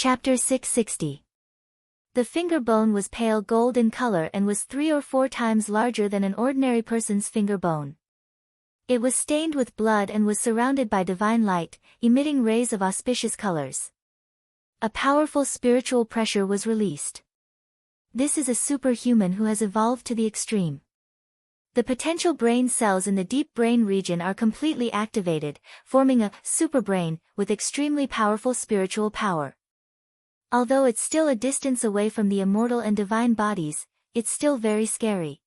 Chapter 660. The finger bone was pale gold in color and was 3 or 4 times larger than an ordinary person's finger bone. It was stained with blood and was surrounded by divine light, emitting rays of auspicious colors. A powerful spiritual pressure was released. This is a superhuman who has evolved to the extreme. The potential brain cells in the deep brain region are completely activated, forming a superbrain with extremely powerful spiritual power. Although it's still a distance away from the immortal and divine bodies, it's still very scary.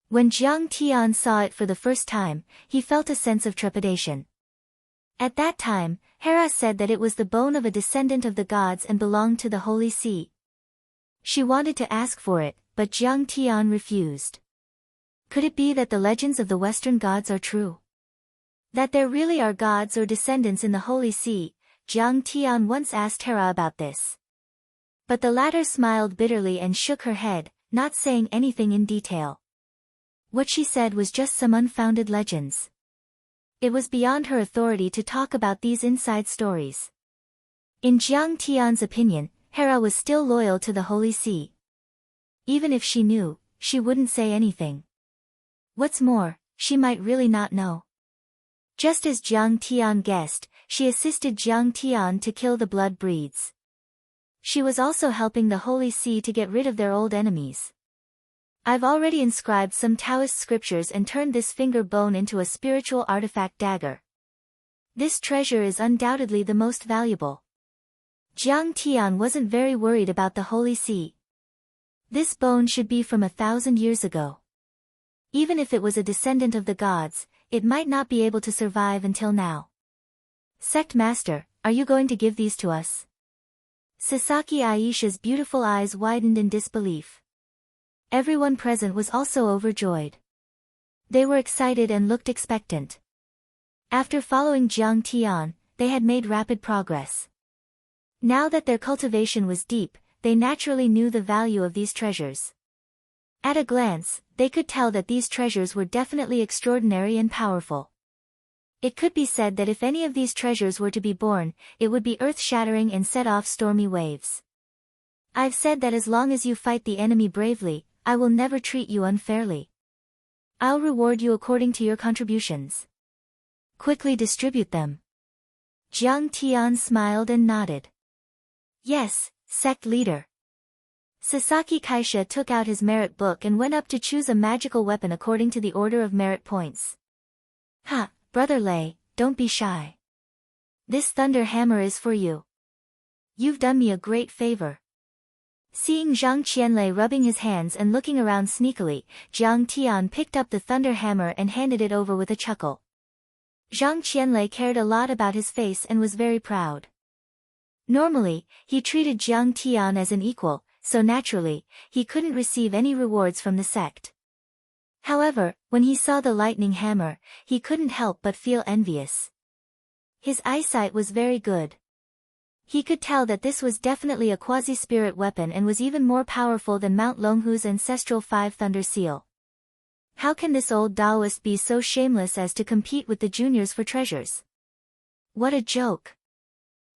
When Jiang Tian saw it for the first time, he felt a sense of trepidation. At that time, Hera said that it was the bone of a descendant of the gods and belonged to the Holy See. She wanted to ask for it, but Jiang Tian refused. Could it be that the legends of the Western gods are true? That there really are gods or descendants in the Holy See? Jiang Tian once asked Hera about this. But the latter smiled bitterly and shook her head, not saying anything in detail. What she said was just some unfounded legends. It was beyond her authority to talk about these inside stories. In Jiang Tian's opinion, Hera was still loyal to the Holy See. Even if she knew, she wouldn't say anything. What's more, she might really not know. Just as Jiang Tian guessed, she assisted Jiang Tian to kill the blood breeds. She was also helping the Holy See to get rid of their old enemies. I've already inscribed some Taoist scriptures and turned this finger bone into a spiritual artifact dagger. This treasure is undoubtedly the most valuable. Jiang Tian wasn't very worried about the Holy See. This bone should be from 1,000 years ago. Even if it was a descendant of the gods, it might not be able to survive until now. Sect Master, are you going to give these to us? Sasaki Aisha's beautiful eyes widened in disbelief. Everyone present was also overjoyed. They were excited and looked expectant. After following Jiang Tian, they had made rapid progress. Now that their cultivation was deep, they naturally knew the value of these treasures. At a glance, they could tell that these treasures were definitely extraordinary and powerful. It could be said that if any of these treasures were to be born, it would be earth-shattering and set off stormy waves. I've said that as long as you fight the enemy bravely, I will never treat you unfairly. I'll reward you according to your contributions. Quickly distribute them. Jiang Tian smiled and nodded. Yes, sect leader. Sasaki Kaisha took out his merit book and went up to choose a magical weapon according to the order of merit points. Ha, Brother Lei, don't be shy. This thunder hammer is for you. You've done me a great favor. Seeing Zhang Qianlei rubbing his hands and looking around sneakily, Jiang Tian picked up the thunder hammer and handed it over with a chuckle. Zhang Qianlei cared a lot about his face and was very proud. Normally, he treated Jiang Tian as an equal, so naturally, he couldn't receive any rewards from the sect. However, when he saw the lightning hammer, he couldn't help but feel envious. His eyesight was very good. He could tell that this was definitely a quasi-spirit weapon and was even more powerful than Mount Longhu's ancestral 5 Thunder Seal. How can this old Taoist be so shameless as to compete with the juniors for treasures? What a joke!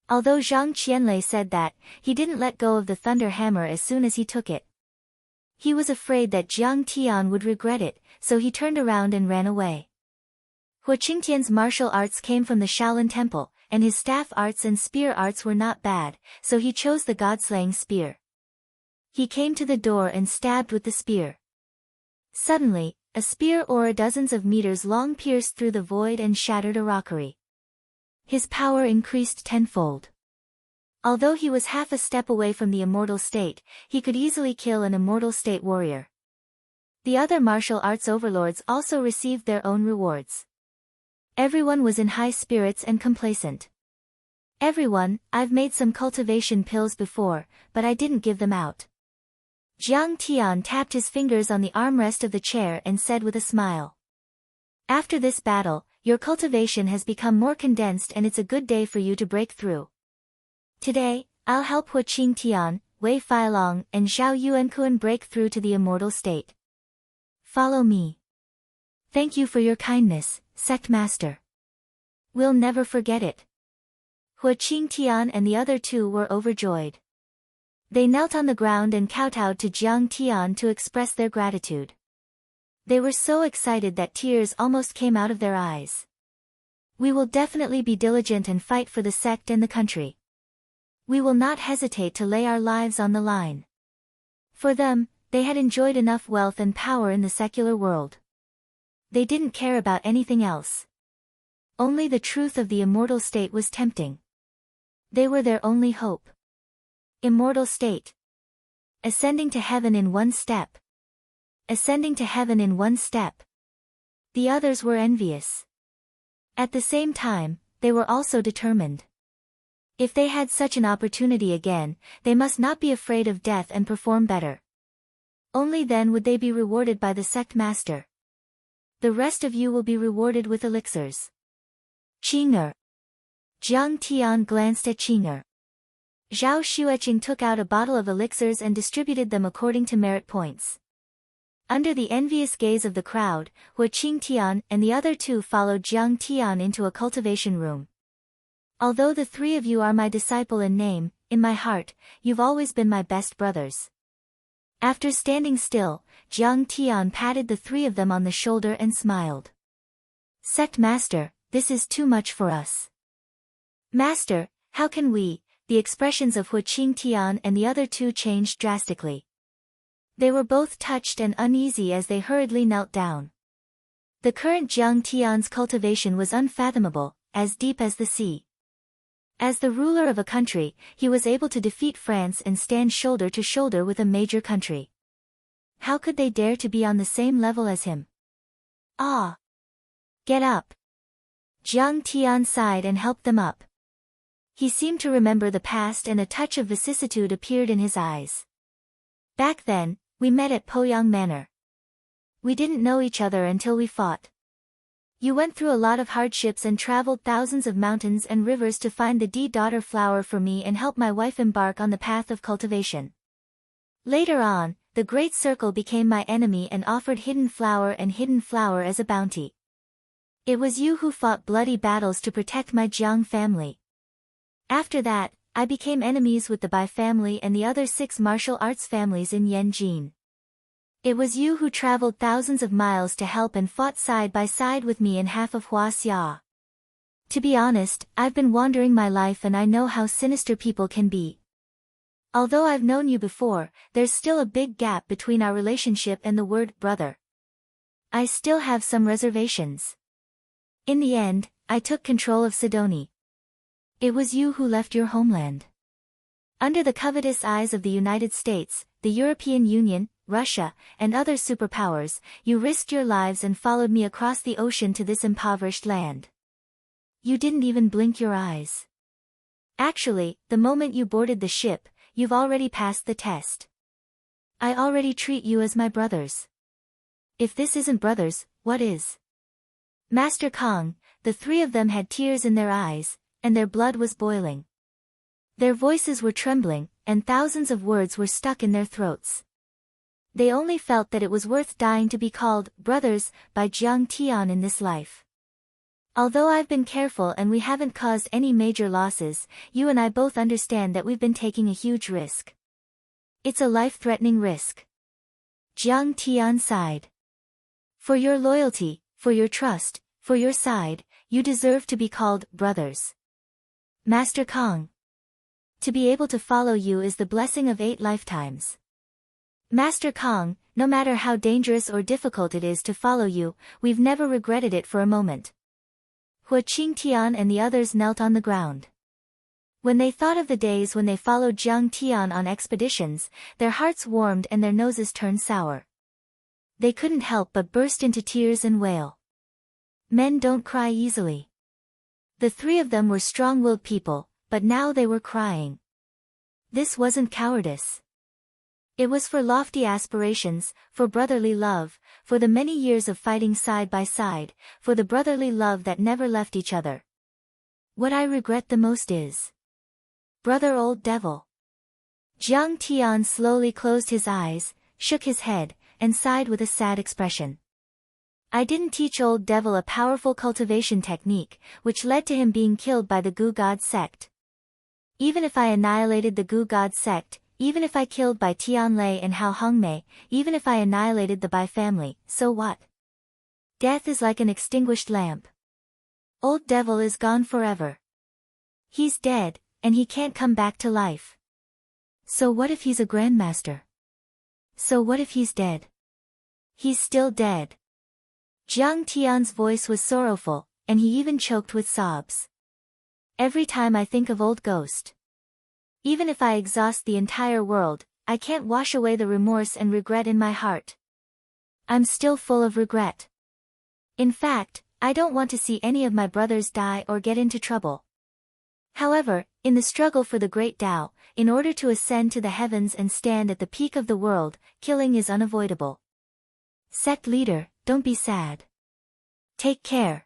Although Zhang Qianlei said that, he didn't let go of the thunder hammer as soon as he took it. He was afraid that Jiang Tian would regret it, so he turned around and ran away. Hu Qingtian's martial arts came from the Shaolin Temple, and his staff arts and spear arts were not bad, so he chose the god-slaying spear. He came to the door and stabbed with the spear. Suddenly, a spear aura dozens of meters long pierced through the void and shattered a rockery. His power increased tenfold. Although he was half a step away from the immortal state, he could easily kill an immortal state warrior. The other martial arts overlords also received their own rewards. Everyone was in high spirits and complacent. Everyone, I've made some cultivation pills before, but I didn't give them out. Jiang Tian tapped his fingers on the armrest of the chair and said with a smile. After this battle, your cultivation has become more condensed and it's a good day for you to break through. Today, I'll help Hu Qingtian, Wei Feilong, and Zhao Yuankuan break through to the immortal state. Follow me. Thank you for your kindness, Sect Master. We'll never forget it. Hua Qingtian and the other two were overjoyed. They knelt on the ground and kowtowed to Jiang Tian to express their gratitude. They were so excited that tears almost came out of their eyes. We will definitely be diligent and fight for the sect and the country. We will not hesitate to lay our lives on the line. For them, they had enjoyed enough wealth and power in the secular world. They didn't care about anything else. Only the truth of the immortal state was tempting. They were their only hope. Immortal state. Ascending to heaven in one step. Ascending to heaven in one step. The others were envious. At the same time, they were also determined. If they had such an opportunity again, they must not be afraid of death and perform better. Only then would they be rewarded by the sect master. The rest of you will be rewarded with elixirs. Qing'er. Jiang Tian glanced at Qing'er. Zhao Xueqing took out a bottle of elixirs and distributed them according to merit points. Under the envious gaze of the crowd, Hua Qingtian and the other two followed Jiang Tian into a cultivation room. Although the three of you are my disciple in name, in my heart, you've always been my best brothers. After standing still, Jiang Tian patted the three of them on the shoulder and smiled. Sect Master, this is too much for us. Master, how can we? The expressions of Hua Qingtian and the other two changed drastically. They were both touched and uneasy as they hurriedly knelt down. The current Jiang Tian's cultivation was unfathomable, as deep as the sea. As the ruler of a country, he was able to defeat France and stand shoulder to shoulder with a major country. How could they dare to be on the same level as him? Ah! Get up! Jiang Tian sighed and helped them up. He seemed to remember the past and a touch of vicissitude appeared in his eyes. Back then, we met at Poyang Manor. We didn't know each other until we fought. You went through a lot of hardships and traveled thousands of mountains and rivers to find the daughter flower for me and help my wife embark on the path of cultivation. Later on, the Great Circle became my enemy and offered hidden flower as a bounty. It was you who fought bloody battles to protect my Jiang family. After that, I became enemies with the Bai family and the other 6 martial arts families in Yanjin. It was you who traveled thousands of miles to help and fought side by side with me in half of Huaxia. To be honest, I've been wandering my life and I know how sinister people can be. Although I've known you before, there's still a big gap between our relationship and the word brother. I still have some reservations. In the end, I took control of Sidoni. It was you who left your homeland. Under the covetous eyes of the United States, the European Union, Russia, and other superpowers, you risked your lives and followed me across the ocean to this impoverished land. You didn't even blink your eyes. Actually, the moment you boarded the ship, you've already passed the test. I already treat you as my brothers. If this isn't brothers, what is? Master Kong, the three of them had tears in their eyes, and their blood was boiling. Their voices were trembling, and thousands of words were stuck in their throats. They only felt that it was worth dying to be called brothers by Jiang Tian in this life. Although I've been careful and we haven't caused any major losses, you and I both understand that we've been taking a huge risk. It's a life-threatening risk. Jiang Tian sighed. For your loyalty, for your trust, for your side, you deserve to be called brothers. Master Kong. To be able to follow you is the blessing of 8 lifetimes. Master Kong, no matter how dangerous or difficult it is to follow you, we've never regretted it for a moment. Hua Qingtian and the others knelt on the ground. When they thought of the days when they followed Jiang Tian on expeditions, their hearts warmed and their noses turned sour. They couldn't help but burst into tears and wail. Men don't cry easily. The three of them were strong-willed people, but now they were crying. This wasn't cowardice. It was for lofty aspirations, for brotherly love, for the many years of fighting side by side, for the brotherly love that never left each other. What I regret the most is... Brother old devil. Jiang Tian slowly closed his eyes, shook his head, and sighed with a sad expression. I didn't teach old devil a powerful cultivation technique, which led to him being killed by the Gu God sect, Even if I annihilated the Gu God sect, even if I killed Bai Tianlei and Hao Hongmei, even if I annihilated the Bai family, so what? Death is like an extinguished lamp. Old devil is gone forever. He's dead, and he can't come back to life. So what if he's a grandmaster? So what if he's dead? He's still dead. Jiang Tian's voice was sorrowful, and he even choked with sobs. Every time I think of old ghost. Even if I exhaust the entire world, I can't wash away the remorse and regret in my heart. I'm still full of regret. In fact, I don't want to see any of my brothers die or get into trouble. However, in the struggle for the great Tao, in order to ascend to the heavens and stand at the peak of the world, killing is unavoidable. Sect leader, don't be sad. Take care.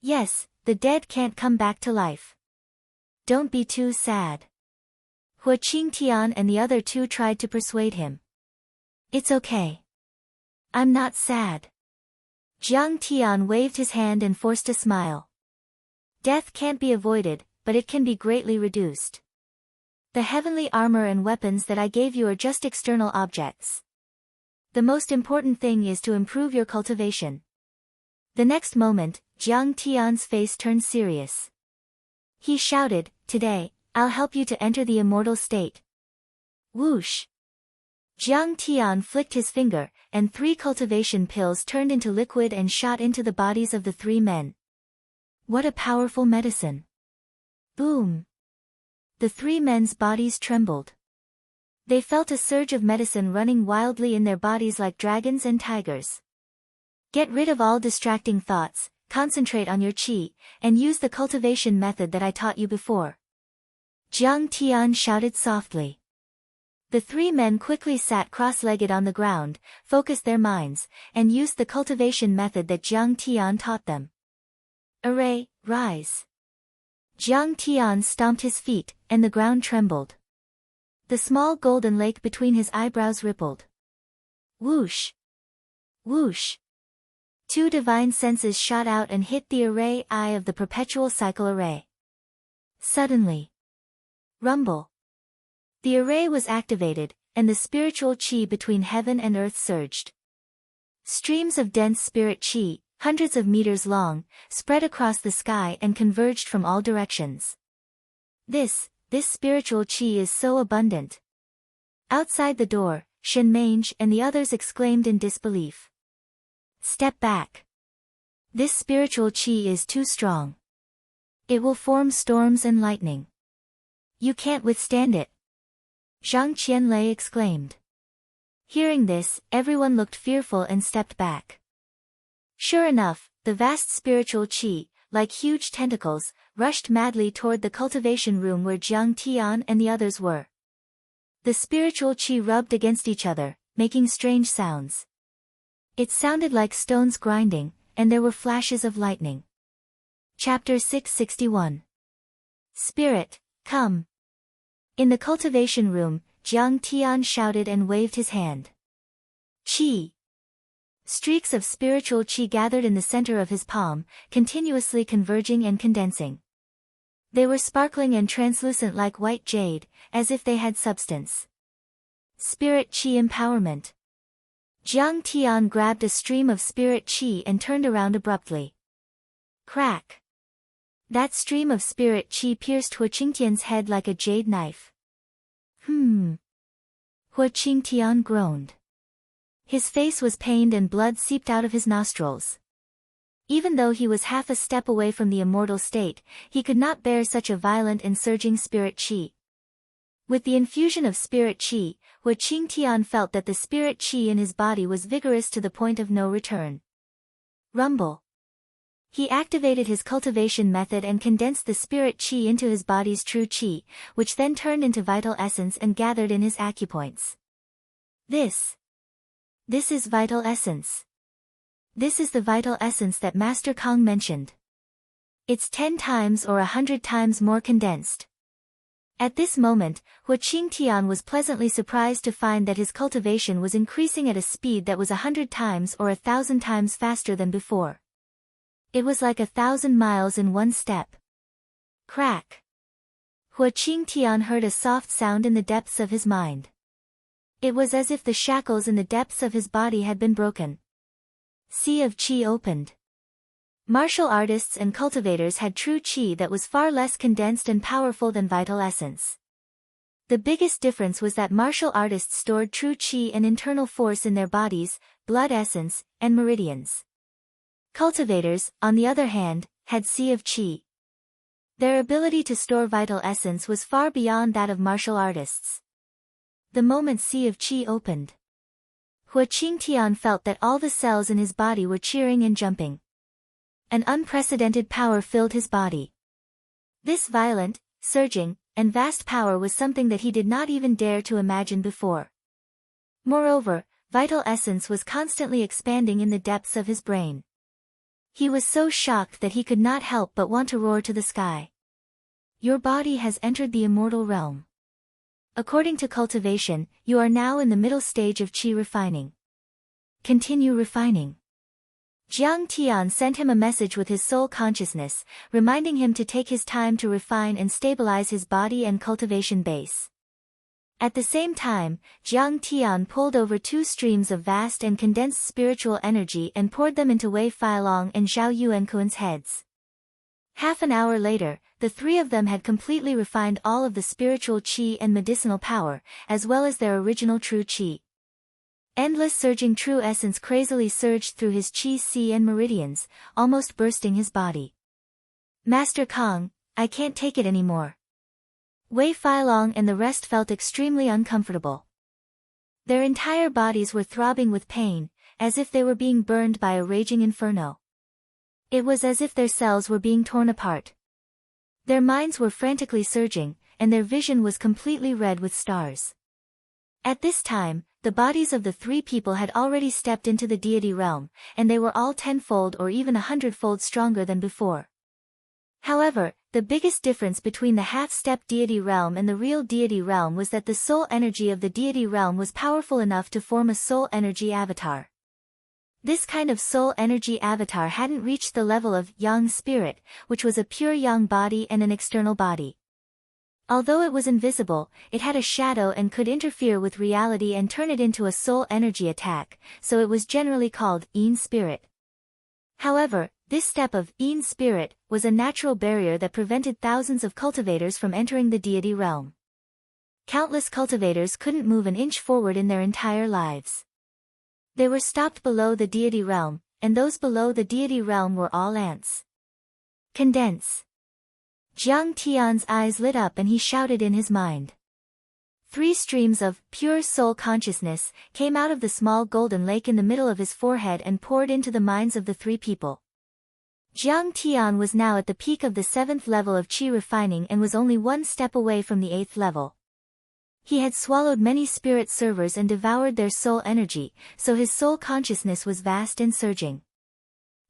Yes, the dead can't come back to life. Don't be too sad. Hua Qingtian and the other two tried to persuade him. It's okay. I'm not sad. Jiang Tian waved his hand and forced a smile. Death can't be avoided, but it can be greatly reduced. The heavenly armor and weapons that I gave you are just external objects. The most important thing is to improve your cultivation. The next moment, Jiang Tian's face turned serious. He shouted, "Today, I'll help you to enter the immortal state." Whoosh! Jiang Tian flicked his finger, and 3 cultivation pills turned into liquid and shot into the bodies of the 3 men. What a powerful medicine! Boom! The 3 men's bodies trembled. They felt a surge of medicine running wildly in their bodies like dragons and tigers. Get rid of all distracting thoughts, concentrate on your qi, and use the cultivation method that I taught you before. Jiang Tian shouted softly. The 3 men quickly sat cross-legged on the ground, focused their minds, and used the cultivation method that Jiang Tian taught them. Array, rise. Jiang Tian stomped his feet, and the ground trembled. The small golden lake between his eyebrows rippled. Whoosh! Whoosh! 2 divine senses shot out and hit the array eye of the perpetual cycle array. Suddenly. Rumble. The array was activated, and the spiritual qi between heaven and earth surged. Streams of dense spirit qi, hundreds of meters long, spread across the sky and converged from all directions. This spiritual qi is so abundant. Outside the door, Shen Mange and the others exclaimed in disbelief. Step back. This spiritual qi is too strong. It will form storms and lightning. You can't withstand it. Zhang Qianlei exclaimed. Hearing this, everyone looked fearful and stepped back. Sure enough, the vast spiritual qi, like huge tentacles, rushed madly toward the cultivation room where Jiang Tian and the others were. The spiritual qi rubbed against each other, making strange sounds. It sounded like stones grinding, and there were flashes of lightning. Chapter 661. Spirit, come. In the cultivation room, Jiang Tian shouted and waved his hand. Qi. Streaks of spiritual qi gathered in the center of his palm, continuously converging and condensing. They were sparkling and translucent like white jade, as if they had substance. Spirit qi empowerment. Jiang Tian grabbed a stream of spirit qi and turned around abruptly. Crack. That stream of spirit qi pierced Hua Qingtian's head like a jade knife. Hua Qingtian groaned. His face was pained and blood seeped out of his nostrils. Even though he was half a step away from the immortal state, he could not bear such a violent and surging spirit qi. With the infusion of spirit qi, Hua Qingtian felt that the spirit qi in his body was vigorous to the point of no return. Rumble. He activated his cultivation method and condensed the spirit qi into his body's true qi, which then turned into vital essence and gathered in his acupoints. This is vital essence. This is the vital essence that Master Kong mentioned. It's 10 times or 100 times more condensed. At this moment, Hua Qingtian was pleasantly surprised to find that his cultivation was increasing at a speed that was 100 times or 1,000 times faster than before. It was like 1,000 miles in one step. Crack. Hua Qingtian heard a soft sound in the depths of his mind. It was as if the shackles in the depths of his body had been broken. Sea of Qi opened. Martial artists and cultivators had true qi that was far less condensed and powerful than vital essence. The biggest difference was that martial artists stored true qi and internal force in their bodies, blood essence, and meridians. Cultivators, on the other hand, had sea of qi. Their ability to store vital essence was far beyond that of martial artists. The moment sea of qi opened, Hua Qingtian felt that all the cells in his body were cheering and jumping. An unprecedented power filled his body. This violent, surging, and vast power was something that he did not even dare to imagine before. Moreover, vital essence was constantly expanding in the depths of his brain. He was so shocked that he could not help but want to roar to the sky. Your body has entered the immortal realm. According to cultivation, you are now in the middle stage of qi refining. Continue refining. Jiang Tian sent him a message with his soul consciousness, reminding him to take his time to refine and stabilize his body and cultivation base. At the same time, Jiang Tian pulled over 2 streams of vast and condensed spiritual energy and poured them into Wei Feilong and Zhao Yuankuan's heads. Half an hour later, the 3 of them had completely refined all of the spiritual qi and medicinal power, as well as their original true qi. Endless surging true essence crazily surged through his qi sea and meridians, almost bursting his body. Master Kong, I can't take it anymore. Wei Feilong and the rest felt extremely uncomfortable. Their entire bodies were throbbing with pain, as if they were being burned by a raging inferno. It was as if their cells were being torn apart. Their minds were frantically surging, and their vision was completely red with stars. At this time, the bodies of the 3 people had already stepped into the deity realm, and they were all 10-fold or even 100-fold stronger than before. However, the biggest difference between the half-step deity realm and the real deity realm was that the soul energy of the deity realm was powerful enough to form a soul energy avatar. This kind of soul energy avatar hadn't reached the level of yang spirit, which was a pure yang body and an external body. Although it was invisible, it had a shadow and could interfere with reality and turn it into a soul energy attack, so it was generally called Yin spirit. However, this step of Yin spirit was a natural barrier that prevented thousands of cultivators from entering the deity realm. Countless cultivators couldn't move an inch forward in their entire lives. They were stopped below the deity realm, and those below the deity realm were all ants. Condense. Jiang Tian's eyes lit up and he shouted in his mind. 3 streams of pure soul consciousness came out of the small golden lake in the middle of his forehead and poured into the minds of the 3 people. Jiang Tian was now at the peak of the 7th level of qi refining and was only 1 step away from the 8th level. He had swallowed many spirit servers and devoured their soul energy, so his soul consciousness was vast and surging.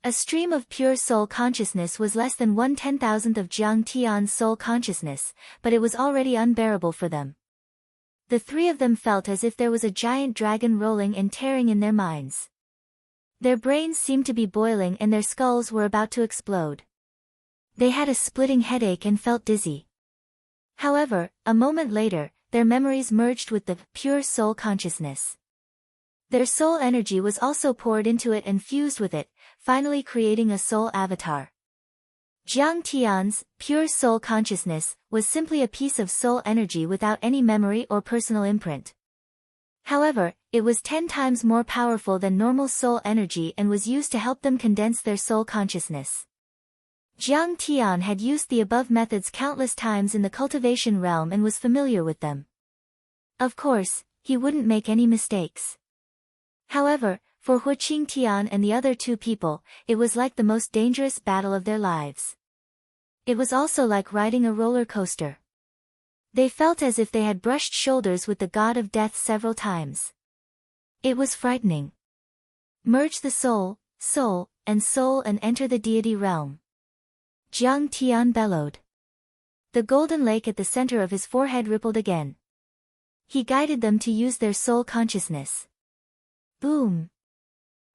A stream of pure soul consciousness was less than 1/10,000th of Jiang Tian's soul consciousness, but it was already unbearable for them. The 3 of them felt as if there was a giant dragon rolling and tearing in their minds. Their brains seemed to be boiling and their skulls were about to explode. They had a splitting headache and felt dizzy. However, a moment later, their memories merged with the pure soul consciousness. Their soul energy was also poured into it and fused with it, finally creating a soul avatar. Jiang Tian's pure soul consciousness was simply a piece of soul energy without any memory or personal imprint. However, it was 10 times more powerful than normal soul energy and was used to help them condense their soul consciousness. Jiang Tian had used the above methods countless times in the cultivation realm and was familiar with them. Of course, he wouldn't make any mistakes. However, for Hua Qingtian and the other 2 people, it was like the most dangerous battle of their lives. It was also like riding a roller coaster. They felt as if they had brushed shoulders with the god of death several times. It was frightening. Merge the soul, and enter the deity realm. Jiang Tian bellowed. The golden lake at the center of his forehead rippled again. He guided them to use their soul consciousness. Boom!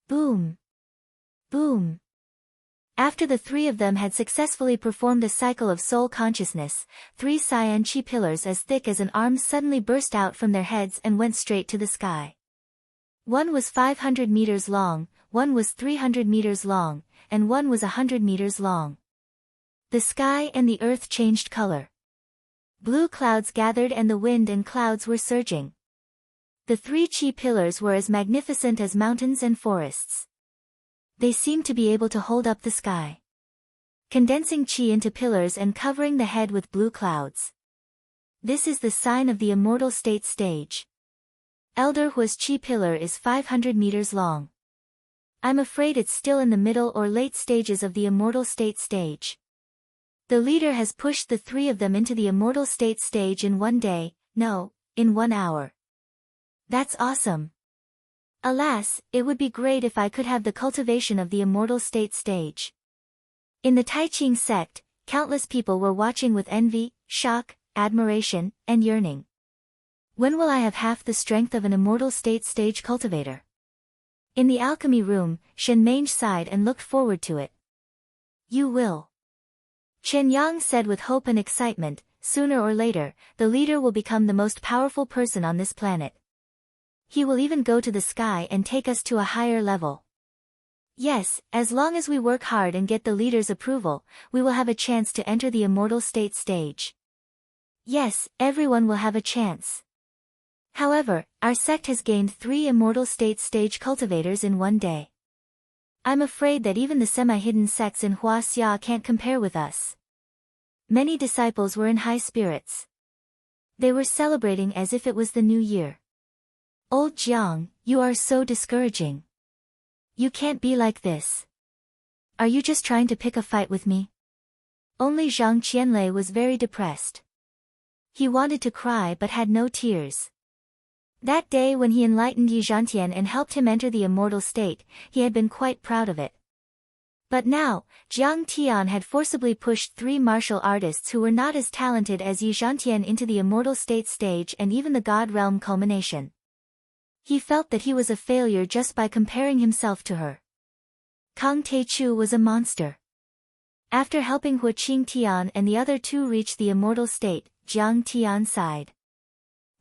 Boom! Boom! After the three of them had successfully performed a cycle of soul consciousness, 3 cyan chi pillars as thick as an arm suddenly burst out from their heads and went straight to the sky. One was 500 meters long, one was 300 meters long, and one was 100 meters long. The sky and the earth changed color. Blue clouds gathered and the wind and clouds were surging. The 3 chi pillars were as magnificent as mountains and forests. They seemed to be able to hold up the sky, condensing chi into pillars and covering the head with blue clouds. This is the sign of the immortal state stage. Elder Hua's chi pillar is 500 meters long. I'm afraid it's still in the middle or late stages of the immortal state stage. The leader has pushed the 3 of them into the immortal state stage in 1 day, no, in 1 hour. That's awesome. Alas, it would be great if I could have the cultivation of the immortal state stage. In the Tai Ching sect, countless people were watching with envy, shock, admiration, and yearning. When will I have half the strength of an immortal state stage cultivator? In the alchemy room, Shen Mange sighed and looked forward to it. You will. Chen Yang said with hope and excitement, sooner or later, the leader will become the most powerful person on this planet. He will even go to the sky and take us to a higher level. Yes, as long as we work hard and get the leader's approval, we will have a chance to enter the immortal state stage. Yes, everyone will have a chance. However, our sect has gained 3 immortal state stage cultivators in 1 day. I'm afraid that even the semi-hidden sects in Huaxia can't compare with us. Many disciples were in high spirits. They were celebrating as if it was the new year. Old Jiang, you are so discouraging. You can't be like this. Are you just trying to pick a fight with me? Only Zhang Qianlei was very depressed. He wanted to cry but had no tears. That day when he enlightened Yi Zhantian and helped him enter the immortal state, he had been quite proud of it. But now, Jiang Tian had forcibly pushed 3 martial artists who were not as talented as Yi Zhantian into the immortal state stage and even the God realm culmination. He felt that he was a failure just by comparing himself to her. Kang Teichu was a monster. After helping Hua Qing Tian and the other 2 reach the immortal state, Jiang Tian sighed.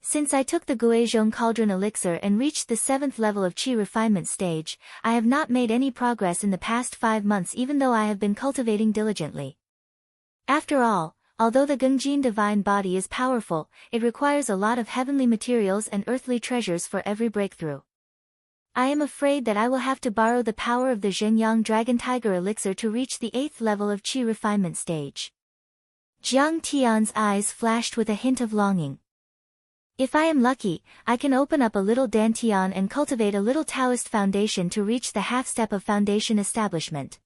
Since I took the Guizhong Cauldron Elixir and reached the 7th level of Qi refinement stage, I have not made any progress in the past 5 months even though I have been cultivating diligently. After all, although the Gengjin divine body is powerful, it requires a lot of heavenly materials and earthly treasures for every breakthrough. I am afraid that I will have to borrow the power of the Zhenyang Dragon Tiger Elixir to reach the 8th level of Qi refinement stage. Jiang Tian's eyes flashed with a hint of longing. If I am lucky, I can open up a little Dantian and cultivate a little Taoist foundation to reach the half-step of foundation establishment.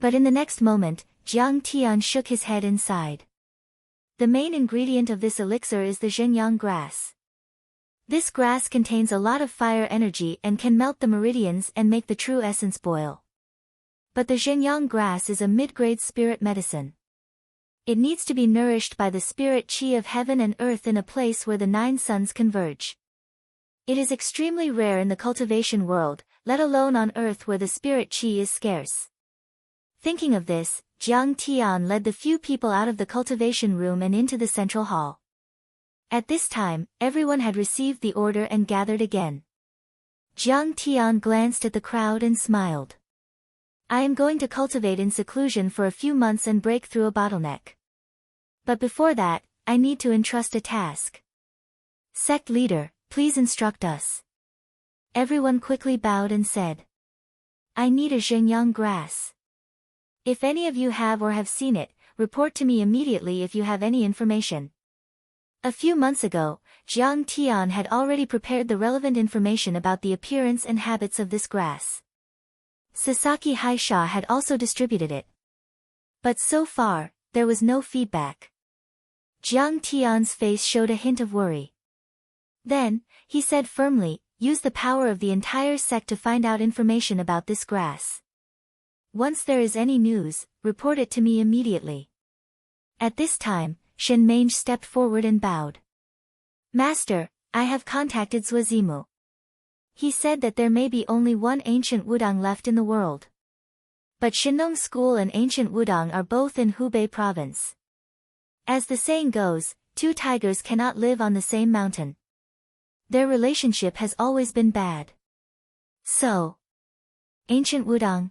But in the next moment, Jiang Tian shook his head and sighed. The main ingredient of this elixir is the Zhenyang grass. This grass contains a lot of fire energy and can melt the meridians and make the true essence boil. But the Zhenyang grass is a mid-grade spirit medicine. It needs to be nourished by the spirit qi of heaven and earth in a place where the 9 suns converge. It is extremely rare in the cultivation world, let alone on earth where the spirit qi is scarce. Thinking of this, Jiang Tian led the few people out of the cultivation room and into the central hall. At this time, everyone had received the order and gathered again. Jiang Tian glanced at the crowd and smiled. I am going to cultivate in seclusion for a few months and break through a bottleneck. But before that, I need to entrust a task. Sect leader, please instruct us. Everyone quickly bowed and said. I need a Zhenyang grass. If any of you have or have seen it, report to me immediately if you have any information. A few months ago, Jiang Tian had already prepared the relevant information about the appearance and habits of this grass. Sasaki Haisha had also distributed it. But so far, there was no feedback. Jiang Tian's face showed a hint of worry. Then, he said firmly, use the power of the entire sect to find out information about this grass. Once there is any news, report it to me immediately. At this time, Shen Mange stepped forward and bowed. Master, I have contacted Zuazimu. He said that there may be only one ancient Wudang left in the world. But Shinong School and Ancient Wudang are both in Hubei province. As the saying goes, two tigers cannot live on the same mountain. Their relationship has always been bad. So, Ancient Wudang.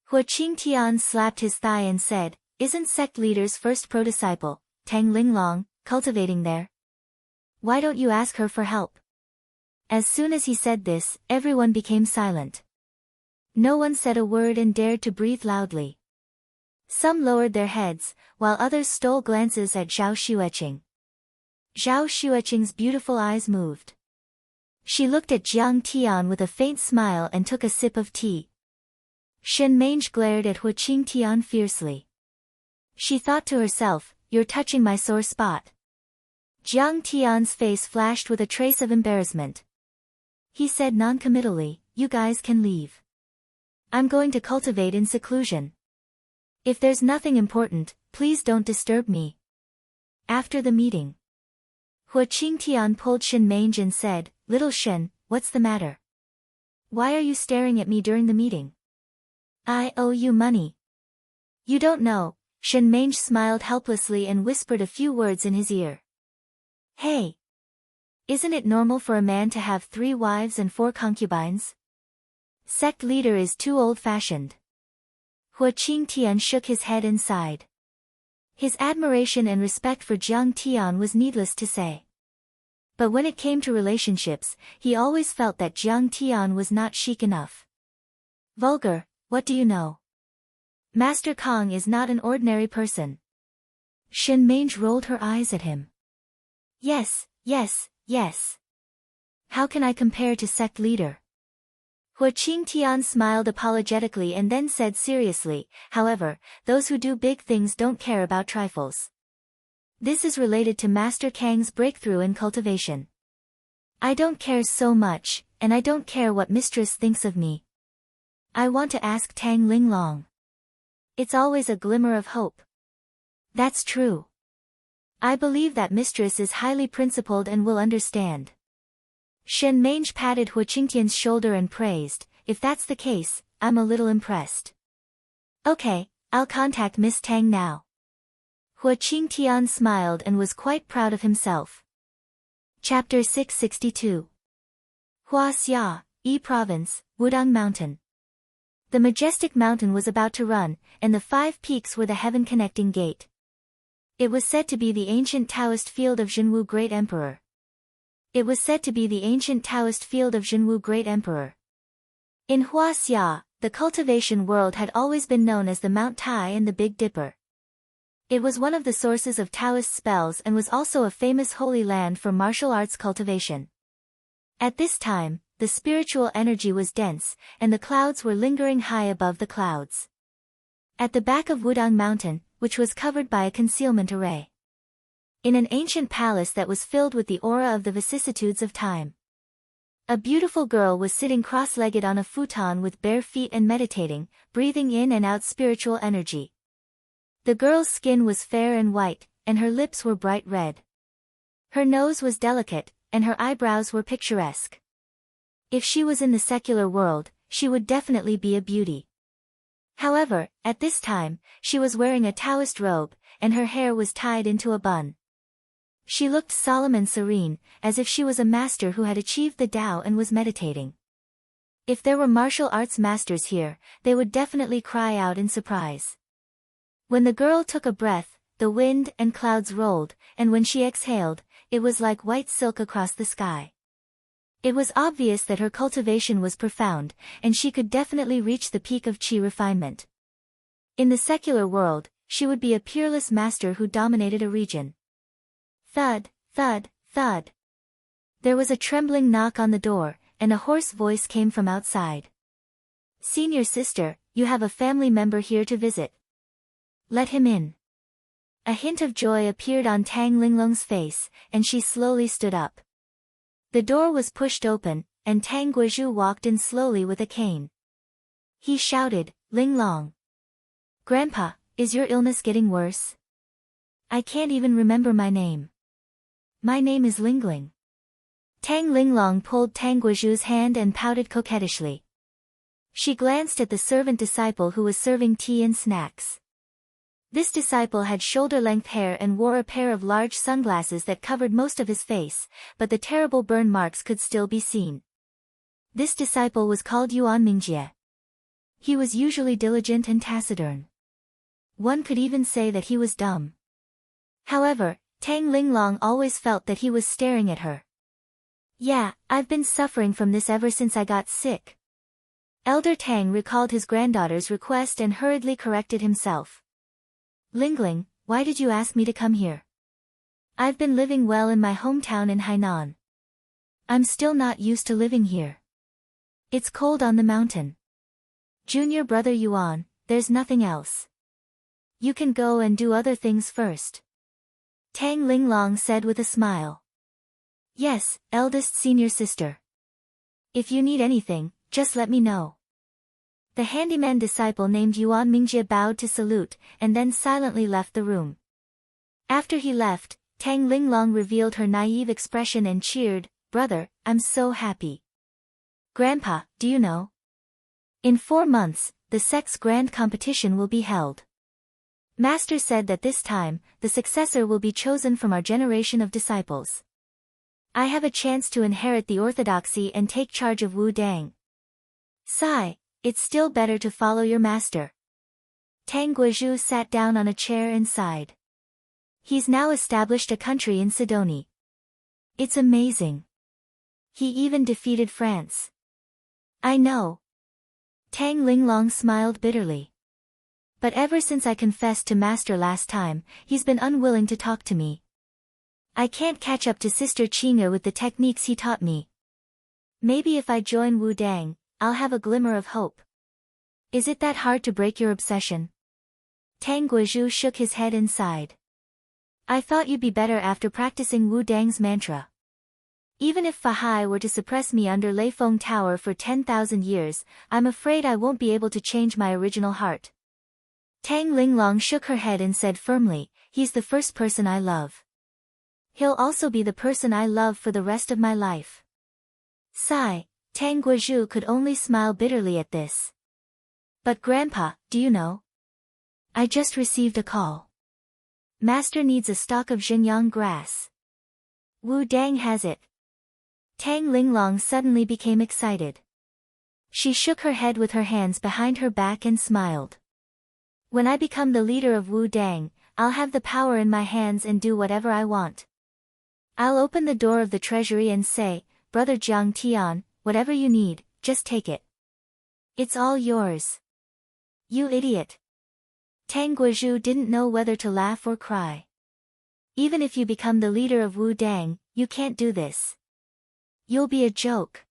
Hua Qingtian slapped his thigh and said, isn't sect leader's first pro-disciple, Tang Linglong, cultivating there? Why don't you ask her for help? As soon as he said this, everyone became silent. No one said a word and dared to breathe loudly. Some lowered their heads, while others stole glances at Zhao Xueqing. Zhao Xueqing's beautiful eyes moved. She looked at Jiang Tian with a faint smile and took a sip of tea. Shen Mange glared at Hua Qingtian fiercely. She thought to herself, you're touching my sore spot. Jiang Tian's face flashed with a trace of embarrassment. He said non-committally, you guys can leave. I'm going to cultivate in seclusion. If there's nothing important, please don't disturb me. After the meeting, Hua Qingtian pulled Shen Mange and said, Little Shen, what's the matter? Why are you staring at me during the meeting? I owe you money. You don't know. Shen Mange smiled helplessly and whispered a few words in his ear. Hey! Isn't it normal for a man to have 3 wives and 4 concubines? Sect leader is too old-fashioned. Hua Qingtian shook his head and sighed. His admiration and respect for Jiang Tian was needless to say. But when it came to relationships, he always felt that Jiang Tian was not chic enough. Vulgar, what do you know? Master Kong is not an ordinary person. Shen Mange rolled her eyes at him. Yes, yes, yes. How can I compare to sect leader? Hua Qingtian smiled apologetically and then said seriously, however, those who do big things don't care about trifles. This is related to Master Kang's breakthrough in cultivation. I don't care so much, and I don't care what mistress thinks of me. I want to ask Tang Linglong. It's always a glimmer of hope. That's true. I believe that mistress is highly principled and will understand. Shen Mange patted Hua Qingtian's shoulder and praised, if that's the case, I'm a little impressed. Okay, I'll contact Miss Tang now. Hua Qingtian smiled and was quite proud of himself. Chapter 662. Huaxia, Yi Province, Wudang Mountain. The majestic mountain was about to run, and the 5 peaks were the heaven-connecting gate. It was said to be the ancient Taoist field of Zhenwu Great Emperor. In Huaxia, the cultivation world had always been known as the Mount Tai and the Big Dipper. It was one of the sources of Taoist spells and was also a famous holy land for martial arts cultivation. At this time, the spiritual energy was dense, and the clouds were lingering high above the clouds. At the back of Wudang Mountain, which was covered by a concealment array. In an ancient palace that was filled with the aura of the vicissitudes of time. A beautiful girl was sitting cross-legged on a futon with bare feet and meditating, breathing in and out spiritual energy. The girl's skin was fair and white, and her lips were bright red. Her nose was delicate, and her eyebrows were picturesque. If she was in the secular world, she would definitely be a beauty. However, at this time, she was wearing a Taoist robe, and her hair was tied into a bun. She looked solemn and serene, as if she was a master who had achieved the Tao and was meditating. If there were martial arts masters here, they would definitely cry out in surprise. When the girl took a breath, the wind and clouds rolled, and when she exhaled, it was like white silk across the sky. It was obvious that her cultivation was profound, and she could definitely reach the peak of qi refinement. In the secular world, she would be a peerless master who dominated a region. Thud, thud, thud. There was a trembling knock on the door, and a hoarse voice came from outside. Senior sister, you have a family member here to visit. Let him in. A hint of joy appeared on Tang Linglong's face, and she slowly stood up. The door was pushed open, and Tang Guizhu walked in slowly with a cane. He shouted, Linglong. Grandpa, is your illness getting worse? I can't even remember my name. My name is Lingling. Tang Linglong pulled Tang Guizhu's hand and pouted coquettishly. She glanced at the servant disciple who was serving tea and snacks. This disciple had shoulder-length hair and wore a pair of large sunglasses that covered most of his face, but the terrible burn marks could still be seen. This disciple was called Yuan Mingjie. He was usually diligent and taciturn. One could even say that he was dumb. However, Tang Linglong always felt that he was staring at her. Yeah, I've been suffering from this ever since I got sick. Elder Tang recalled his granddaughter's request and hurriedly corrected himself. Lingling, why did you ask me to come here? I've been living well in my hometown in Hainan. I'm still not used to living here. It's cold on the mountain. Junior brother Yuan, there's nothing else. You can go and do other things first. Tang Linglong said with a smile. Yes, eldest senior sister. If you need anything, just let me know. The handyman disciple named Yuan Mingjie bowed to salute, and then silently left the room. After he left, Tang Linglong revealed her naive expression and cheered, Brother, I'm so happy. Grandpa, do you know? In 4 months, the sex grand competition will be held. Master said that this time, the successor will be chosen from our generation of disciples. I have a chance to inherit the orthodoxy and take charge of Wu Dang. Sigh, it's still better to follow your master. Tang Guizhu sat down on a chair and sighed. He's now established a country in Sidonie. It's amazing. He even defeated France. I know. Tang Linglong smiled bitterly. But ever since I confessed to Master last time, he's been unwilling to talk to me. I can't catch up to Sister Qing'e with the techniques he taught me. Maybe if I join Wu Dang, I'll have a glimmer of hope. Is it that hard to break your obsession? Tang Guizhu shook his head and sighed. I thought you'd be better after practicing Wu Dang's mantra. Even if Fahai were to suppress me under Leifeng Tower for 10,000 years, I'm afraid I won't be able to change my original heart. Tang Linglong shook her head and said firmly, he's the first person I love. He'll also be the person I love for the rest of my life. Sigh. Tang Guizhu could only smile bitterly at this. But Grandpa, do you know? I just received a call. Master needs a stalk of Xinjiang grass. Wu Dang has it. Tang Linglong suddenly became excited. She shook her head with her hands behind her back and smiled. When I become the leader of Wu Dang, I'll have the power in my hands and do whatever I want. I'll open the door of the treasury and say, Brother Jiang Tian, whatever you need, just take it. It's all yours. You idiot. Tang Guizhu didn't know whether to laugh or cry. Even if you become the leader of Wu Dang, you can't do this. You'll be a joke.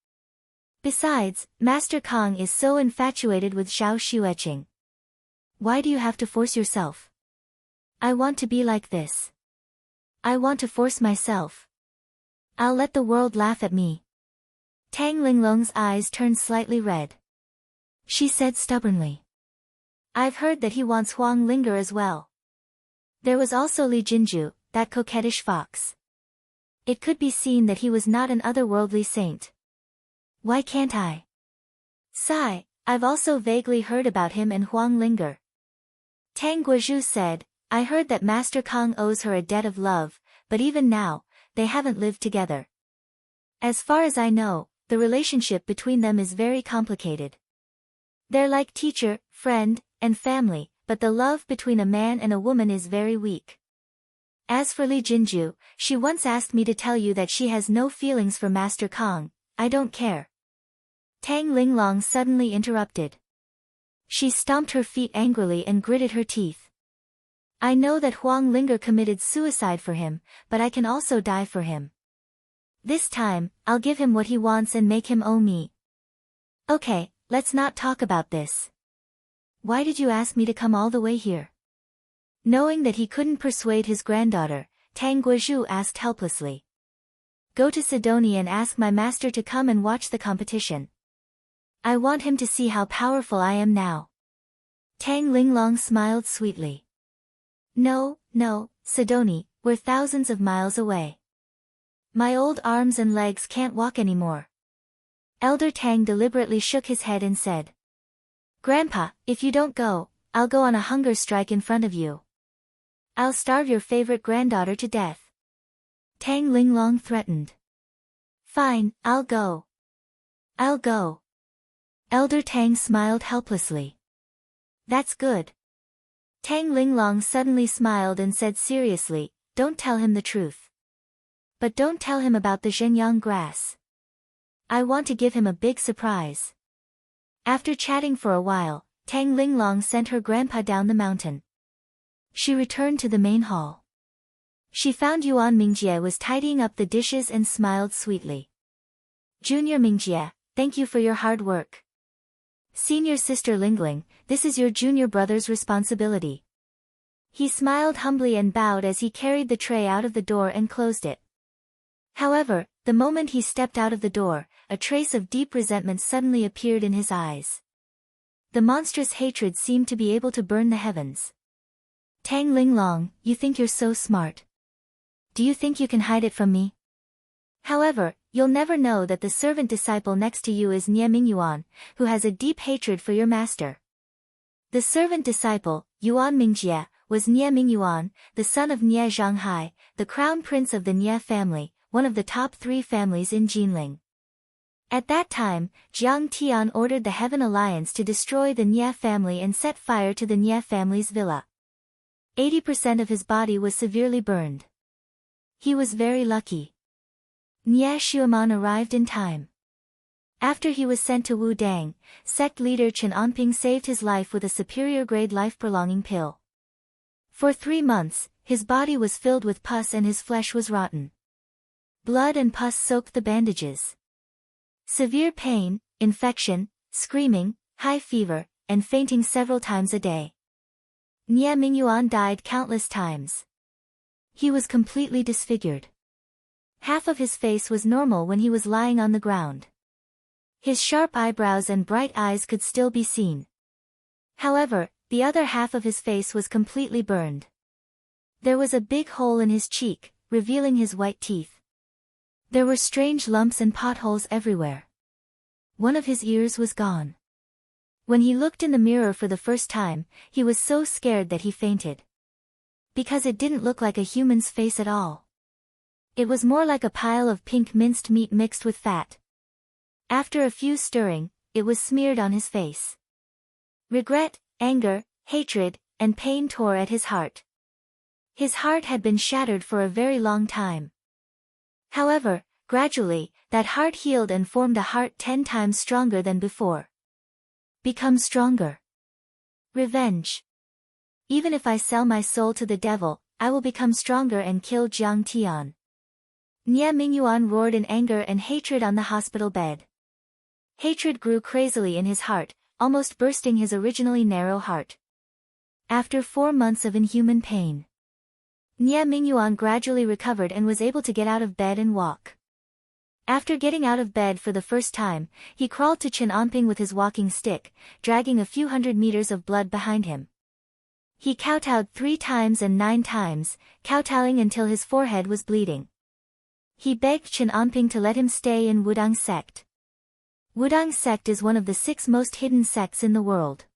Besides, Master Kong is so infatuated with Xiao Xueqing. Why do you have to force yourself? I want to be like this. I want to force myself. I'll let the world laugh at me. Tang Linglong's eyes turned slightly red. She said stubbornly. I've heard that he wants Huang Linger as well. There was also Li Jinju, that coquettish fox. It could be seen that he was not an otherworldly saint. Why can't I? Sigh, I've also vaguely heard about him and Huang Linger. Tang Guizhu said, I heard that Master Kong owes her a debt of love, but even now, they haven't lived together. As far as I know, the relationship between them is very complicated. They're like teacher, friend, and family, but the love between a man and a woman is very weak. As for Li Jinju, she once asked me to tell you that she has no feelings for Master Kong. I don't care. Tang Linglong suddenly interrupted. She stomped her feet angrily and gritted her teeth. I know that Huang Linger committed suicide for him, but I can also die for him. This time, I'll give him what he wants and make him owe me. Okay, let's not talk about this. Why did you ask me to come all the way here? Knowing that he couldn't persuade his granddaughter, Tang Guizhu asked helplessly. Go to Sidonie and ask my master to come and watch the competition. I want him to see how powerful I am now. Tang Linglong smiled sweetly. No, Sidonie, we're thousands of miles away. My old arms and legs can't walk anymore. Elder Tang deliberately shook his head and said. Grandpa, if you don't go, I'll go on a hunger strike in front of you. I'll starve your favorite granddaughter to death. Tang Linglong threatened. Fine, I'll go. I'll go. Elder Tang smiled helplessly. That's good. Tang Linglong suddenly smiled and said seriously, don't tell him the truth. But don't tell him about the Zhenyang grass. I want to give him a big surprise. After chatting for a while, Tang Linglong sent her grandpa down the mountain. She returned to the main hall. She found Yuan Mingjie was tidying up the dishes and smiled sweetly. Junior Mingjie, thank you for your hard work. Senior sister Lingling, this is your junior brother's responsibility. He smiled humbly and bowed as he carried the tray out of the door and closed it. However, the moment he stepped out of the door, a trace of deep resentment suddenly appeared in his eyes. The monstrous hatred seemed to be able to burn the heavens. Tang Linglong, you think you're so smart. Do you think you can hide it from me? However, you'll never know that the servant disciple next to you is Nie Mingyuan, who has a deep hatred for your master. The servant disciple, Yuan Mingjie, was Nie Mingyuan, the son of Nie Zhanghai, the crown prince of the Nie family, one of the top 3 families in Jinling. At that time, Jiang Tian ordered the Heaven Alliance to destroy the Nie family and set fire to the Nie family's villa. 80% of his body was severely burned. He was very lucky. Nie Xueman arrived in time. After he was sent to Wudang, sect leader Chen Anping saved his life with a superior-grade life-prolonging pill. For 3 months, his body was filled with pus and his flesh was rotten. Blood and pus soaked the bandages. Severe pain, infection, screaming, high fever, and fainting several times a day. Nie Mingyuan died countless times. He was completely disfigured. Half of his face was normal when he was lying on the ground. His sharp eyebrows and bright eyes could still be seen. However, the other half of his face was completely burned. There was a big hole in his cheek, revealing his white teeth. There were strange lumps and potholes everywhere. One of his ears was gone. When he looked in the mirror for the first time, he was so scared that he fainted. Because it didn't look like a human's face at all. It was more like a pile of pink minced meat mixed with fat. After a few stirring, it was smeared on his face. Regret, anger, hatred, and pain tore at his heart. His heart had been shattered for a very long time. However, gradually, that heart healed and formed a heart 10 times stronger than before. Become stronger. Revenge. Even if I sell my soul to the devil, I will become stronger and kill Jiang Tian. Nie Mingyuan roared in anger and hatred on the hospital bed. Hatred grew crazily in his heart, almost bursting his originally narrow heart. After 4 months of inhuman pain, Nie Mingyuan gradually recovered and was able to get out of bed and walk. After getting out of bed for the first time, he crawled to Chen Anping with his walking stick, dragging a few hundred meters of blood behind him. He kowtowed 3 times and 9 times, kowtowing until his forehead was bleeding. He begged Chen Anping to let him stay in Wudang sect. Wudang sect is one of the 6 most hidden sects in the world.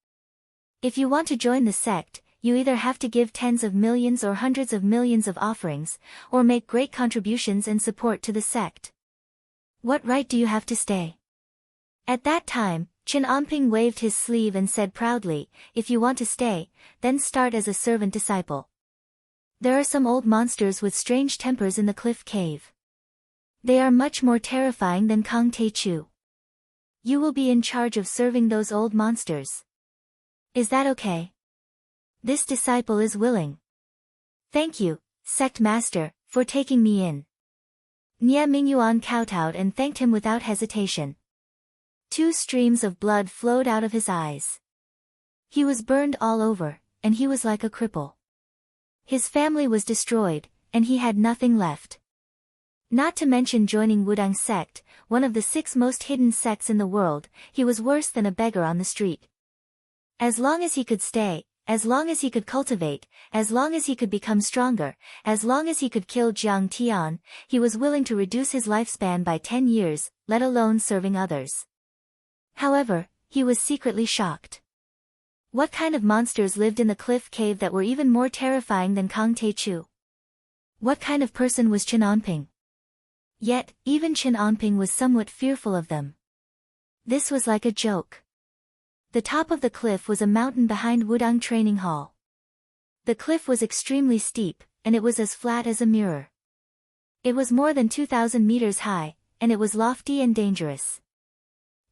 If you want to join the sect, you either have to give tens of millions or hundreds of millions of offerings, or make great contributions and support to the sect. What right do you have to stay? At that time, Chen Anping waved his sleeve and said proudly, if you want to stay, then start as a servant disciple. There are some old monsters with strange tempers in the cliff cave. They are much more terrifying than Kang Te Chu. You will be in charge of serving those old monsters. Is that okay? This disciple is willing. Thank you, sect master, for taking me in. Nie Mingyuan kowtowed and thanked him without hesitation. 2 streams of blood flowed out of his eyes. He was burned all over, and he was like a cripple. His family was destroyed, and he had nothing left. Not to mention joining Wudang sect, one of the 6 most hidden sects in the world, he was worse than a beggar on the street. As long as he could stay, as long as he could cultivate, as long as he could become stronger, as long as he could kill Jiang Tian, he was willing to reduce his lifespan by 10 years, let alone serving others. However, he was secretly shocked. What kind of monsters lived in the cliff cave that were even more terrifying than Kang Tae-chu? What kind of person was Chen Onping? Yet, even Chen Onping was somewhat fearful of them. This was like a joke. The top of the cliff was a mountain behind Wudang Training Hall. The cliff was extremely steep, and it was as flat as a mirror. It was more than 2,000 meters high, and it was lofty and dangerous.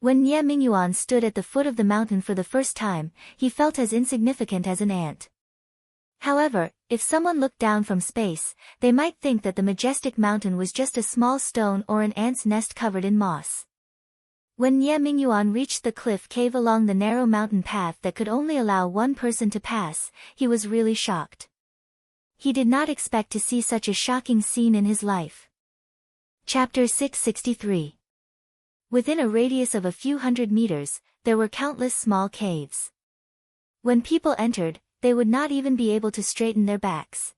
When Nie Mingyuan stood at the foot of the mountain for the first time, he felt as insignificant as an ant. However, if someone looked down from space, they might think that the majestic mountain was just a small stone or an ant's nest covered in moss. When Nie Mingyuan reached the cliff cave along the narrow mountain path that could only allow one person to pass, he was really shocked. He did not expect to see such a shocking scene in his life. Chapter 663. Within a radius of a few hundred meters, there were countless small caves. When people entered, they would not even be able to straighten their backs.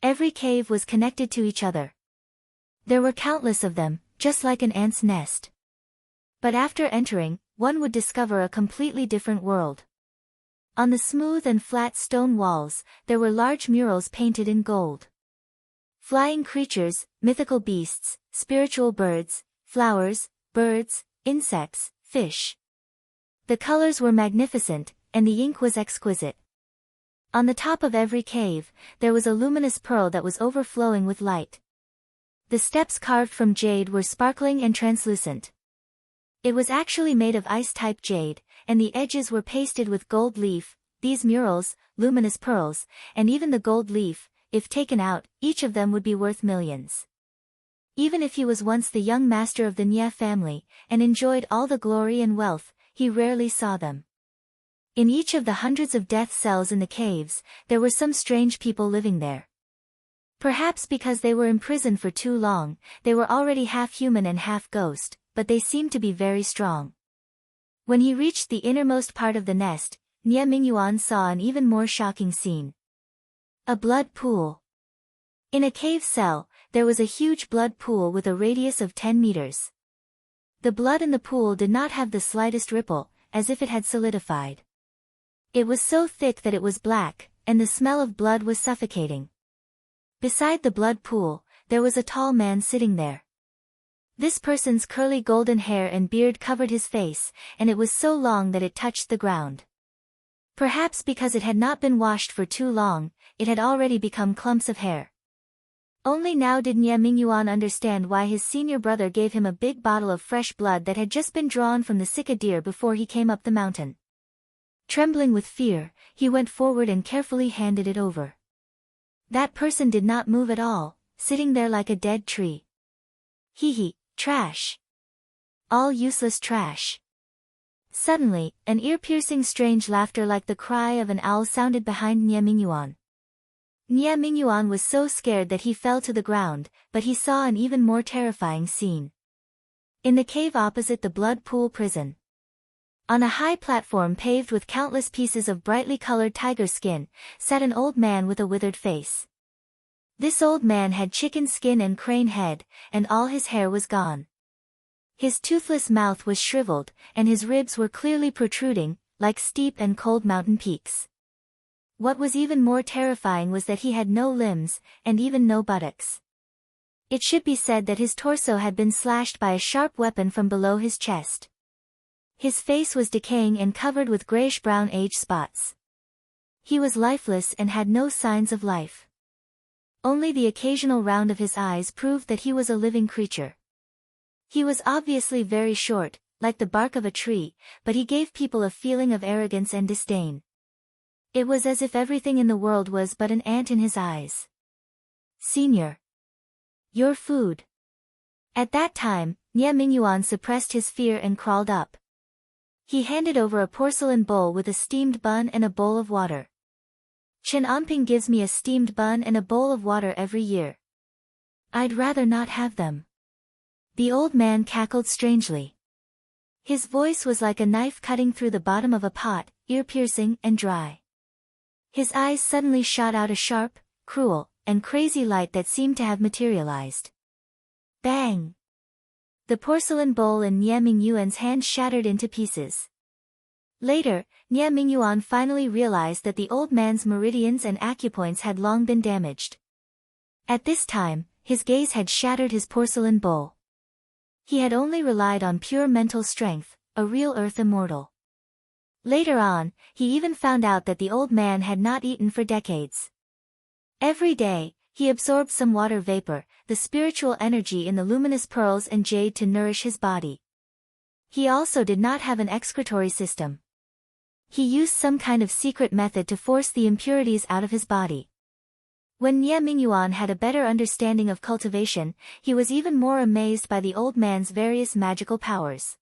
Every cave was connected to each other. There were countless of them, just like an ant's nest. But after entering, one would discover a completely different world. On the smooth and flat stone walls, there were large murals painted in gold. Flying creatures, mythical beasts, spiritual birds, flowers, birds, insects, fish. The colors were magnificent, and the ink was exquisite. On the top of every cave, there was a luminous pearl that was overflowing with light. The steps carved from jade were sparkling and translucent. It was actually made of ice-type jade, and the edges were pasted with gold leaf. These murals, luminous pearls, and even the gold leaf, if taken out, each of them would be worth millions. Even if he was once the young master of the Nie family, and enjoyed all the glory and wealth, he rarely saw them. In each of the hundreds of death cells in the caves, there were some strange people living there. Perhaps because they were imprisoned for too long, they were already half human and half ghost, but they seemed to be very strong. When he reached the innermost part of the nest, Nie Mingyuan saw an even more shocking scene. A blood pool. In a cave cell, there was a huge blood pool with a radius of 10 meters. The blood in the pool did not have the slightest ripple, as if it had solidified. It was so thick that it was black, and the smell of blood was suffocating. Beside the blood pool, there was a tall man sitting there. This person's curly golden hair and beard covered his face, and it was so long that it touched the ground. Perhaps because it had not been washed for too long, it had already become clumps of hair. Only now did Nie Mingyuan understand why his senior brother gave him a big bottle of fresh blood that had just been drawn from the Sika deer before he came up the mountain. Trembling with fear, he went forward and carefully handed it over. That person did not move at all, sitting there like a dead tree. Hee, trash. All useless trash. Suddenly, an ear-piercing strange laughter like the cry of an owl sounded behind Nie Mingyuan. Nie Mingyuan was so scared that he fell to the ground, but he saw an even more terrifying scene. In the cave opposite the blood pool prison. On a high platform paved with countless pieces of brightly colored tiger skin, sat an old man with a withered face. This old man had chicken skin and crane head, and all his hair was gone. His toothless mouth was shriveled, and his ribs were clearly protruding, like steep and cold mountain peaks. What was even more terrifying was that he had no limbs, and even no buttocks. It should be said that his torso had been slashed by a sharp weapon from below his chest. His face was decaying and covered with grayish-brown age spots. He was lifeless and had no signs of life. Only the occasional round of his eyes proved that he was a living creature. He was obviously very short, like the bark of a tree, but he gave people a feeling of arrogance and disdain. It was as if everything in the world was but an ant in his eyes. Senior. Your food. At that time, Nie Mingyuan suppressed his fear and crawled up. He handed over a porcelain bowl with a steamed bun and a bowl of water. Chen Onping gives me a steamed bun and a bowl of water every year. I'd rather not have them. The old man cackled strangely. His voice was like a knife cutting through the bottom of a pot, ear-piercing and dry. His eyes suddenly shot out a sharp, cruel, and crazy light that seemed to have materialized. Bang! The porcelain bowl in Nie Mingyuan's hand shattered into pieces. Later, Nie Mingyuan finally realized that the old man's meridians and acupoints had long been damaged. At this time, his gaze had shattered his porcelain bowl. He had only relied on pure mental strength, a real earth immortal. Later on, he even found out that the old man had not eaten for decades. Every day, he absorbed some water vapor, the spiritual energy in the luminous pearls and jade to nourish his body. He also did not have an excretory system. He used some kind of secret method to force the impurities out of his body. When Nie Mingyuan had a better understanding of cultivation, he was even more amazed by the old man's various magical powers.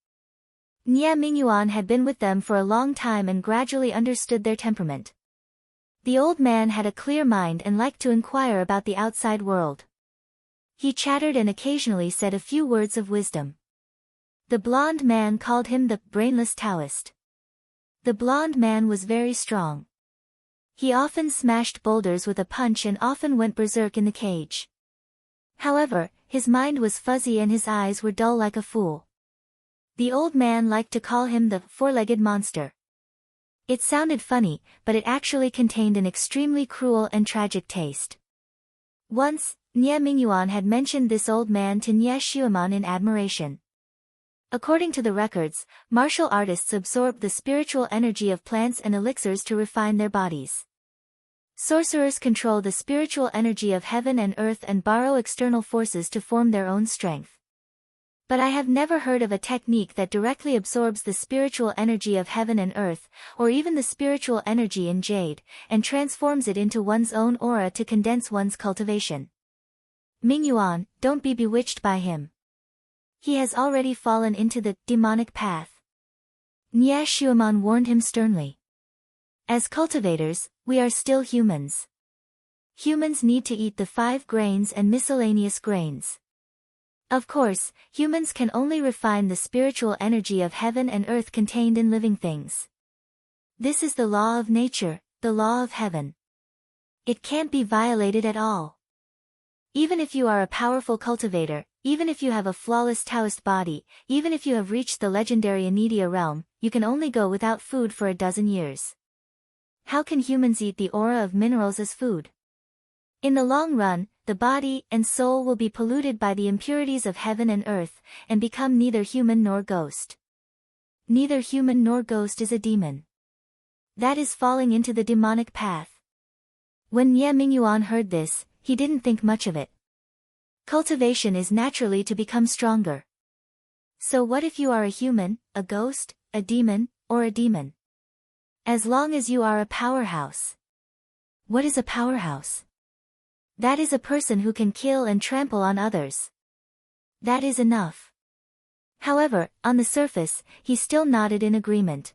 Nie Mingyuan had been with them for a long time and gradually understood their temperament. The old man had a clear mind and liked to inquire about the outside world. He chattered and occasionally said a few words of wisdom. The blonde man called him the brainless Taoist. The blonde man was very strong. He often smashed boulders with a punch and often went berserk in the cage. However, his mind was fuzzy and his eyes were dull like a fool. The old man liked to call him the four-legged monster. It sounded funny, but it actually contained an extremely cruel and tragic taste. Once, Nie Mingyuan had mentioned this old man to Nie Xiuman in admiration. According to the records, martial artists absorbed the spiritual energy of plants and elixirs to refine their bodies. Sorcerers control the spiritual energy of heaven and earth and borrow external forces to form their own strength. But I have never heard of a technique that directly absorbs the spiritual energy of heaven and earth, or even the spiritual energy in jade, and transforms it into one's own aura to condense one's cultivation. Mingyuan, don't be bewitched by him. He has already fallen into the demonic path. Nie Xiuman warned him sternly. As cultivators, we are still humans. Humans need to eat the 5 grains and miscellaneous grains. Of course, humans can only refine the spiritual energy of heaven and earth contained in living things. This is the law of nature, the law of heaven. It can't be violated at all. Even if you are a powerful cultivator, even if you have a flawless Taoist body, even if you have reached the legendary Anidia realm, you can only go without food for a dozen years. How can humans eat the aura of minerals as food? In the long run, the body and soul will be polluted by the impurities of heaven and earth, and become neither human nor ghost. Neither human nor ghost is a demon. That is falling into the demonic path. When Nie Mingyuan heard this, he didn't think much of it. Cultivation is naturally to become stronger. So what if you are a human, a ghost, a demon, or a demon? As long as you are a powerhouse. What is a powerhouse? That is a person who can kill and trample on others. That is enough. However, on the surface, he still nodded in agreement.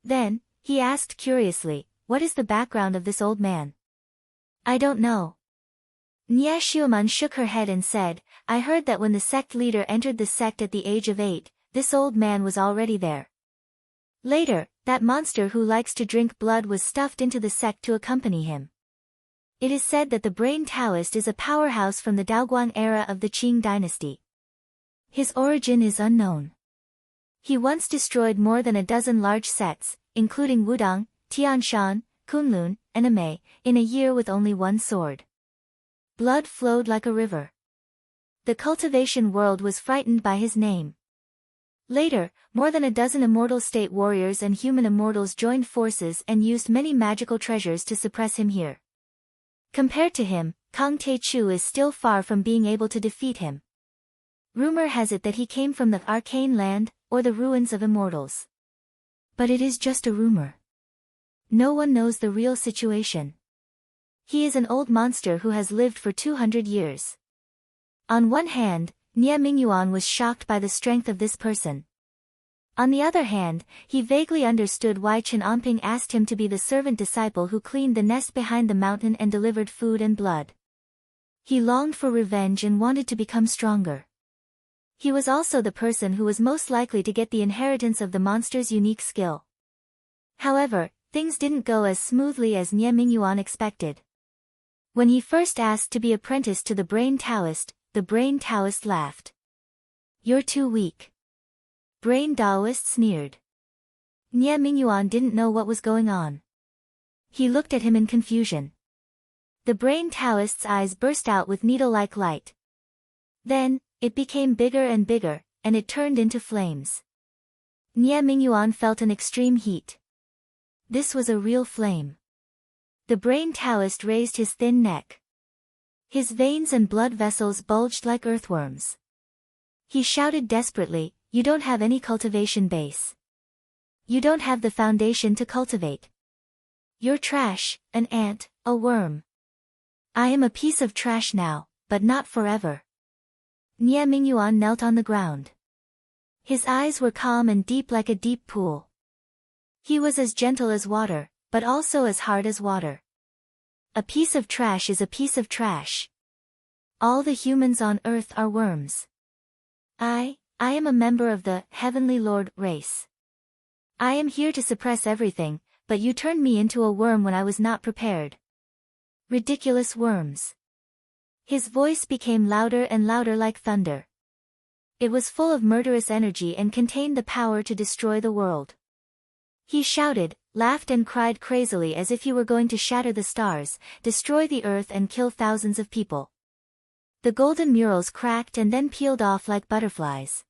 Then, he asked curiously, what is the background of this old man? I don't know. Nie Xiuman shook her head and said, I heard that when the sect leader entered the sect at the age of 8, this old man was already there. Later, that monster who likes to drink blood was stuffed into the sect to accompany him. It is said that the Brain Taoist is a powerhouse from the Daoguang era of the Qing dynasty. His origin is unknown. He once destroyed more than a dozen large sects, including Wudang, Tianshan, Kunlun, and Amei, in a year with only one sword. Blood flowed like a river. The cultivation world was frightened by his name. Later, more than a dozen immortal state warriors and human immortals joined forces and used many magical treasures to suppress him here. Compared to him, Kang Te-Chu is still far from being able to defeat him. Rumor has it that he came from the arcane land, or the ruins of immortals. But it is just a rumor. No one knows the real situation. He is an old monster who has lived for 200 years. On one hand, Nie Mingyuan was shocked by the strength of this person. On the other hand, he vaguely understood why Chen Anping asked him to be the servant disciple who cleaned the nest behind the mountain and delivered food and blood. He longed for revenge and wanted to become stronger. He was also the person who was most likely to get the inheritance of the monster's unique skill. However, things didn't go as smoothly as Nie Mingyuan expected. When he first asked to be apprenticed to the Brain Taoist, the Brain Taoist laughed. You're too weak. Brain Taoist sneered. Nie Mingyuan didn't know what was going on. He looked at him in confusion. The brain Taoist's eyes burst out with needle-like light. Then, it became bigger and bigger, and it turned into flames. Nie Mingyuan felt an extreme heat. This was a real flame. The brain Taoist raised his thin neck. His veins and blood vessels bulged like earthworms. He shouted desperately, "You don't have any cultivation base. You don't have the foundation to cultivate. You're trash, an ant, a worm. I am a piece of trash now, but not forever." Nie Mingyuan knelt on the ground. His eyes were calm and deep like a deep pool. He was as gentle as water, but also as hard as water. A piece of trash is a piece of trash. All the humans on earth are worms. I am a member of the Heavenly Lord race. I am here to suppress everything, but you turned me into a worm when I was not prepared. Ridiculous worms. His voice became louder and louder like thunder. It was full of murderous energy and contained the power to destroy the world. He shouted, laughed and cried crazily as if he were going to shatter the stars, destroy the earth and kill thousands of people. The golden murals cracked and then peeled off like butterflies.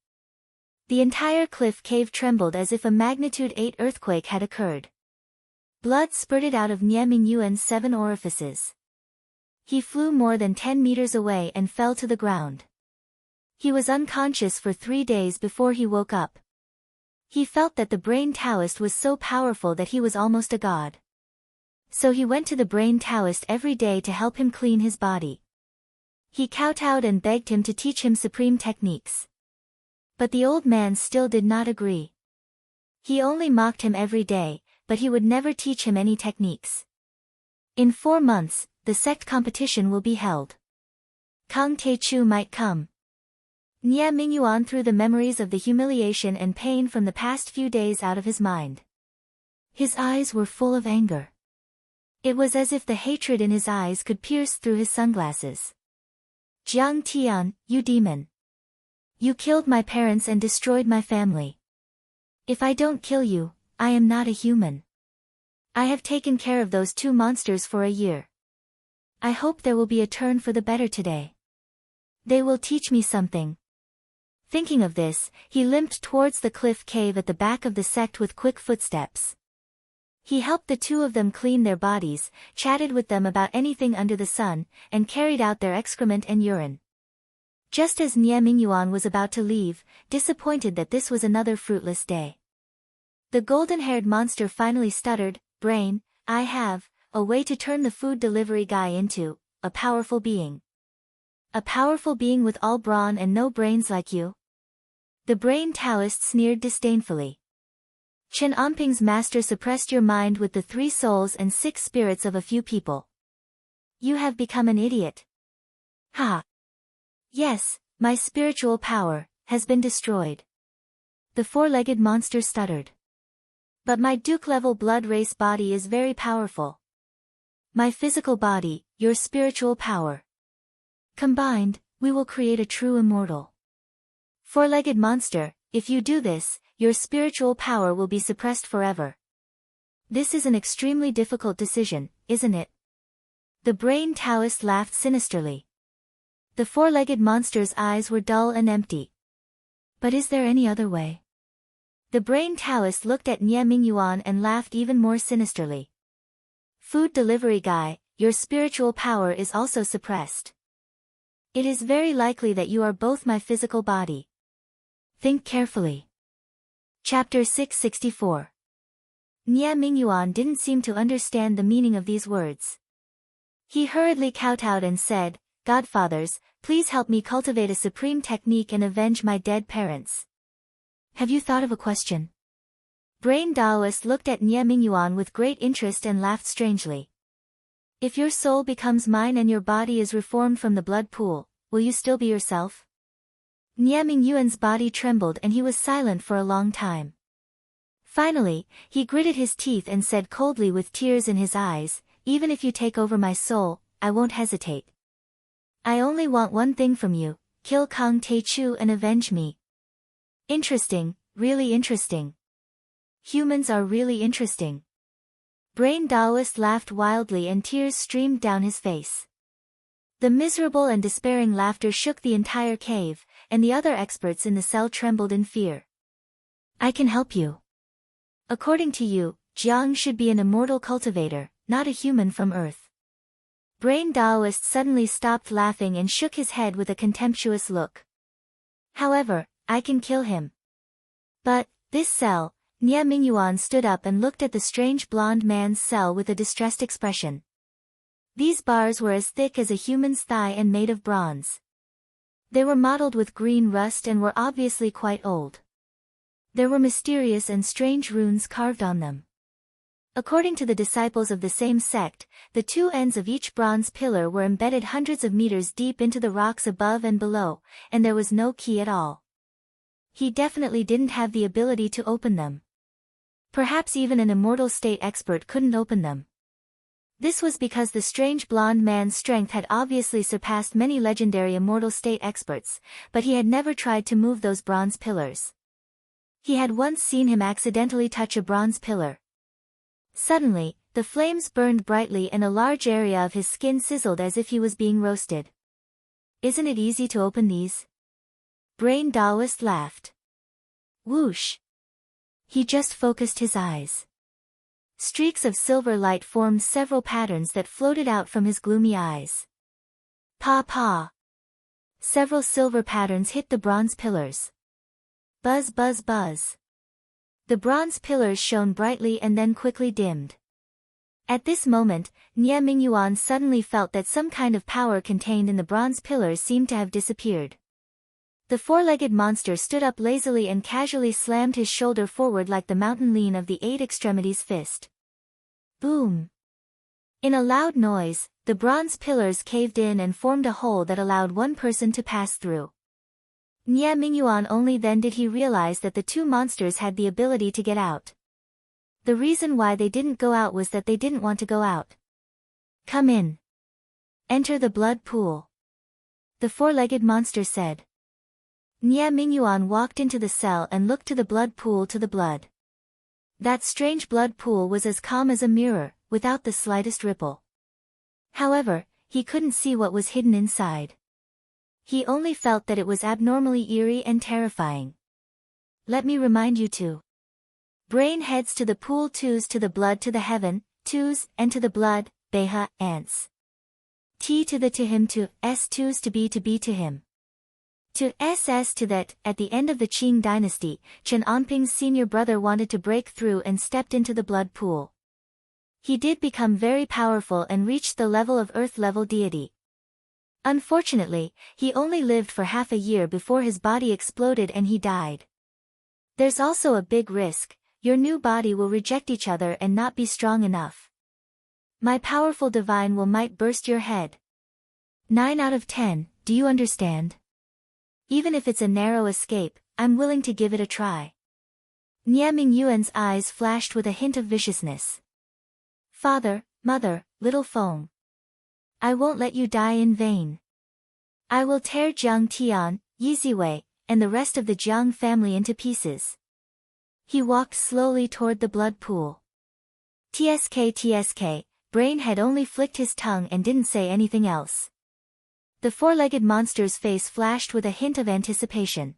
The entire cliff cave trembled as if a magnitude 8 earthquake had occurred. Blood spurted out of Nie Mingyuan's 7 orifices. He flew more than 10 meters away and fell to the ground. He was unconscious for 3 days before he woke up. He felt that the brain Taoist was so powerful that he was almost a god. So he went to the brain Taoist every day to help him clean his body. He kowtowed and begged him to teach him supreme techniques. But the old man still did not agree. He only mocked him every day, but he would never teach him any techniques. In 4 months, the sect competition will be held. Kang Taechu might come. Nie Mingyuan threw the memories of the humiliation and pain from the past few days out of his mind. His eyes were full of anger. It was as if the hatred in his eyes could pierce through his sunglasses. Jiang Tian, you demon. You killed my parents and destroyed my family. If I don't kill you, I am not a human. I have taken care of those 2 monsters for a year. I hope there will be a turn for the better today. They will teach me something. Thinking of this, he limped towards the cliff cave at the back of the sect with quick footsteps. He helped the 2 of them clean their bodies, chatted with them about anything under the sun, and carried out their excrement and urine. Just as Nie Mingyuan was about to leave, disappointed that this was another fruitless day. The golden-haired monster finally stuttered, "Brain, I have a way to turn the food delivery guy into a powerful being." "A powerful being with all brawn and no brains like you?" The brain Taoist sneered disdainfully. Chen Onping's master suppressed your mind with the 3 souls and 6 spirits of a few people. You have become an idiot. Ha! Yes, my spiritual power has been destroyed. The 4-legged monster stuttered. But my Duke-level blood race body is very powerful. My physical body, your spiritual power. Combined, we will create a true immortal. 4-legged monster, if you do this, your spiritual power will be suppressed forever. This is an extremely difficult decision, isn't it? The brain Taoist laughed sinisterly. The 4-legged monster's eyes were dull and empty. But is there any other way? The brain Taoist looked at Nie Mingyuan and laughed even more sinisterly. Food delivery guy, your spiritual power is also suppressed. It is very likely that you are both my physical body. Think carefully. Chapter 664. Nie Mingyuan didn't seem to understand the meaning of these words. He hurriedly kowtowed and said, "Godfathers, please help me cultivate a supreme technique and avenge my dead parents." Have you thought of a question? Brain Taoist looked at Nie Mingyuan with great interest and laughed strangely. If your soul becomes mine and your body is reformed from the blood pool, will you still be yourself? Nie Mingyuan's body trembled and he was silent for a long time. Finally, he gritted his teeth and said coldly with tears in his eyes, "Even if you take over my soul, I won't hesitate. I only want one thing from you, kill Kang Taechu and avenge me." Interesting, really interesting. Humans are really interesting. Brain Daoist laughed wildly and tears streamed down his face. The miserable and despairing laughter shook the entire cave, and the other experts in the cell trembled in fear. I can help you. According to you, Jiang should be an immortal cultivator, not a human from Earth. Brain Daoist suddenly stopped laughing and shook his head with a contemptuous look. However, I can kill him. But, this cell, Nie Mingyuan stood up and looked at the strange blonde man's cell with a distressed expression. These bars were as thick as a human's thigh and made of bronze. They were mottled with green rust and were obviously quite old. There were mysterious and strange runes carved on them. According to the disciples of the same sect, the two ends of each bronze pillar were embedded hundreds of meters deep into the rocks above and below, and there was no key at all. He definitely didn't have the ability to open them. Perhaps even an immortal state expert couldn't open them. This was because the strange blonde man's strength had obviously surpassed many legendary immortal state experts, but he had never tried to move those bronze pillars. He had once seen him accidentally touch a bronze pillar. Suddenly, the flames burned brightly and a large area of his skin sizzled as if he was being roasted. Isn't it easy to open these? Brain Daoist laughed. Whoosh! He just focused his eyes. Streaks of silver light formed several patterns that floated out from his gloomy eyes. Pa pa! Several silver patterns hit the bronze pillars. Buzz buzz buzz. The bronze pillars shone brightly and then quickly dimmed. At this moment, Nie Mingyuan suddenly felt that some kind of power contained in the bronze pillars seemed to have disappeared. The four-legged monster stood up lazily and casually slammed his shoulder forward like the mountain lean of the eight extremities fist. Boom! In a loud noise, the bronze pillars caved in and formed a hole that allowed one person to pass through. Nie Mingyuan only then did he realize that the two monsters had the ability to get out. The reason why they didn't go out was that they didn't want to go out. Come in. Enter the blood pool. The four-legged monster said. Nie Mingyuan walked into the cell and looked to the blood pool to the blood. That strange blood pool was as calm as a mirror, without the slightest ripple. However, he couldn't see what was hidden inside. He only felt that it was abnormally eerie and terrifying. Let me remind you to. Brain heads to the pool, twos to the blood to the heaven, twos, and to the blood, beha, ants. T to the to him to, s twos to be to him. To SS to that, at the end of the Qing dynasty, Chen Anping's senior brother wanted to break through and stepped into the blood pool. He did become very powerful and reached the level of Earth-level deity. Unfortunately, he only lived for half a year before his body exploded and he died. There's also a big risk, your new body will reject each other and not be strong enough. My powerful divine will might burst your head. 9 out of 10, do you understand? Even if it's a narrow escape, I'm willing to give it a try. Nie Mingyuan's eyes flashed with a hint of viciousness. Father, mother, little Feng. I won't let you die in vain. I will tear Jiang Tian, Yiziwei, and the rest of the Jiang family into pieces. He walked slowly toward the blood pool. TSK, Brain had only flicked his tongue and didn't say anything else. The four-legged monster's face flashed with a hint of anticipation.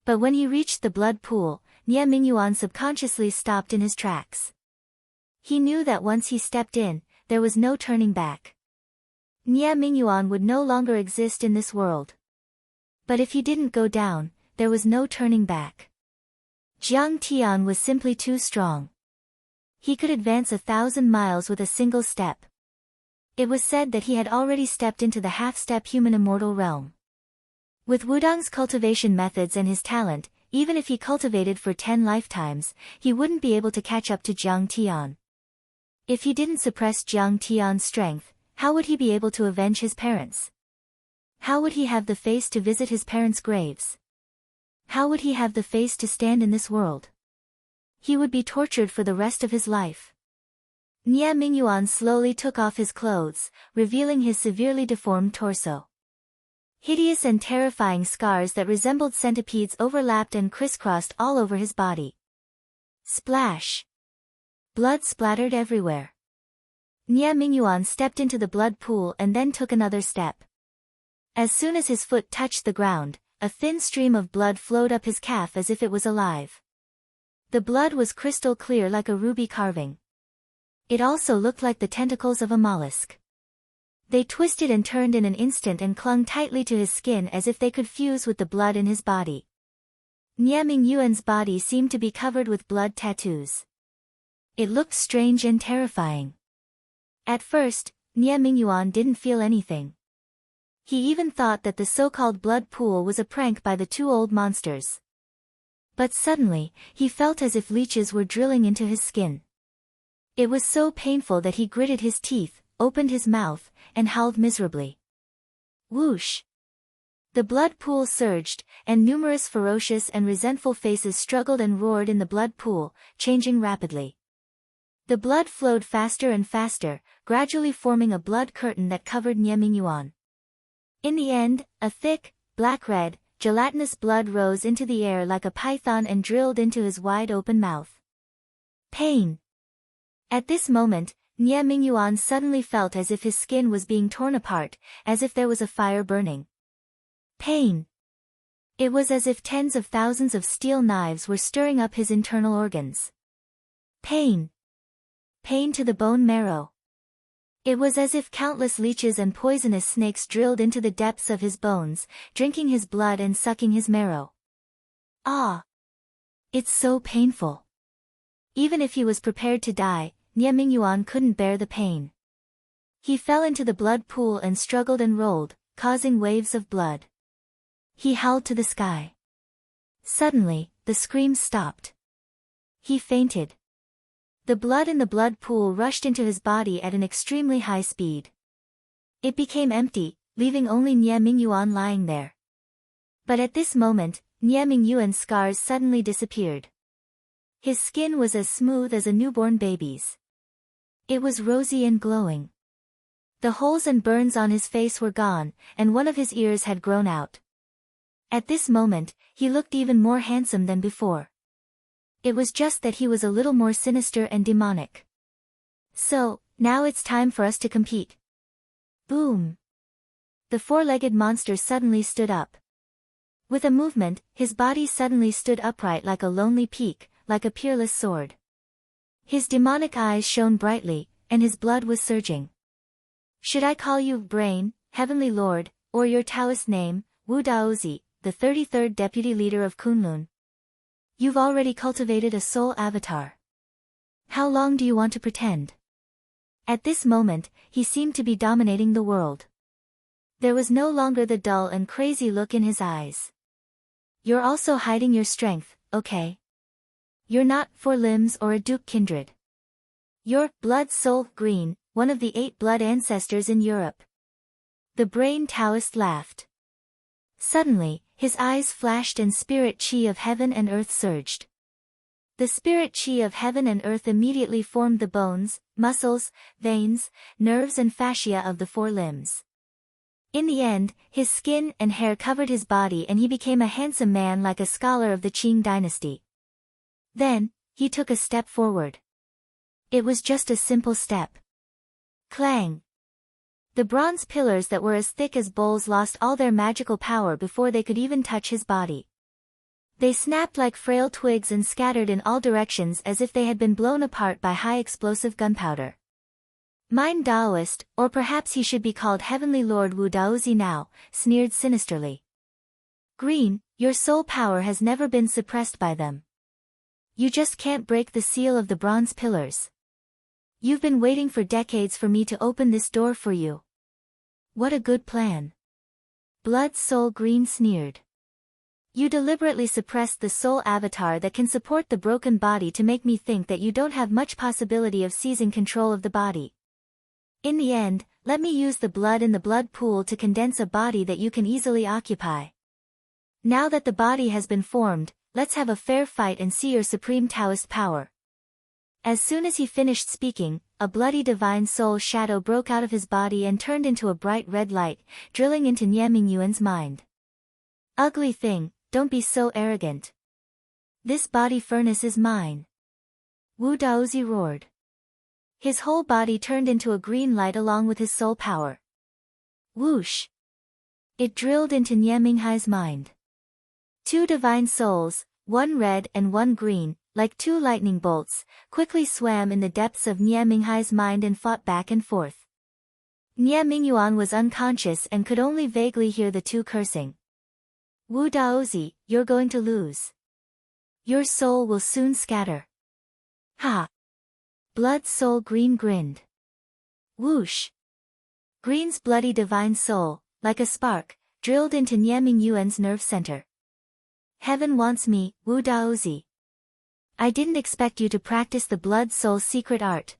But when he reached the blood pool, Nie Mingyuan subconsciously stopped in his tracks. He knew that once he stepped in, there was no turning back. Nie Mingyuan would no longer exist in this world. But if he didn't go down, there was no turning back. Jiang Tian was simply too strong. He could advance 1,000 miles with a single step. It was said that he had already stepped into the half-step human immortal realm. With Wudong's cultivation methods and his talent, even if he cultivated for 10 lifetimes, he wouldn't be able to catch up to Jiang Tian. If he didn't suppress Jiang Tian's strength, how would he be able to avenge his parents? How would he have the face to visit his parents' graves? How would he have the face to stand in this world? He would be tortured for the rest of his life. Nie Mingyuan slowly took off his clothes, revealing his severely deformed torso. Hideous and terrifying scars that resembled centipedes overlapped and crisscrossed all over his body. Splash! Blood splattered everywhere. Nie Mingyuan stepped into the blood pool and then took another step. As soon as his foot touched the ground, a thin stream of blood flowed up his calf as if it was alive. The blood was crystal clear like a ruby carving. It also looked like the tentacles of a mollusk. They twisted and turned in an instant and clung tightly to his skin as if they could fuse with the blood in his body. Nie Mingyuan's body seemed to be covered with blood tattoos. It looked strange and terrifying. At first, Nie Mingyuan didn't feel anything. He even thought that the so-called blood pool was a prank by the two old monsters. But suddenly, he felt as if leeches were drilling into his skin. It was so painful that he gritted his teeth, opened his mouth, and howled miserably. Whoosh! The blood pool surged, and numerous ferocious and resentful faces struggled and roared in the blood pool, changing rapidly. The blood flowed faster and faster, gradually forming a blood curtain that covered Nie Mingyuan. In the end, a thick, black-red, gelatinous blood rose into the air like a python and drilled into his wide-open mouth. Pain! At this moment, Nie Mingyuan suddenly felt as if his skin was being torn apart, as if there was a fire burning. Pain! It was as if tens of thousands of steel knives were stirring up his internal organs. Pain! Pain to the bone marrow. It was as if countless leeches and poisonous snakes drilled into the depths of his bones, drinking his blood and sucking his marrow. Ah! It's so painful. Even if he was prepared to die, Nie Mingyuan couldn't bear the pain. He fell into the blood pool and struggled and rolled, causing waves of blood. He howled to the sky. Suddenly, the screams stopped. He fainted. The blood in the blood pool rushed into his body at an extremely high speed. It became empty, leaving only Nie Mingyuan lying there. But at this moment, Nie Mingyuan's scars suddenly disappeared. His skin was as smooth as a newborn baby's. It was rosy and glowing. The holes and burns on his face were gone, and one of his ears had grown out. At this moment, he looked even more handsome than before. It was just that he was a little more sinister and demonic. So, now it's time for us to compete. Boom! The four-legged monster suddenly stood up. With a movement, his body suddenly stood upright like a lonely peak, like a peerless sword. His demonic eyes shone brightly, and his blood was surging. Should I call you Brain, Heavenly Lord, or your Taoist name, Wu Daozi, the 33rd Deputy Leader of Kunlun? You've already cultivated a soul avatar. How long do you want to pretend? At this moment, he seemed to be dominating the world. There was no longer the dull and crazy look in his eyes. You're also hiding your strength, okay? You're not four limbs or a Duke kindred. You're blood soul green, one of the 8 blood ancestors in Europe. The Brain Taoist laughed. Suddenly, his eyes flashed and spirit chi of heaven and earth surged. The spirit chi of heaven and earth immediately formed the bones, muscles, veins, nerves and fascia of the 4 limbs. In the end, his skin and hair covered his body and he became a handsome man like a scholar of the Qing dynasty. Then, he took a step forward. It was just a simple step. Clang! The bronze pillars that were as thick as bowls lost all their magical power before they could even touch his body. They snapped like frail twigs and scattered in all directions as if they had been blown apart by high-explosive gunpowder. Mind Daoist, or perhaps he should be called Heavenly Lord Wu Daozi now, sneered sinisterly. Green, your soul power has never been suppressed by them. You just can't break the seal of the bronze pillars. You've been waiting for decades for me to open this door for you. What a good plan. Blood Soul Green sneered. You deliberately suppressed the soul avatar that can support the broken body to make me think that you don't have much possibility of seizing control of the body. In the end, let me use the blood in the blood pool to condense a body that you can easily occupy. Now that the body has been formed, let's have a fair fight and see your supreme Taoist power. As soon as he finished speaking, a bloody divine soul shadow broke out of his body and turned into a bright red light, drilling into Nie Mingyuan's mind. Ugly thing, don't be so arrogant. This body furnace is mine. Wu Daozi roared. His whole body turned into a green light along with his soul power. Whoosh! It drilled into Nie Minghai's mind. Two divine souls, one red and one green, like two lightning bolts, quickly swam in the depths of Nie Minghai's mind and fought back and forth. Nie Mingyuan was unconscious and could only vaguely hear the two cursing. Wu Daozi, you're going to lose. Your soul will soon scatter. Ha! Blood Soul Green grinned. Whoosh! Green's bloody divine soul, like a spark, drilled into Nie Mingyuan's nerve center. Heaven wants me, Wu Daozi. I didn't expect you to practice the Blood Soul secret art.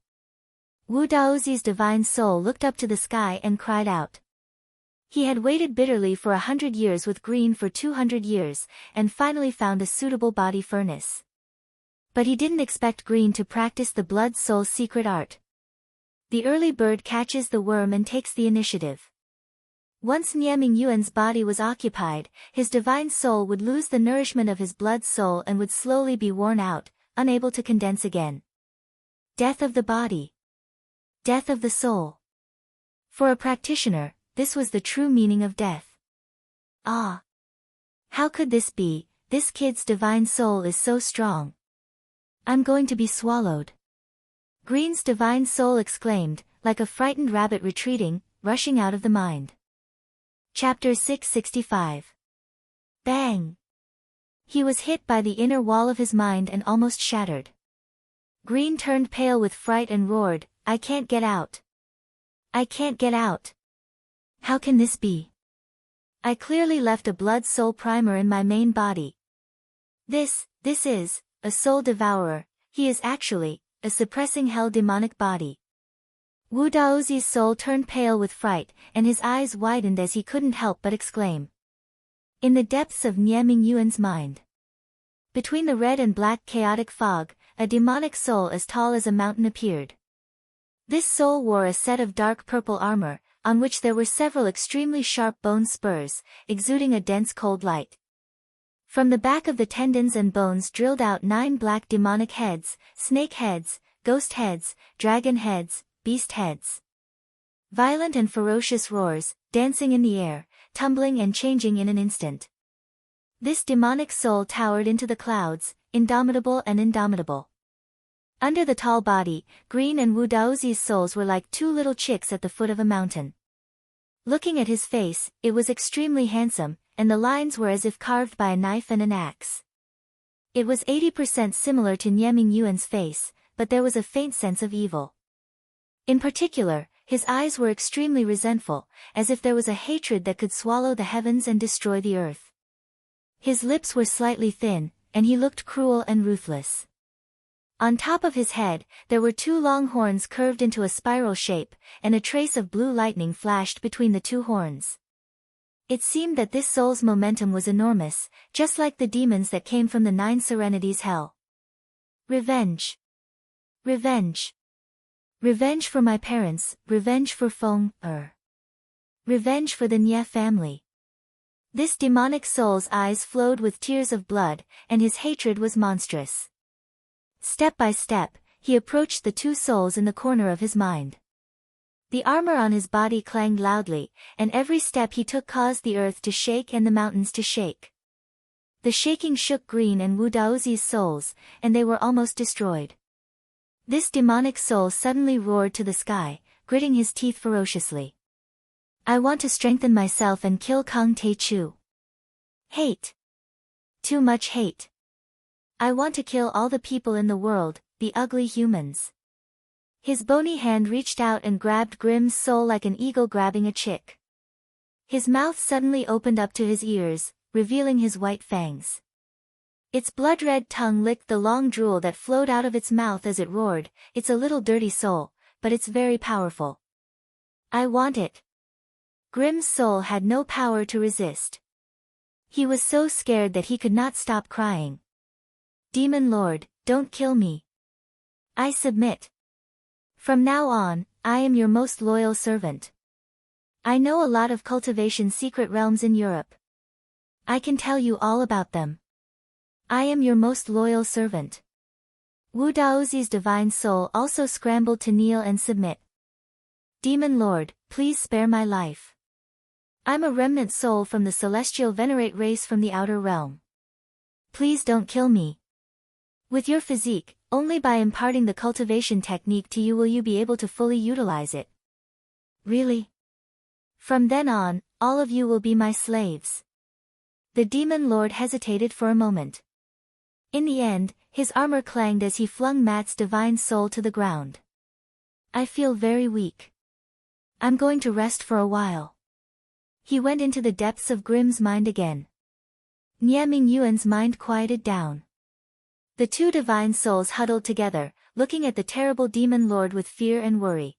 Wu Daozi's divine soul looked up to the sky and cried out. He had waited bitterly for 100 years with Green for 200 years, and finally found a suitable body furnace. But he didn't expect Green to practice the Blood Soul secret art. The early bird catches the worm and takes the initiative. Once Nie Mingyuan's body was occupied, his divine soul would lose the nourishment of his blood soul and would slowly be worn out, unable to condense again. Death of the body. Death of the soul. For a practitioner, this was the true meaning of death. Ah! How could this be? This kid's divine soul is so strong. I'm going to be swallowed. Green's divine soul exclaimed, like a frightened rabbit retreating, rushing out of the mind. Chapter 665. Bang! He was hit by the inner wall of his mind and almost shattered. Green turned pale with fright and roared, I can't get out. I can't get out. How can this be? I clearly left a blood soul primer in my main body. This is, a soul devourer, he is actually, a suppressing hell demonic body. Wu Daozi's soul turned pale with fright, and his eyes widened as he couldn't help but exclaim. In the depths of Nie Mingyuan's mind. Between the red and black chaotic fog, a demonic soul as tall as a mountain appeared. This soul wore a set of dark purple armor, on which there were several extremely sharp bone spurs, exuding a dense cold light. From the back of the tendons and bones drilled out 9 black demonic heads, snake heads, ghost heads, dragon heads, beast heads. Violent and ferocious roars, dancing in the air, tumbling and changing in an instant. This demonic soul towered into the clouds, indomitable and indomitable. Under the tall body, Green and Wu Daozi's souls were like 2 little chicks at the foot of a mountain. Looking at his face, it was extremely handsome, and the lines were as if carved by a knife and an axe. It was 80% similar to Nie Mingyuan's face, but there was a faint sense of evil. In particular, his eyes were extremely resentful, as if there was a hatred that could swallow the heavens and destroy the earth. His lips were slightly thin, and he looked cruel and ruthless. On top of his head, there were 2 long horns curved into a spiral shape, and a trace of blue lightning flashed between the 2 horns. It seemed that this soul's momentum was enormous, just like the demons that came from the 9 Serenities' hell. Revenge. Revenge. Revenge for my parents, revenge for Feng, Revenge for the Nie family. This demonic soul's eyes flowed with tears of blood, and his hatred was monstrous. Step by step, he approached the 2 souls in the corner of his mind. The armor on his body clanged loudly, and every step he took caused the earth to shake and the mountains to shake. The shaking shook Green and Wu Daozi's souls, and they were almost destroyed. This demonic soul suddenly roared to the sky, gritting his teeth ferociously. I want to strengthen myself and kill Kang Te-chu. Hate. Too much hate. I want to kill all the people in the world, the ugly humans. His bony hand reached out and grabbed Grimm's soul like an eagle grabbing a chick. His mouth suddenly opened up to his ears, revealing his white fangs. Its blood-red tongue licked the long drool that flowed out of its mouth as it roared. It's a little dirty soul, but it's very powerful. I want it. Grimm's soul had no power to resist. He was so scared that he could not stop crying. Demon Lord, don't kill me. I submit. From now on, I am your most loyal servant. I know a lot of cultivation secret realms in Europe. I can tell you all about them. I am your most loyal servant. Wu Daozi's divine soul also scrambled to kneel and submit. Demon Lord, please spare my life. I'm a remnant soul from the celestial venerate race from the outer realm. Please don't kill me. With your physique, only by imparting the cultivation technique to you will you be able to fully utilize it. Really? From then on, all of you will be my slaves. The demon lord hesitated for a moment. In the end, his armor clanged as he flung Matt's divine soul to the ground. I feel very weak. I'm going to rest for a while. He went into the depths of Grimm's mind again. Nie Mingyuan's mind quieted down. The two divine souls huddled together, looking at the terrible demon lord with fear and worry.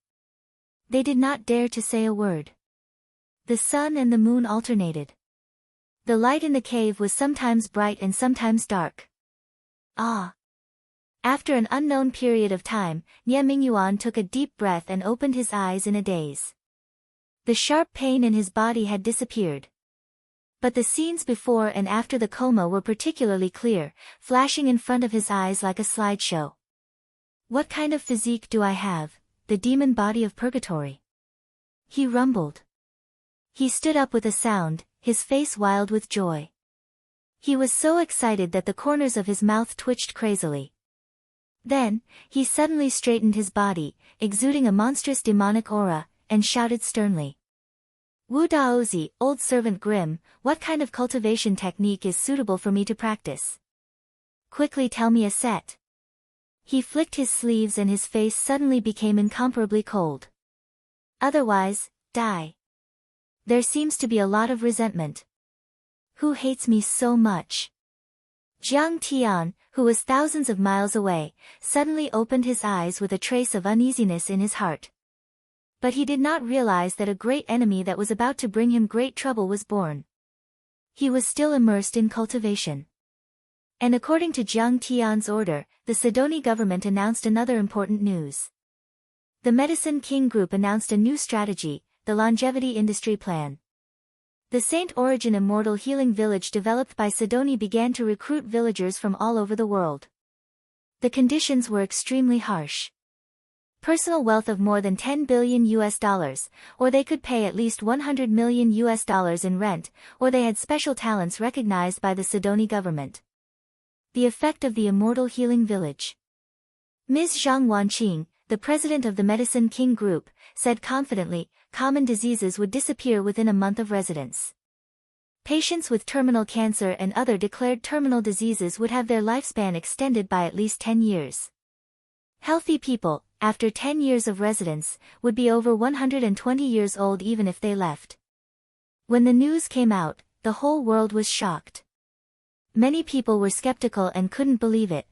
They did not dare to say a word. The sun and the moon alternated. The light in the cave was sometimes bright and sometimes dark. Ah! After an unknown period of time, Nie Mingyuan took a deep breath and opened his eyes in a daze. The sharp pain in his body had disappeared. But the scenes before and after the coma were particularly clear, flashing in front of his eyes like a slideshow. What kind of physique do I have, the demon body of purgatory? He rumbled. He stood up with a sound, his face wild with joy. He was so excited that the corners of his mouth twitched crazily. Then, he suddenly straightened his body, exuding a monstrous demonic aura, and shouted sternly. Wu Daozi, old servant Grimm, what kind of cultivation technique is suitable for me to practice? Quickly tell me a set. He flicked his sleeves and his face suddenly became incomparably cold. Otherwise, die. There seems to be a lot of resentment. Who hates me so much? Jiang Tian, who was thousands of miles away, suddenly opened his eyes with a trace of uneasiness in his heart. But he did not realize that a great enemy that was about to bring him great trouble was born. He was still immersed in cultivation. And according to Jiang Tian's order, the Sidoni government announced another important news. The Medicine King Group announced a new strategy, the Longevity Industry Plan. The Saint Origin Immortal Healing Village developed by Sidoni began to recruit villagers from all over the world. The conditions were extremely harsh. Personal wealth of more than $10 billion, or they could pay at least $100 million in rent, or they had special talents recognized by the Sidoni government. The effect of the Immortal Healing Village. Ms. Zhang Wanqing, the president of the Medicine King Group, said confidently, common diseases would disappear within a month of residence. Patients with terminal cancer and other declared terminal diseases would have their lifespan extended by at least 10 years. Healthy people, after 10 years of residence, would be over 120 years old even if they left. When the news came out, the whole world was shocked. Many people were skeptical and couldn't believe it.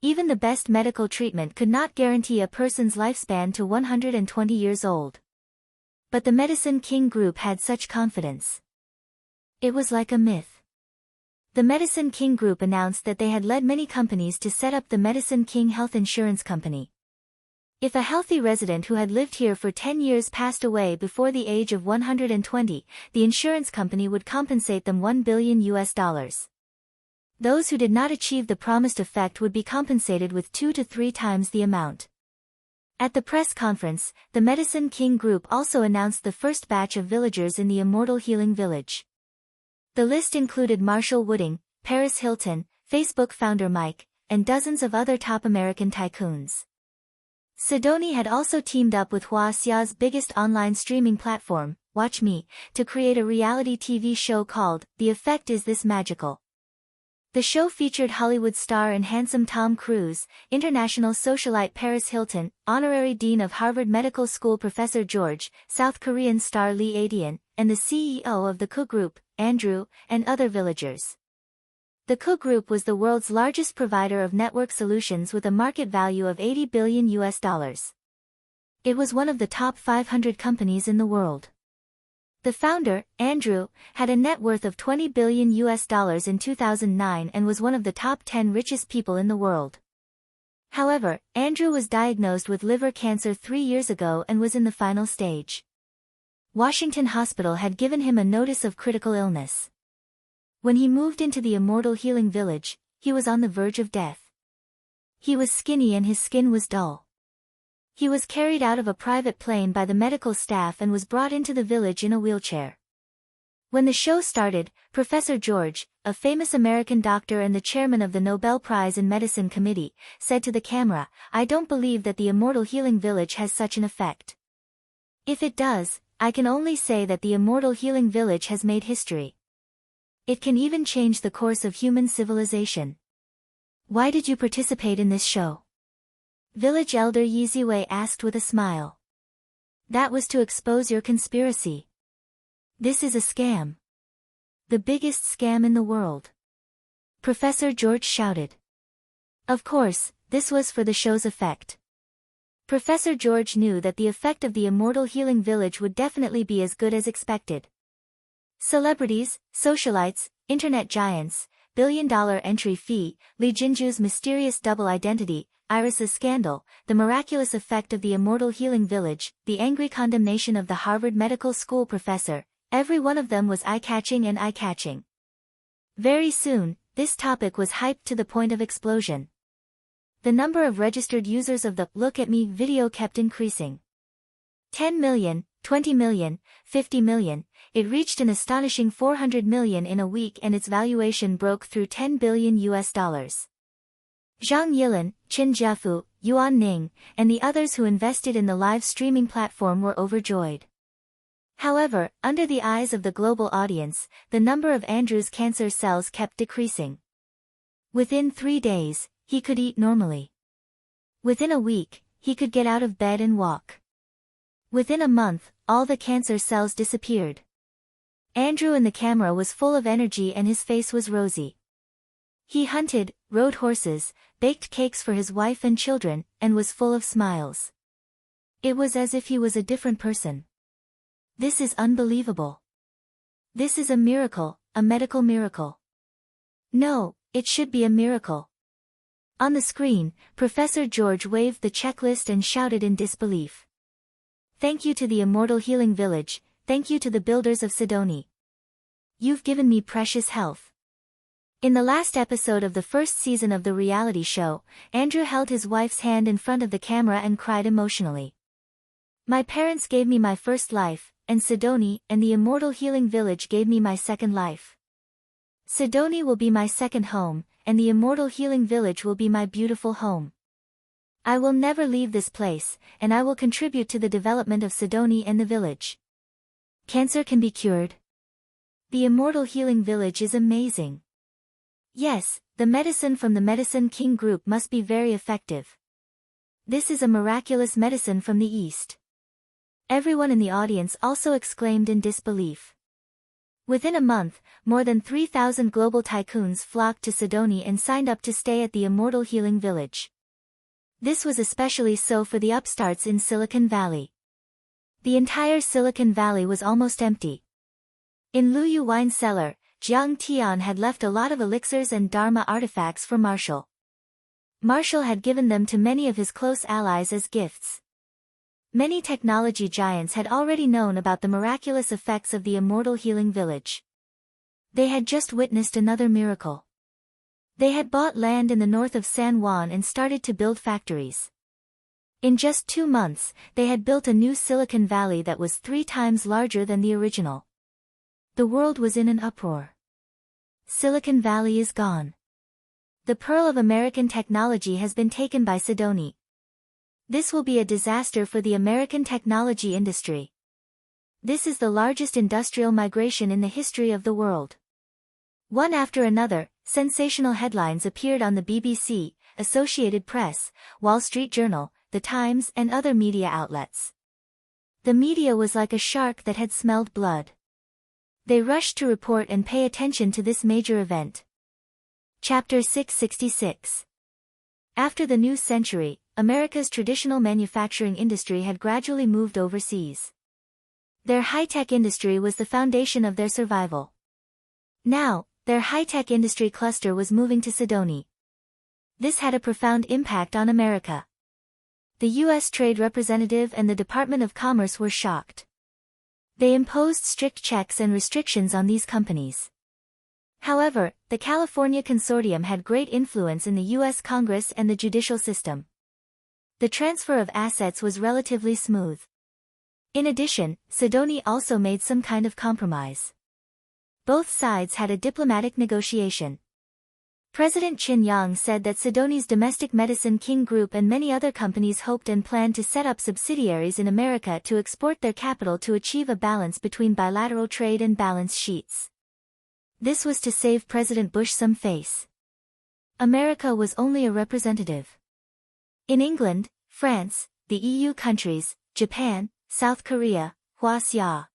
Even the best medical treatment could not guarantee a person's lifespan to 120 years old. But the Medicine King Group had such confidence. It was like a myth. The Medicine King Group announced that they had led many companies to set up the Medicine King Health Insurance Company. If a healthy resident who had lived here for 10 years passed away before the age of 120, the insurance company would compensate them $1 billion. Those who did not achieve the promised effect would be compensated with 2 to 3 times the amount. At the press conference, the Medicine King Group also announced the first batch of villagers in the Immortal Healing Village. The list included Marshall Wooding, Paris Hilton, Facebook founder Mike, and dozens of other top American tycoons. Sidoni had also teamed up with Hua Xia's biggest online streaming platform, Watch Me, to create a reality TV show called The Effect Is This Magical. The show featured Hollywood star and handsome Tom Cruise, international socialite Paris Hilton, honorary dean of Harvard Medical School Professor George, South Korean star Lee Adian, and the CEO of the Ku Group, Andrew, and other villagers. The Ku Group was the world's largest provider of network solutions with a market value of $80 billion. It was one of the top 500 companies in the world. The founder, Andrew, had a net worth of $20 billion in 2009 and was one of the top 10 richest people in the world. However, Andrew was diagnosed with liver cancer 3 years ago and was in the final stage. Washington Hospital had given him a notice of critical illness. When he moved into the Immortal Healing Village, he was on the verge of death. He was skinny and his skin was dull. He was carried out of a private plane by the medical staff and was brought into the village in a wheelchair. When the show started, Professor George, a famous American doctor and the chairman of the Nobel Prize in Medicine Committee, said to the camera, "I don't believe that the immortal healing village has such an effect. If it does, I can only say that the immortal healing village has made history. It can even change the course of human civilization." "Why did you participate in this show?" Village elder Yiziwei asked with a smile. "That was to expose your conspiracy. This is a scam. The biggest scam in the world," Professor George shouted. Of course, this was for the show's effect. Professor George knew that the effect of the immortal healing village would definitely be as good as expected. Celebrities, socialites, internet giants, billion-dollar entry fee, Li Jinju's mysterious double identity, Iris's scandal, the miraculous effect of the immortal healing village, the angry condemnation of the Harvard Medical School professor, every one of them was eye-catching and eye-catching. Very soon, this topic was hyped to the point of explosion. The number of registered users of the "Look at Me" video kept increasing. 10 million, 20 million, 50 million, it reached an astonishing 400 million in a week and its valuation broke through $10 billion. Zhang Yilin, Qin Jiafu, Yuan Ning, and the others who invested in the live streaming platform were overjoyed. However, under the eyes of the global audience, the number of Andrew's cancer cells kept decreasing. Within 3 days, he could eat normally. Within a week, he could get out of bed and walk. Within a month, all the cancer cells disappeared. Andrew in the camera was full of energy and his face was rosy. He hunted, rode horses, baked cakes for his wife and children, and was full of smiles. It was as if he was a different person. This is unbelievable. This is a miracle, a medical miracle. No, it should be a miracle. On the screen, Professor George waved the checklist and shouted in disbelief. "Thank you to the immortal healing village, thank you to the builders of Sidoni. You've given me precious health." In the last episode of the first season of the reality show, Andrew held his wife's hand in front of the camera and cried emotionally. "My parents gave me my first life, and Sidoni and the immortal healing village gave me my second life. Sidoni will be my second home, and the immortal healing village will be my beautiful home. I will never leave this place, and I will contribute to the development of Sidoni and the village. Cancer can be cured. The immortal healing village is amazing. Yes, the medicine from the Medicine King group must be very effective. This is a miraculous medicine from the East." Everyone in the audience also exclaimed in disbelief. Within a month, more than 3,000 global tycoons flocked to Sidoni and signed up to stay at the immortal healing village. This was especially so for the upstarts in Silicon Valley. The entire Silicon Valley was almost empty. In Luyu wine cellar, Jiang Tian had left a lot of elixirs and Dharma artifacts for Marshall. Marshall had given them to many of his close allies as gifts. Many technology giants had already known about the miraculous effects of the immortal healing village. They had just witnessed another miracle. They had bought land in the north of San Juan and started to build factories. In just 2 months, they had built a new Silicon Valley that was 3 times larger than the original. The world was in an uproar. Silicon Valley is gone. The pearl of American technology has been taken by Sidoni. This will be a disaster for the American technology industry. This is the largest industrial migration in the history of the world. One after another, sensational headlines appeared on the BBC, Associated Press, Wall Street Journal, The Times and other media outlets. The media was like a shark that had smelled blood. They rushed to report and pay attention to this major event. Chapter 666. After the new century, America's traditional manufacturing industry had gradually moved overseas. Their high-tech industry was the foundation of their survival. Now, their high-tech industry cluster was moving to Sidoni. This had a profound impact on America. The U.S. Trade Representative and the Department of Commerce were shocked. They imposed strict checks and restrictions on these companies. However, the California Consortium had great influence in the U.S. Congress and the judicial system. The transfer of assets was relatively smooth. In addition, Sidoni also made some kind of compromise. Both sides had a diplomatic negotiation. President Chin Yang said that Sidoni's Domestic Medicine King Group and many other companies hoped and planned to set up subsidiaries in America to export their capital to achieve a balance between bilateral trade and balance sheets. This was to save President Bush some face. America was only a representative. In England, France, the EU countries, Japan, South Korea, Huaxia.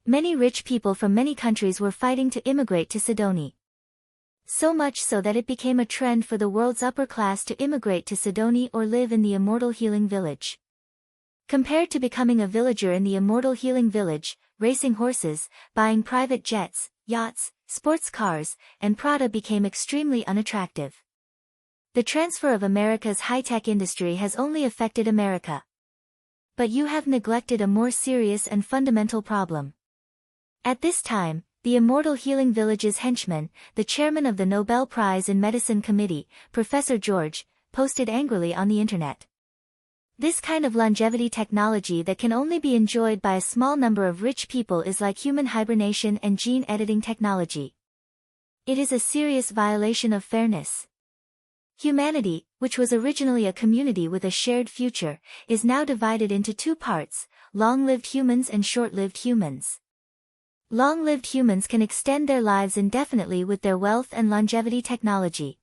Many rich people from many countries were fighting to immigrate to Sidoni. So much so that it became a trend for the world's upper class to immigrate to Sidoni or live in the Immortal Healing Village. Compared to becoming a villager in the Immortal Healing Village, racing horses, buying private jets, yachts, sports cars, and Prada became extremely unattractive. The transfer of America's high-tech industry has only affected America. But you have neglected a more serious and fundamental problem. At this time, the Immortal Healing Village's henchman, the chairman of the Nobel Prize in Medicine Committee, Professor George, posted angrily on the internet. This kind of longevity technology that can only be enjoyed by a small number of rich people is like human hibernation and gene editing technology. It is a serious violation of fairness. Humanity, which was originally a community with a shared future, is now divided into two parts, long-lived humans and short-lived humans. Long-lived humans can extend their lives indefinitely with their wealth and longevity technology.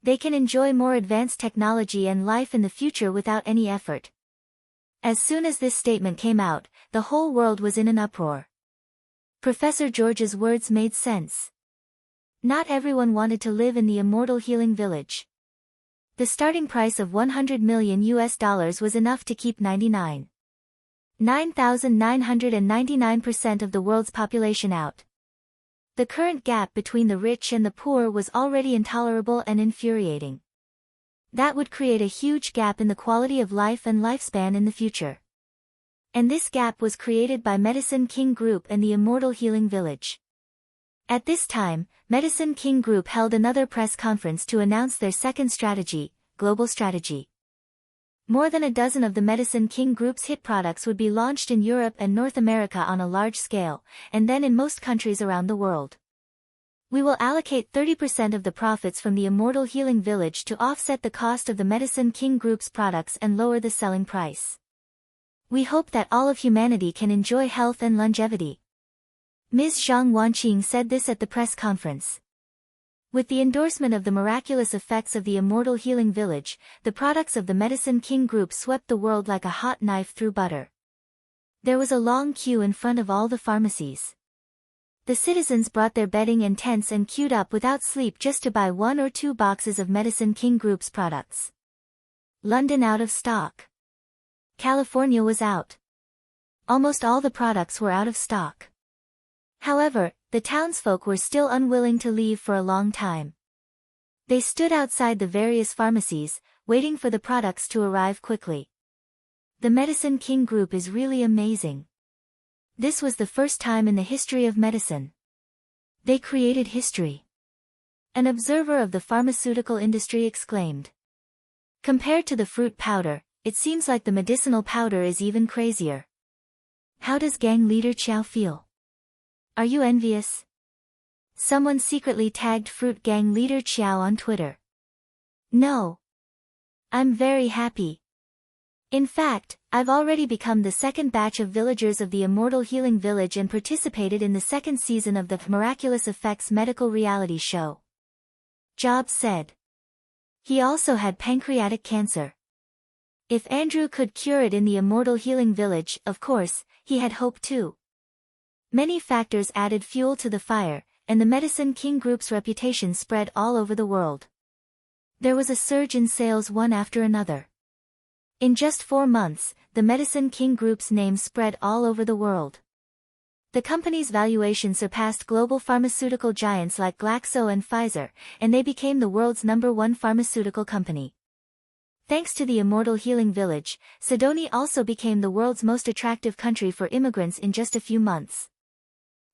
They can enjoy more advanced technology and life in the future without any effort. As soon as this statement came out, the whole world was in an uproar. Professor George's words made sense. Not everyone wanted to live in the Immortal Healing Village. The starting price of $100 million was enough to keep 9,999% of the world's population out. The current gap between the rich and the poor was already intolerable and infuriating. That would create a huge gap in the quality of life and lifespan in the future. And this gap was created by Medicine King Group and the Immortal Healing Village. At this time, Medicine King Group held another press conference to announce their second strategy, global strategy. More than a dozen of the Medicine King Group's hit products would be launched in Europe and North America on a large scale, and then in most countries around the world. We will allocate 30% of the profits from the Immortal Healing Village to offset the cost of the Medicine King Group's products and lower the selling price. We hope that all of humanity can enjoy health and longevity. Ms. Zhang Wanqing said this at the press conference. With the endorsement of the miraculous effects of the Immortal Healing Village, the products of the Medicine King Group swept the world like a hot knife through butter. There was a long queue in front of all the pharmacies. The citizens brought their bedding and tents and queued up without sleep just to buy 1 or 2 boxes of Medicine King Group's products. London out of stock. California was out. Almost all the products were out of stock. However, the townsfolk were still unwilling to leave for a long time. They stood outside the various pharmacies, waiting for the products to arrive quickly. The Medicine King Group is really amazing. This was the first time in the history of medicine. They created history. An observer of the pharmaceutical industry exclaimed. Compared to the fruit powder, it seems like the medicinal powder is even crazier. How does gang leader Chow feel? Are you envious? Someone secretly tagged Fruit Gang leader Xiao on Twitter. No. I'm very happy. In fact, I've already become the second batch of villagers of the Immortal Healing Village and participated in the second season of the Miraculous Effects medical reality show. Jobs said. He also had pancreatic cancer. If Andrew could cure it in the Immortal Healing Village, of course, he had hope too. Many factors added fuel to the fire, and the Medicine King Group's reputation spread all over the world. There was a surge in sales one after another. In just 4 months, the Medicine King Group's name spread all over the world. The company's valuation surpassed global pharmaceutical giants like Glaxo and Pfizer, and they became the world's #1 pharmaceutical company. Thanks to the Immortal Healing Village, Sidoni also became the world's most attractive country for immigrants in just a few months.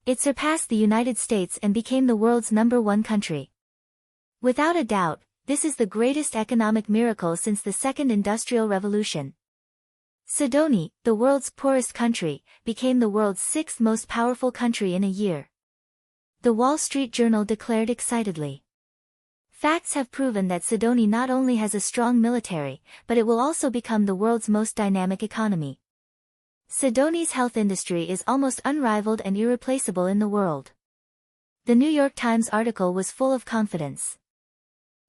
It surpassed the United States and became the world's #1 country. Without a doubt, this is the greatest economic miracle since the Second Industrial Revolution. Sidonie, the world's poorest country, became the world's 6th most powerful country in a year. The Wall Street Journal declared excitedly. Facts have proven that Sidonie not only has a strong military, but it will also become the world's most dynamic economy. Sidonie's health industry is almost unrivaled and irreplaceable in the world. The New York Times article was full of confidence.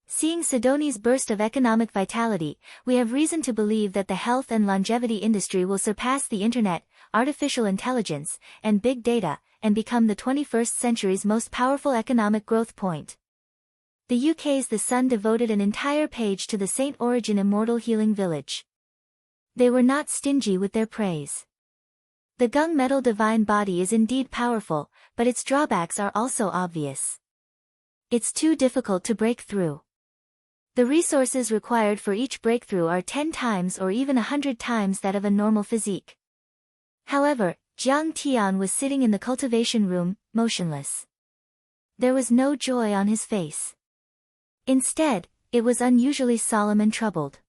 Seeing Sidonie's burst of economic vitality, we have reason to believe that the health and longevity industry will surpass the internet, artificial intelligence, and big data, and become the 21st century's most powerful economic growth point. The UK's The Sun devoted an entire page to the St. Origin Immortal Healing Village. They were not stingy with their praise. The gunmetal divine body is indeed powerful, but its drawbacks are also obvious. It's too difficult to break through. The resources required for each breakthrough are 10 times or even 100 times that of a normal physique. However, Jiang Tian was sitting in the cultivation room, motionless. There was no joy on his face. Instead, it was unusually solemn and troubled.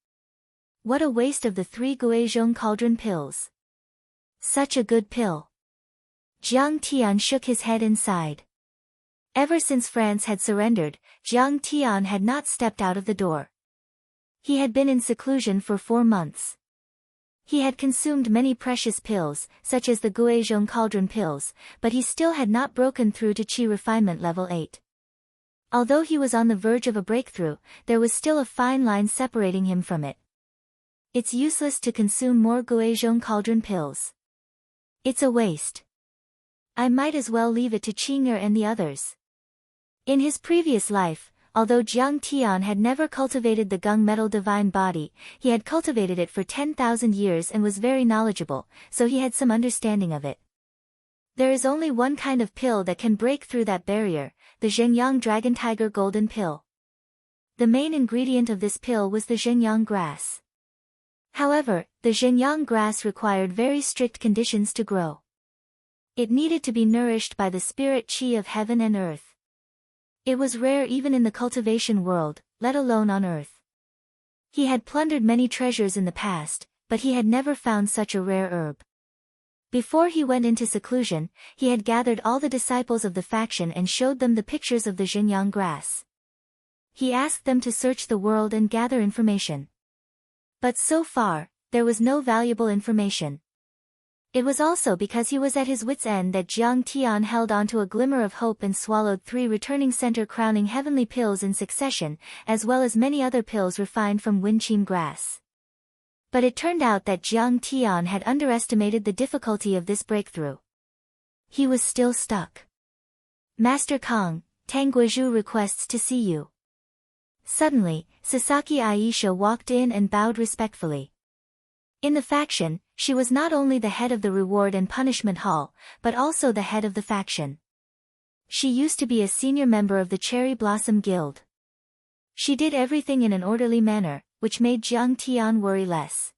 What a waste of the 3 Guizhong cauldron pills. Such a good pill. Jiang Tian shook his head and sighed. Ever since France had surrendered, Jiang Tian had not stepped out of the door. He had been in seclusion for 4 months. He had consumed many precious pills, such as the Guizhong cauldron pills, but he still had not broken through to Qi refinement level 8. Although he was on the verge of a breakthrough, there was still a fine line separating him from it. It's useless to consume more Guizhong cauldron pills. It's a waste. I might as well leave it to Qing'er and the others. In his previous life, although Jiang Tian had never cultivated the gunmetal divine body, he had cultivated it for 10,000 years and was very knowledgeable, so he had some understanding of it. There is only one kind of pill that can break through that barrier, the Zhengyang Dragon Tiger Golden Pill. The main ingredient of this pill was the Zhengyang grass. However, the Zhengyang grass required very strict conditions to grow. It needed to be nourished by the spirit qi of heaven and earth. It was rare even in the cultivation world, let alone on earth. He had plundered many treasures in the past, but he had never found such a rare herb. Before he went into seclusion, he had gathered all the disciples of the faction and showed them the pictures of the Zhengyang grass. He asked them to search the world and gather information. But so far, there was no valuable information. It was also because he was at his wit's end that Jiang Tian held on to a glimmer of hope and swallowed 3 returning center crowning heavenly pills in succession, as well as many other pills refined from Winqin grass. But it turned out that Jiang Tian had underestimated the difficulty of this breakthrough. He was still stuck. Master Kong, Tang Guizhu requests to see you. Suddenly, Sasaki Aisha walked in and bowed respectfully. In the faction, she was not only the head of the reward and punishment hall, but also the head of the faction. She used to be a senior member of the Cherry Blossom Guild. She did everything in an orderly manner, which made Jiang Tian worry less.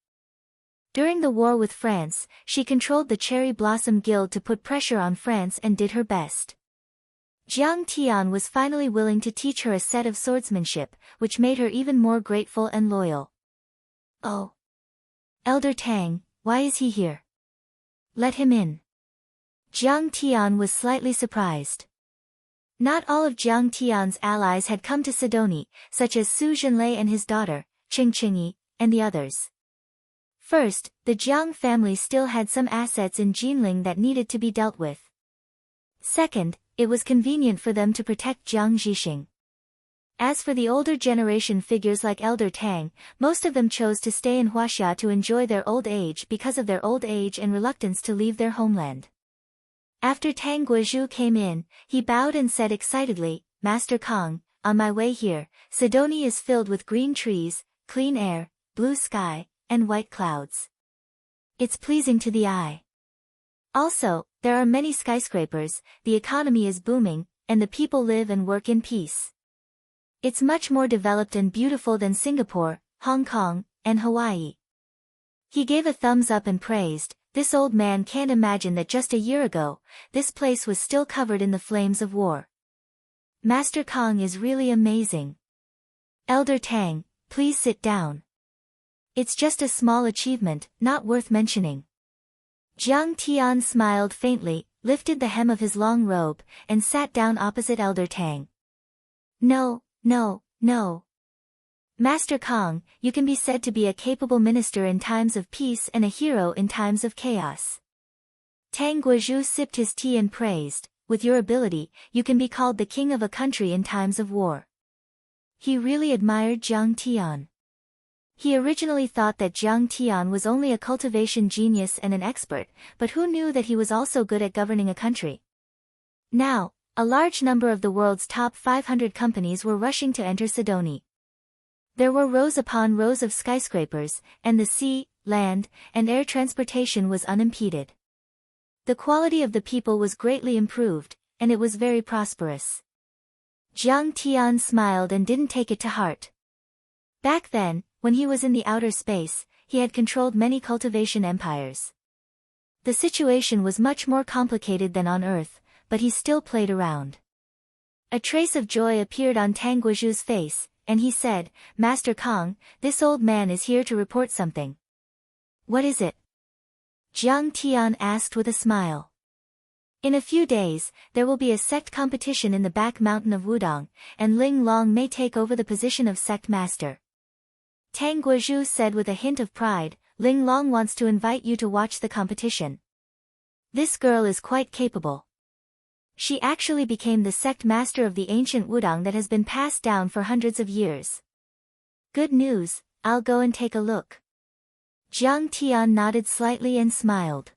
During the war with France, she controlled the Cherry Blossom Guild to put pressure on France and did her best. Jiang Tian was finally willing to teach her a set of swordsmanship, which made her even more grateful and loyal. Oh! Elder Tang, why is he here? Let him in. Jiang Tian was slightly surprised. Not all of Jiang Tian's allies had come to Sidonie, such as Su Zhenlei and his daughter, Qing Qingyi, and the others. First, the Jiang family still had some assets in Jinling that needed to be dealt with. Second, it was convenient for them to protect Jiang Zhixing. As for the older generation figures like Elder Tang, most of them chose to stay in Huaxia to enjoy their old age because of their old age and reluctance to leave their homeland. After Tang Guizhu came in, he bowed and said excitedly, Master Kong, on my way here, Sidonie is filled with green trees, clean air, blue sky, and white clouds. It's pleasing to the eye. Also, there are many skyscrapers, the economy is booming, and the people live and work in peace. It's much more developed and beautiful than Singapore, Hong Kong, and Hawaii. He gave a thumbs up and praised, This old man can't imagine that just a year ago, this place was still covered in the flames of war. Master Kong is really amazing. Elder Tang, please sit down. It's just a small achievement, not worth mentioning. Jiang Tian smiled faintly, lifted the hem of his long robe, and sat down opposite Elder Tang. No. Master Kong, you can be said to be a capable minister in times of peace and a hero in times of chaos. Tang Guizhu sipped his tea and praised, with your ability, you can be called the king of a country in times of war. He really admired Jiang Tian. He originally thought that Jiang Tian was only a cultivation genius and an expert, but who knew that he was also good at governing a country? Now, a large number of the world's top 500 companies were rushing to enter Sidoni. There were rows upon rows of skyscrapers, and the sea, land, and air transportation was unimpeded. The quality of the people was greatly improved, and it was very prosperous. Jiang Tian smiled and didn't take it to heart. Back then, when he was in the outer space, he had controlled many cultivation empires. The situation was much more complicated than on Earth, but he still played around. A trace of joy appeared on Tang Guizhu's face, and he said, Master Kong, this old man is here to report something. What is it? Jiang Tian asked with a smile. In a few days, there will be a sect competition in the back mountain of Wudong, and Ling Long may take over the position of sect master. Tang Guizhu said with a hint of pride, Ling Long wants to invite you to watch the competition. This girl is quite capable. She actually became the sect master of the ancient Wudong that has been passed down for hundreds of years. Good news, I'll go and take a look. Jiang Tian nodded slightly and smiled.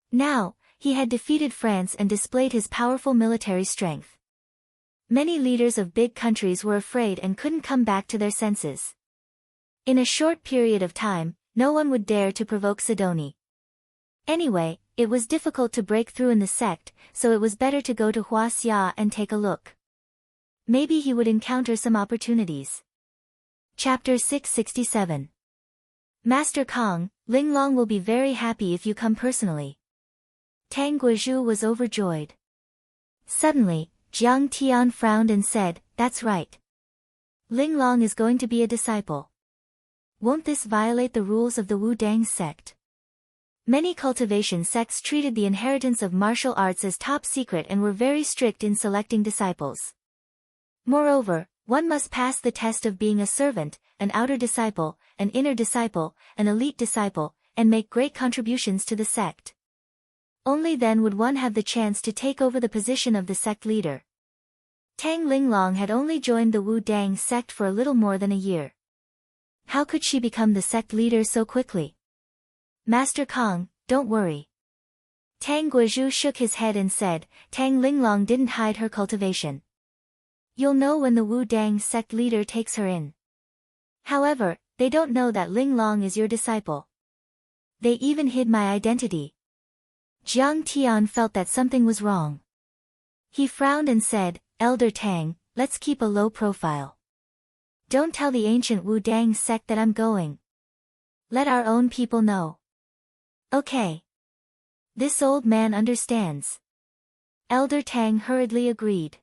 Now, he had defeated France and displayed his powerful military strength. Many leaders of big countries were afraid and couldn't come back to their senses. In a short period of time, no one would dare to provoke Sidoni. Anyway, it was difficult to break through in the sect, so it was better to go to Huaxia and take a look. Maybe he would encounter some opportunities. Chapter 667. Master Kong, Ling Long will be very happy if you come personally. Tang Guizhu was overjoyed. Suddenly, Jiang Tian frowned and said, that's right. Ling Long is going to be a disciple. Won't this violate the rules of the Wudang sect? Many cultivation sects treated the inheritance of martial arts as top secret and were very strict in selecting disciples. Moreover, one must pass the test of being a servant, an outer disciple, an inner disciple, an elite disciple, and make great contributions to the sect. Only then would one have the chance to take over the position of the sect leader. Tang Linglong had only joined the Wudang sect for a little more than a year. How could she become the sect leader so quickly? Master Kong, don't worry. Tang Guizhu shook his head and said, Tang Linglong didn't hide her cultivation. You'll know when the Wudang sect leader takes her in. However, they don't know that Linglong is your disciple. They even hid my identity. Jiang Tian felt that something was wrong. He frowned and said, Elder Tang, let's keep a low profile. Don't tell the ancient Wudang sect that I'm going. Let our own people know. Okay. This old man understands. Elder Tang hurriedly agreed.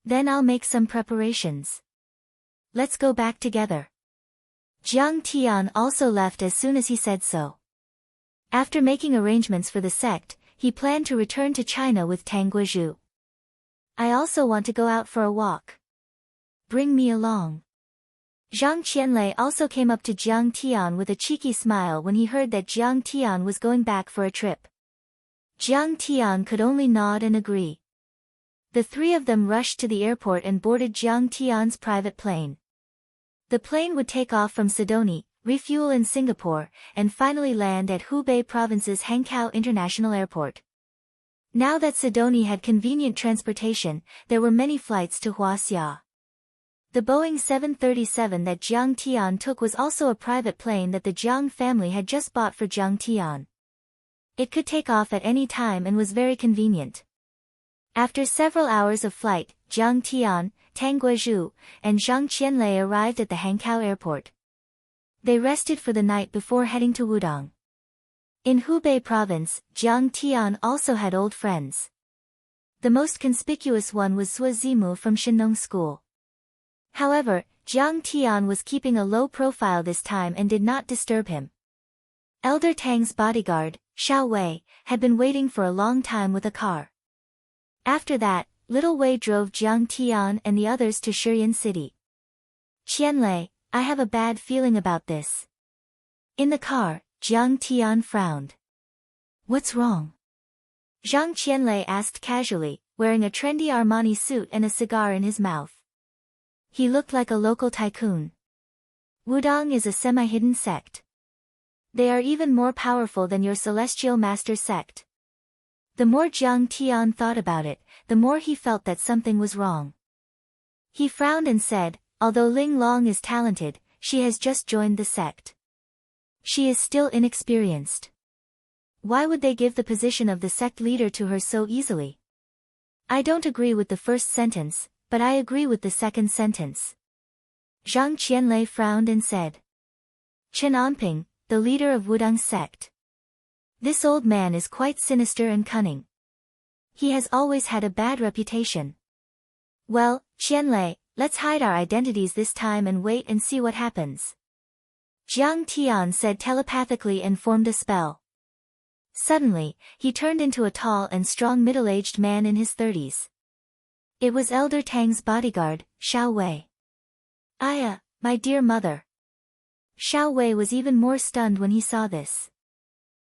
Then I'll make some preparations. Let's go back together. Jiang Tian also left as soon as he said so. After making arrangements for the sect, he planned to return to China with Tang Guizhu. I also want to go out for a walk. Bring me along. Zhang Qianlei also came up to Jiang Tian with a cheeky smile when he heard that Jiang Tian was going back for a trip. Jiang Tian could only nod and agree. The three of them rushed to the airport and boarded Jiang Tian's private plane. The plane would take off from Sidoni, refuel in Singapore, and finally land at Hubei Province's Hankow International Airport. Now that Sidoni had convenient transportation, there were many flights to Huaxia. The Boeing 737 that Jiang Tian took was also a private plane that the Jiang family had just bought for Jiang Tian. It could take off at any time and was very convenient. After several hours of flight, Jiang Tian, Tang Guizhu, and Zhang Qianlei arrived at the Hankow airport. They rested for the night before heading to Wudong. In Hubei province, Jiang Tian also had old friends. The most conspicuous one was Zhuo Zimu from Shenong School. However, Jiang Tian was keeping a low profile this time and did not disturb him. Elder Tang's bodyguard, Xiao Wei, had been waiting for a long time with a car. After that, Little Wei drove Jiang Tian and the others to Shiyan City. Qianlei, I have a bad feeling about this. In the car, Jiang Tian frowned. What's wrong? Zhang Qianlei asked casually, wearing a trendy Armani suit and a cigar in his mouth. He looked like a local tycoon. Wudang is a semi-hidden sect. They are even more powerful than your Celestial Master sect. The more Jiang Tian thought about it, the more he felt that something was wrong. He frowned and said, although Ling Long is talented, she has just joined the sect. She is still inexperienced. Why would they give the position of the sect leader to her so easily? I don't agree with the first sentence, but I agree with the second sentence. Zhang Qianlei frowned and said. Chen Anping, the leader of Wudang's sect. This old man is quite sinister and cunning. He has always had a bad reputation. Well, Qianlei, let's hide our identities this time and wait and see what happens. Jiang Tian said telepathically and formed a spell. Suddenly, he turned into a tall and strong middle-aged man in his 30s. It was Elder Tang's bodyguard, Xiao Wei. Aya, my dear mother. Xiao Wei was even more stunned when he saw this.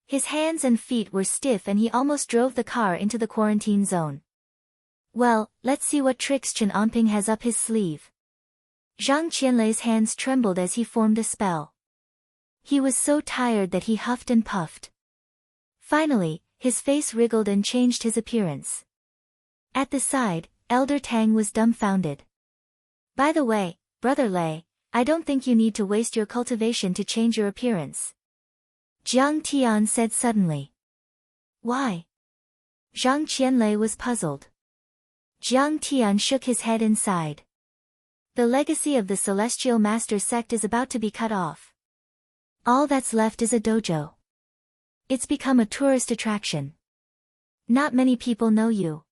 His hands and feet were stiff and he almost drove the car into the quarantine zone. Well, let's see what tricks Chen Anping has up his sleeve. Zhang Qianlei's hands trembled as he formed a spell. He was so tired that he huffed and puffed. Finally, his face wriggled and changed his appearance. At the side, Elder Tang was dumbfounded. By the way, Brother Lei, I don't think you need to waste your cultivation to change your appearance. Jiang Tian said suddenly. Why? Zhang Qianlei was puzzled. Jiang Tian shook his head and sighed. The legacy of the Celestial Master sect is about to be cut off. All that's left is a dojo. It's become a tourist attraction. Not many people know you.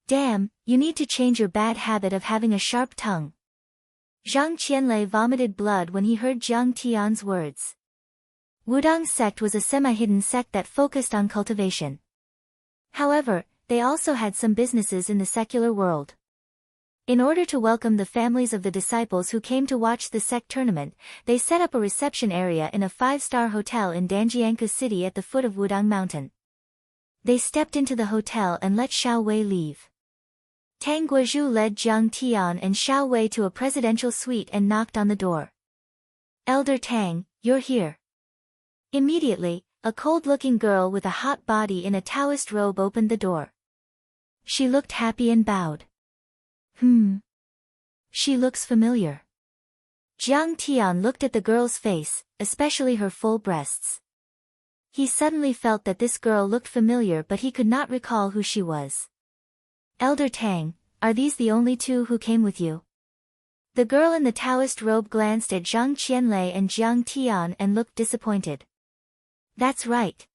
Damn, you need to change your bad habit of having a sharp tongue. Zhang Qianlei vomited blood when he heard Jiang Tian's words. Wudang sect was a semi-hidden sect that focused on cultivation. However, they also had some businesses in the secular world. In order to welcome the families of the disciples who came to watch the sect tournament, they set up a reception area in a 5-star hotel in Danjiankou City at the foot of Wudang Mountain. They stepped into the hotel and let Xiao Wei leave. Tang Guozhu led Jiang Tian and Xiao Wei to a presidential suite and knocked on the door. Elder Tang, you're here. Immediately, a cold-looking girl with a hot body in a Taoist robe opened the door. She looked happy and bowed. She looks familiar. Jiang Tian looked at the girl's face, especially her full breasts. He suddenly felt that this girl looked familiar but he could not recall who she was. Elder Tang, are these the only two who came with you? The girl in the Taoist robe glanced at Zhang Qianlei and Jiang Tian and looked disappointed. That's right.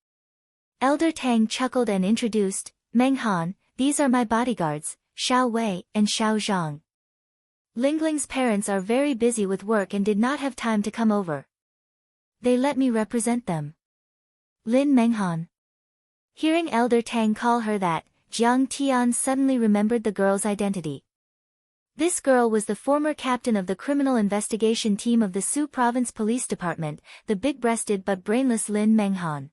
Elder Tang chuckled and introduced, Meng Han, these are my bodyguards, Xiao Wei and Xiao Zhang. Lingling's parents are very busy with work and did not have time to come over. They let me represent them. Lin Menghan. Hearing Elder Tang call her that, Jiang Tian suddenly remembered the girl's identity. This girl was the former captain of the criminal investigation team of the Su Province Police Department, the big-breasted but brainless Lin Menghan.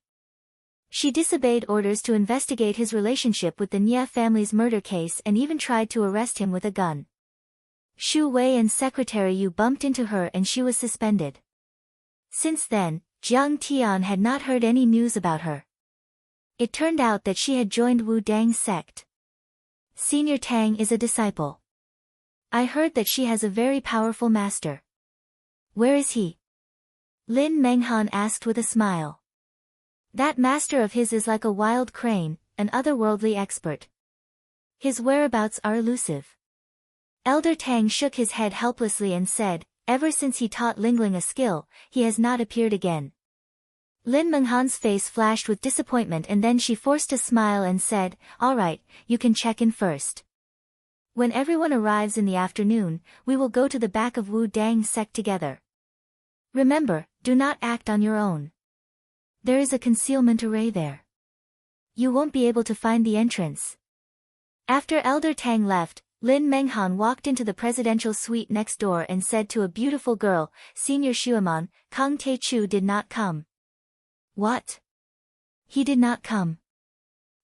She disobeyed orders to investigate his relationship with the Nye family's murder case and even tried to arrest him with a gun. Xu Wei and Secretary Yu bumped into her and she was suspended. Since then, Jiang Tian had not heard any news about her. It turned out that she had joined Wu Dang's sect. Senior Tang is a disciple. I heard that she has a very powerful master. Where is he? Lin Menghan asked with a smile. That master of his is like a wild crane, an otherworldly expert. His whereabouts are elusive. Elder Tang shook his head helplessly and said, ever since he taught Lingling a skill, he has not appeared again. Lin Menghan's face flashed with disappointment and then she forced a smile and said, "All right, you can check in first. When everyone arrives in the afternoon, we will go to the back of Wu Dang sect together. Remember, do not act on your own. There is a concealment array there. You won't be able to find the entrance." After Elder Tang left, Lin Menghan walked into the presidential suite next door and said to a beautiful girl, "Senior Shuaman, Kang Taechu did not come." "What? He did not come?"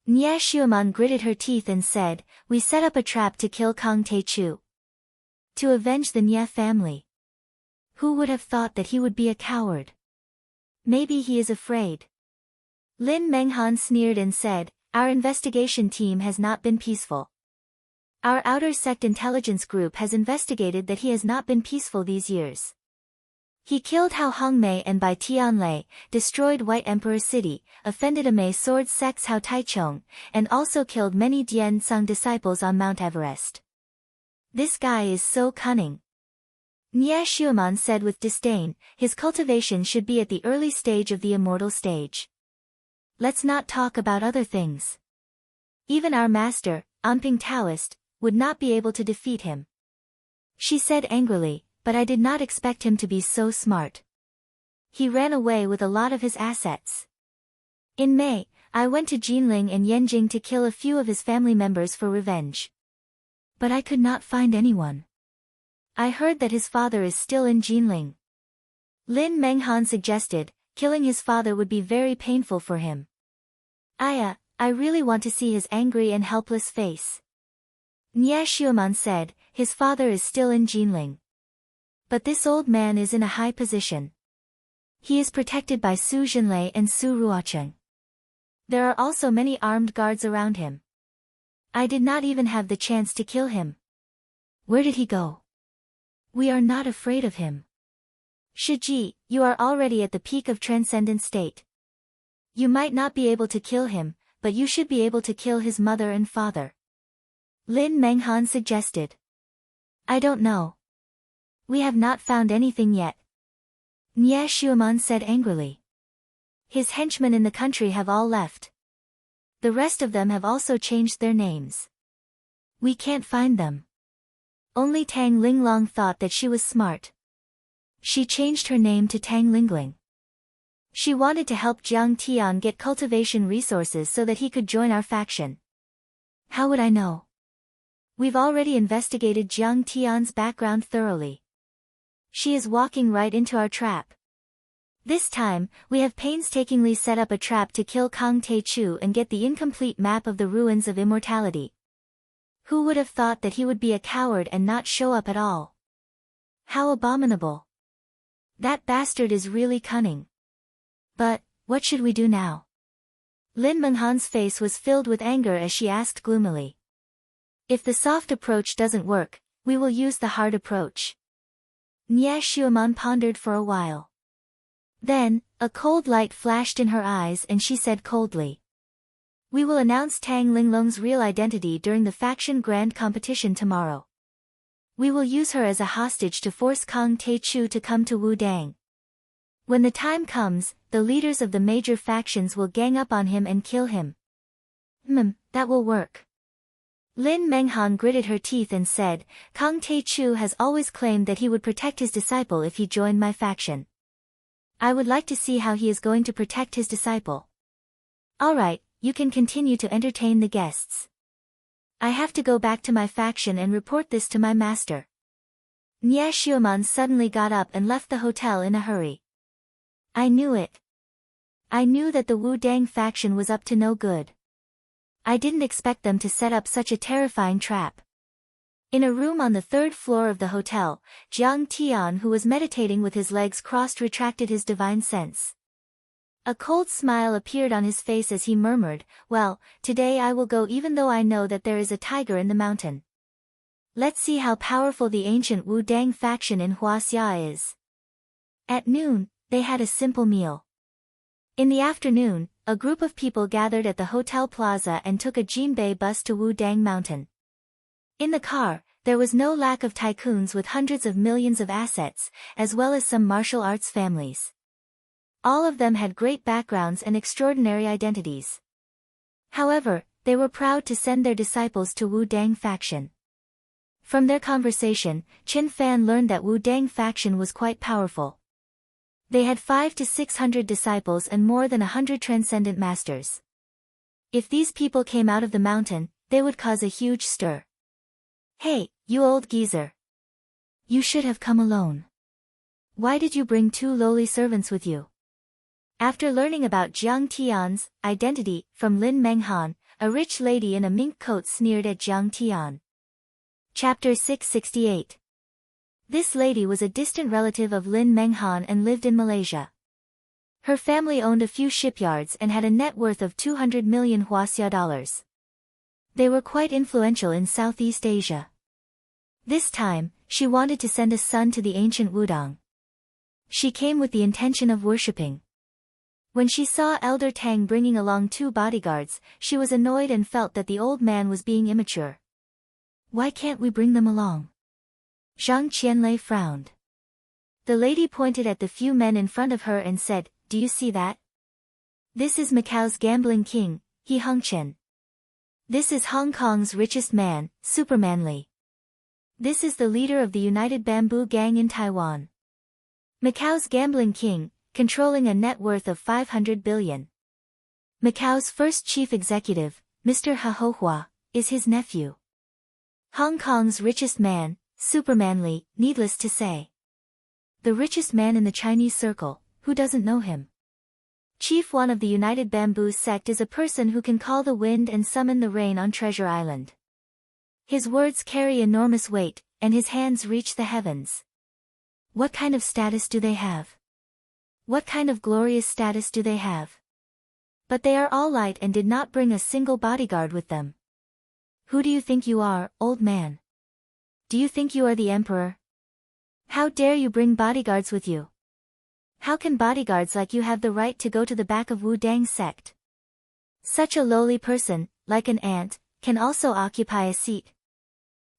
Nya Shuaman gritted her teeth and said, "We set up a trap to kill Kang Taechu. To avenge the Nya family. Who would have thought that he would be a coward? Maybe he is afraid." Lin Menghan sneered and said, "Our investigation team has not been peaceful. Our outer sect intelligence group has investigated that he has not been peaceful these years. He killed Hao Hongmei and Bai Tianlei, destroyed White Emperor City, offended a Mei sword sect's Hao Taichong, and also killed many Dian Sung disciples on Mount Everest. This guy is so cunning." Nya Shuaman said with disdain, "His cultivation should be at the early stage of the immortal stage. Let's not talk about other things. Even our master, Anping Taoist, would not be able to defeat him." She said angrily, "But I did not expect him to be so smart. He ran away with a lot of his assets. In May, I went to Jinling and Yanjing to kill a few of his family members for revenge. But I could not find anyone. I heard that his father is still in Jinling." Lin Menghan suggested, "Killing his father would be very painful for him. I really want to see his angry and helpless face." Nya Shuaman said, "His father is still in Jinling. But this old man is in a high position. He is protected by Su Jinlei and Su Ruocheng. There are also many armed guards around him. I did not even have the chance to kill him. Where did he go? We are not afraid of him. Shiji, you are already at the peak of transcendent state. You might not be able to kill him, but you should be able to kill his mother and father." Lin Menghan suggested. "I don't know. We have not found anything yet." Nya Shuaman said angrily. "His henchmen in the country have all left. The rest of them have also changed their names. We can't find them." Only Tang Linglong thought that she was smart. She changed her name to Tang Lingling. She wanted to help Jiang Tian get cultivation resources so that he could join our faction. How would I know? We've already investigated Jiang Tian's background thoroughly. She is walking right into our trap. This time, we have painstakingly set up a trap to kill Kang Taechu and get the incomplete map of the ruins of immortality. Who would have thought that he would be a coward and not show up at all? How abominable. That bastard is really cunning. But, what should we do now?" Lin Menghan's face was filled with anger as she asked gloomily. "If the soft approach doesn't work, we will use the hard approach." Nya Shuaman pondered for a while. Then, a cold light flashed in her eyes and she said coldly, "We will announce Tang Linglong's real identity during the faction grand competition tomorrow. We will use her as a hostage to force Kang Taechu to come to Wu Dang. When the time comes, the leaders of the major factions will gang up on him and kill him." That will work." Lin Menghan gritted her teeth and said, "Kang Taechu has always claimed that he would protect his disciple if he joined my faction. I would like to see how he is going to protect his disciple. All right, you can continue to entertain the guests. I have to go back to my faction and report this to my master." Nya Shuaman suddenly got up and left the hotel in a hurry. "I knew it. I knew that the Wu Dang faction was up to no good. I didn't expect them to set up such a terrifying trap." In a room on the third floor of the hotel, Jiang Tian, who was meditating with his legs crossed, retracted his divine sense. A cold smile appeared on his face as he murmured, "Well, today I will go even though I know that there is a tiger in the mountain. Let's see how powerful the ancient Wu Dang faction in Huaxia is." At noon, they had a simple meal. In the afternoon, a group of people gathered at the hotel plaza and took a Jinbei bus to Wu Dang Mountain. In the car, there was no lack of tycoons with hundreds of millions of assets, as well as some martial arts families. All of them had great backgrounds and extraordinary identities. However, they were proud to send their disciples to Wu Dang faction. From their conversation, Qin Fan learned that Wu Dang faction was quite powerful. They had 500 to 600 disciples and more than 100 transcendent masters. If these people came out of the mountain, they would cause a huge stir. Hey, you old geezer. You should have come alone. Why did you bring 2 lowly servants with you? After learning about Jiang Tian's identity from Lin Menghan, a rich lady in a mink coat sneered at Jiang Tian. Chapter 668. This lady was a distant relative of Lin Menghan and lived in Malaysia. Her family owned a few shipyards and had a net worth of 200 million Huaxia dollars. They were quite influential in Southeast Asia. This time, she wanted to send a son to the ancient Wudang. She came with the intention of worshipping. When she saw Elder Tang bringing along 2 bodyguards, she was annoyed and felt that the old man was being immature. Why can't we bring them along? Zhang Qianlei frowned. The lady pointed at the few men in front of her and said, "Do you see that? This is Macau's gambling king, He Hongchen. This is Hong Kong's richest man, Superman Li. This is the leader of the United Bamboo Gang in Taiwan. Macau's gambling king, controlling a net worth of 500 billion. Macau's first chief executive, Mr. Ha Hohua, is his nephew. Hong Kong's richest man, Superman Li, needless to say. The richest man in the Chinese circle, who doesn't know him? Chief one of the United Bamboo sect is a person who can call the wind and summon the rain on Treasure Island. His words carry enormous weight, and his hands reach the heavens. What kind of status do they have? What kind of glorious status do they have? But they are all light and did not bring a single bodyguard with them. Who do you think you are, old man? Do you think you are the emperor? How dare you bring bodyguards with you? How can bodyguards like you have the right to go to the back of Wu Dang sect? Such a lowly person, like an ant, can also occupy a seat.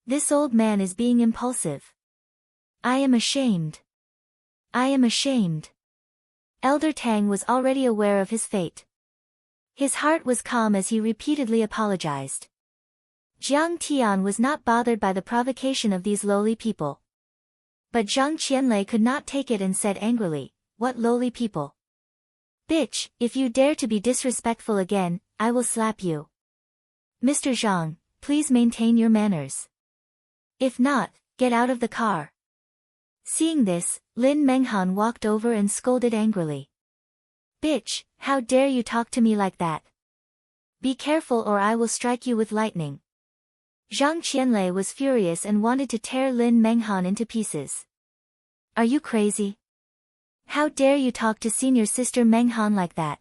This old man is being impulsive. I am ashamed. I am ashamed. Elder Tang was already aware of his fate. His heart was calm as he repeatedly apologized. Jiang Tian was not bothered by the provocation of these lowly people. But Zhang Qianlei could not take it and said angrily, "What lowly people? Bitch, if you dare to be disrespectful again, I will slap you. Mr. Zhang, please maintain your manners. If not, get out of the car." Seeing this, Lin Menghan walked over and scolded angrily. "Bitch, how dare you talk to me like that? Be careful or I will strike you with lightning." Zhang Qianlei was furious and wanted to tear Lin Menghan into pieces. "Are you crazy? How dare you talk to senior sister Menghan like that?"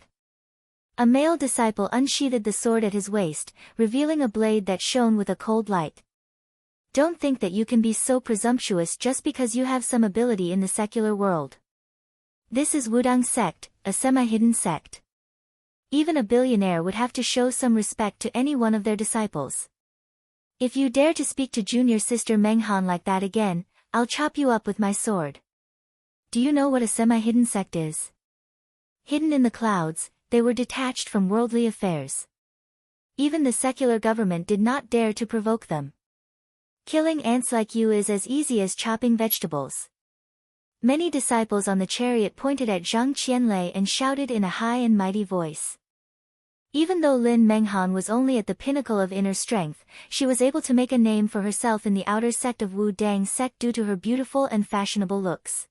A male disciple unsheathed the sword at his waist, revealing a blade that shone with a cold light. Don't think that you can be so presumptuous just because you have some ability in the secular world. This is Wudang sect, a semi-hidden sect. Even a billionaire would have to show some respect to any one of their disciples. If you dare to speak to junior sister Menghan like that again, I'll chop you up with my sword. Do you know what a semi-hidden sect is? Hidden in the clouds, they were detached from worldly affairs. Even the secular government did not dare to provoke them. Killing ants like you is as easy as chopping vegetables. Many disciples on the chariot pointed at Zhang Qianlei and shouted in a high and mighty voice. Even though Lin Menghan was only at the pinnacle of inner strength, she was able to make a name for herself in the outer sect of Wu Dang sect due to her beautiful and fashionable looks.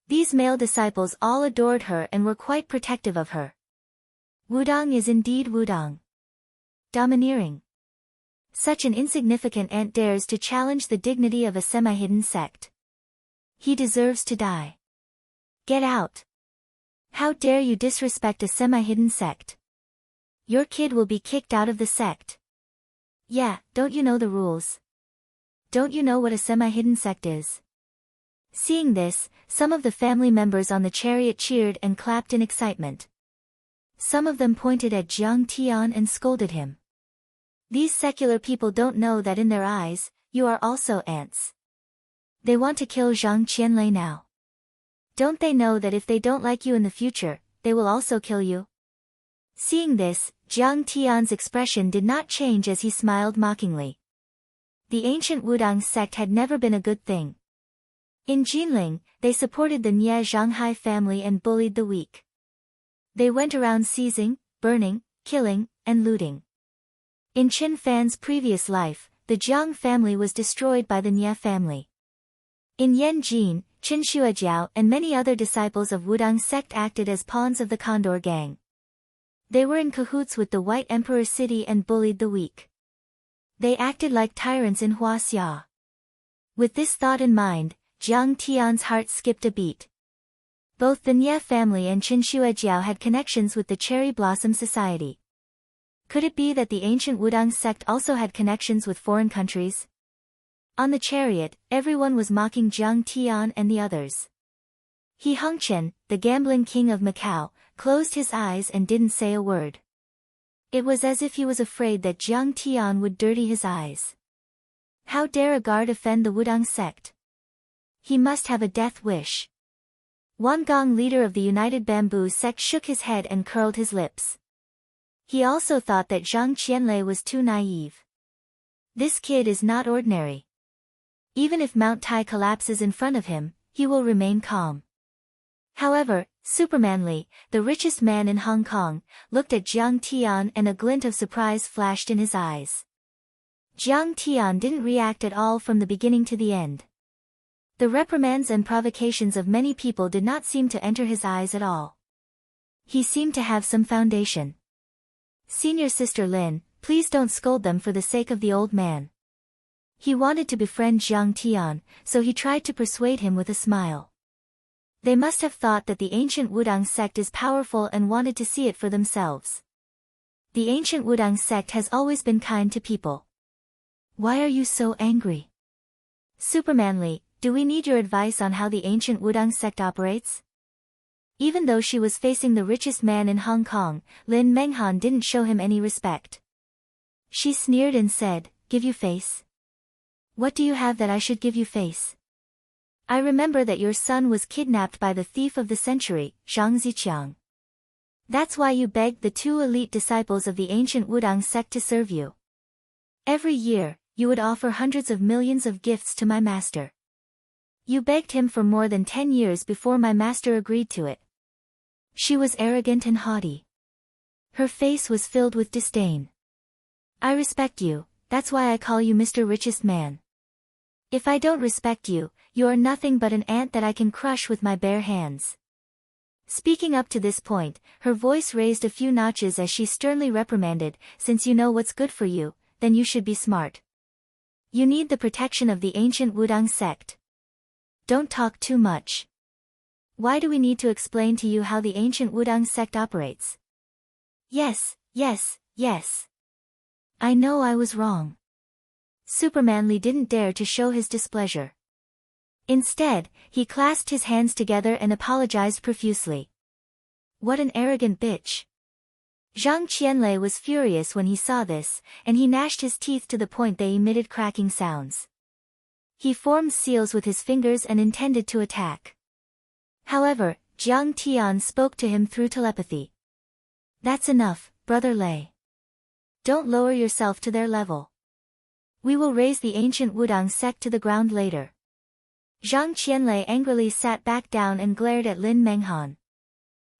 These male disciples all adored her and were quite protective of her. Wudang is indeed Wudang. Domineering. Such an insignificant ant dares to challenge the dignity of a semi-hidden sect. He deserves to die. Get out. How dare you disrespect a semi-hidden sect? Your kid will be kicked out of the sect. Yeah, don't you know the rules? Don't you know what a semi-hidden sect is? Seeing this, some of the family members on the chariot cheered and clapped in excitement. Some of them pointed at Jiang Tian and scolded him. These secular people don't know that in their eyes, you are also ants. They want to kill Zhang Qianlei now. Don't they know that if they don't like you in the future, they will also kill you? Seeing this, Jiang Tian's expression did not change as he smiled mockingly. The ancient Wudang sect had never been a good thing. In Jinling, they supported the Nie Zhanghai family and bullied the weak. They went around seizing, burning, killing, and looting. In Qin Fan's previous life, the Jiang family was destroyed by the Nie family. In Yanjin, Qin Shuejiao and many other disciples of Wudang sect acted as pawns of the Condor gang. They were in cahoots with the White Emperor city and bullied the weak. They acted like tyrants in Huaxia. With this thought in mind, Jiang Tian's heart skipped a beat. Both the Nie family and Qin Shuejiao had connections with the Cherry Blossom Society. Could it be that the ancient Wudang sect also had connections with foreign countries? On the chariot, everyone was mocking Jiang Tian and the others. He Hongchen, the gambling king of Macau, closed his eyes and didn't say a word. It was as if he was afraid that Jiang Tian would dirty his eyes. How dare a guard offend the Wudang sect? He must have a death wish. Wan Gong, leader of the United Bamboo sect, shook his head and curled his lips. He also thought that Zhang Qianlei was too naive. This kid is not ordinary. Even if Mount Tai collapses in front of him, he will remain calm. However, Superman Li, the richest man in Hong Kong, looked at Jiang Tian and a glint of surprise flashed in his eyes. Jiang Tian didn't react at all from the beginning to the end. The reprimands and provocations of many people did not seem to enter his eyes at all. He seemed to have some foundation. Senior Sister Lin, please don't scold them for the sake of the old man. He wanted to befriend Jiang Tian, so he tried to persuade him with a smile. They must have thought that the ancient Wudang sect is powerful and wanted to see it for themselves. The ancient Wudang sect has always been kind to people. Why are you so angry? Superman Li, do we need your advice on how the ancient Wudang sect operates? Even though she was facing the richest man in Hong Kong, Lin Menghan didn't show him any respect. She sneered and said, "Give you face? What do you have that I should give you face? I remember that your son was kidnapped by the thief of the century, Zhang Ziqiang. That's why you begged the two elite disciples of the ancient Wudang sect to serve you. Every year, you would offer hundreds of millions of gifts to my master. You begged him for more than 10 years before my master agreed to it." She was arrogant and haughty. Her face was filled with disdain. "I respect you, that's why I call you Mr. Richest Man. If I don't respect you, you are nothing but an ant that I can crush with my bare hands." Speaking up to this point, her voice raised a few notches as she sternly reprimanded, "Since you know what's good for you, then you should be smart. You need the protection of the ancient Wudang sect. Don't talk too much. Why do we need to explain to you how the ancient Wudang sect operates?" Yes. I know I was wrong." Superman Li didn't dare to show his displeasure. Instead, he clasped his hands together and apologized profusely. What an arrogant bitch. Zhang Qianlei was furious when he saw this, and he gnashed his teeth to the point they emitted cracking sounds. He formed seals with his fingers and intended to attack. However, Jiang Tian spoke to him through telepathy. "That's enough, Brother Lei. Don't lower yourself to their level. We will raise the ancient Wudang sect to the ground later." Zhang Qianlei angrily sat back down and glared at Lin Menghan.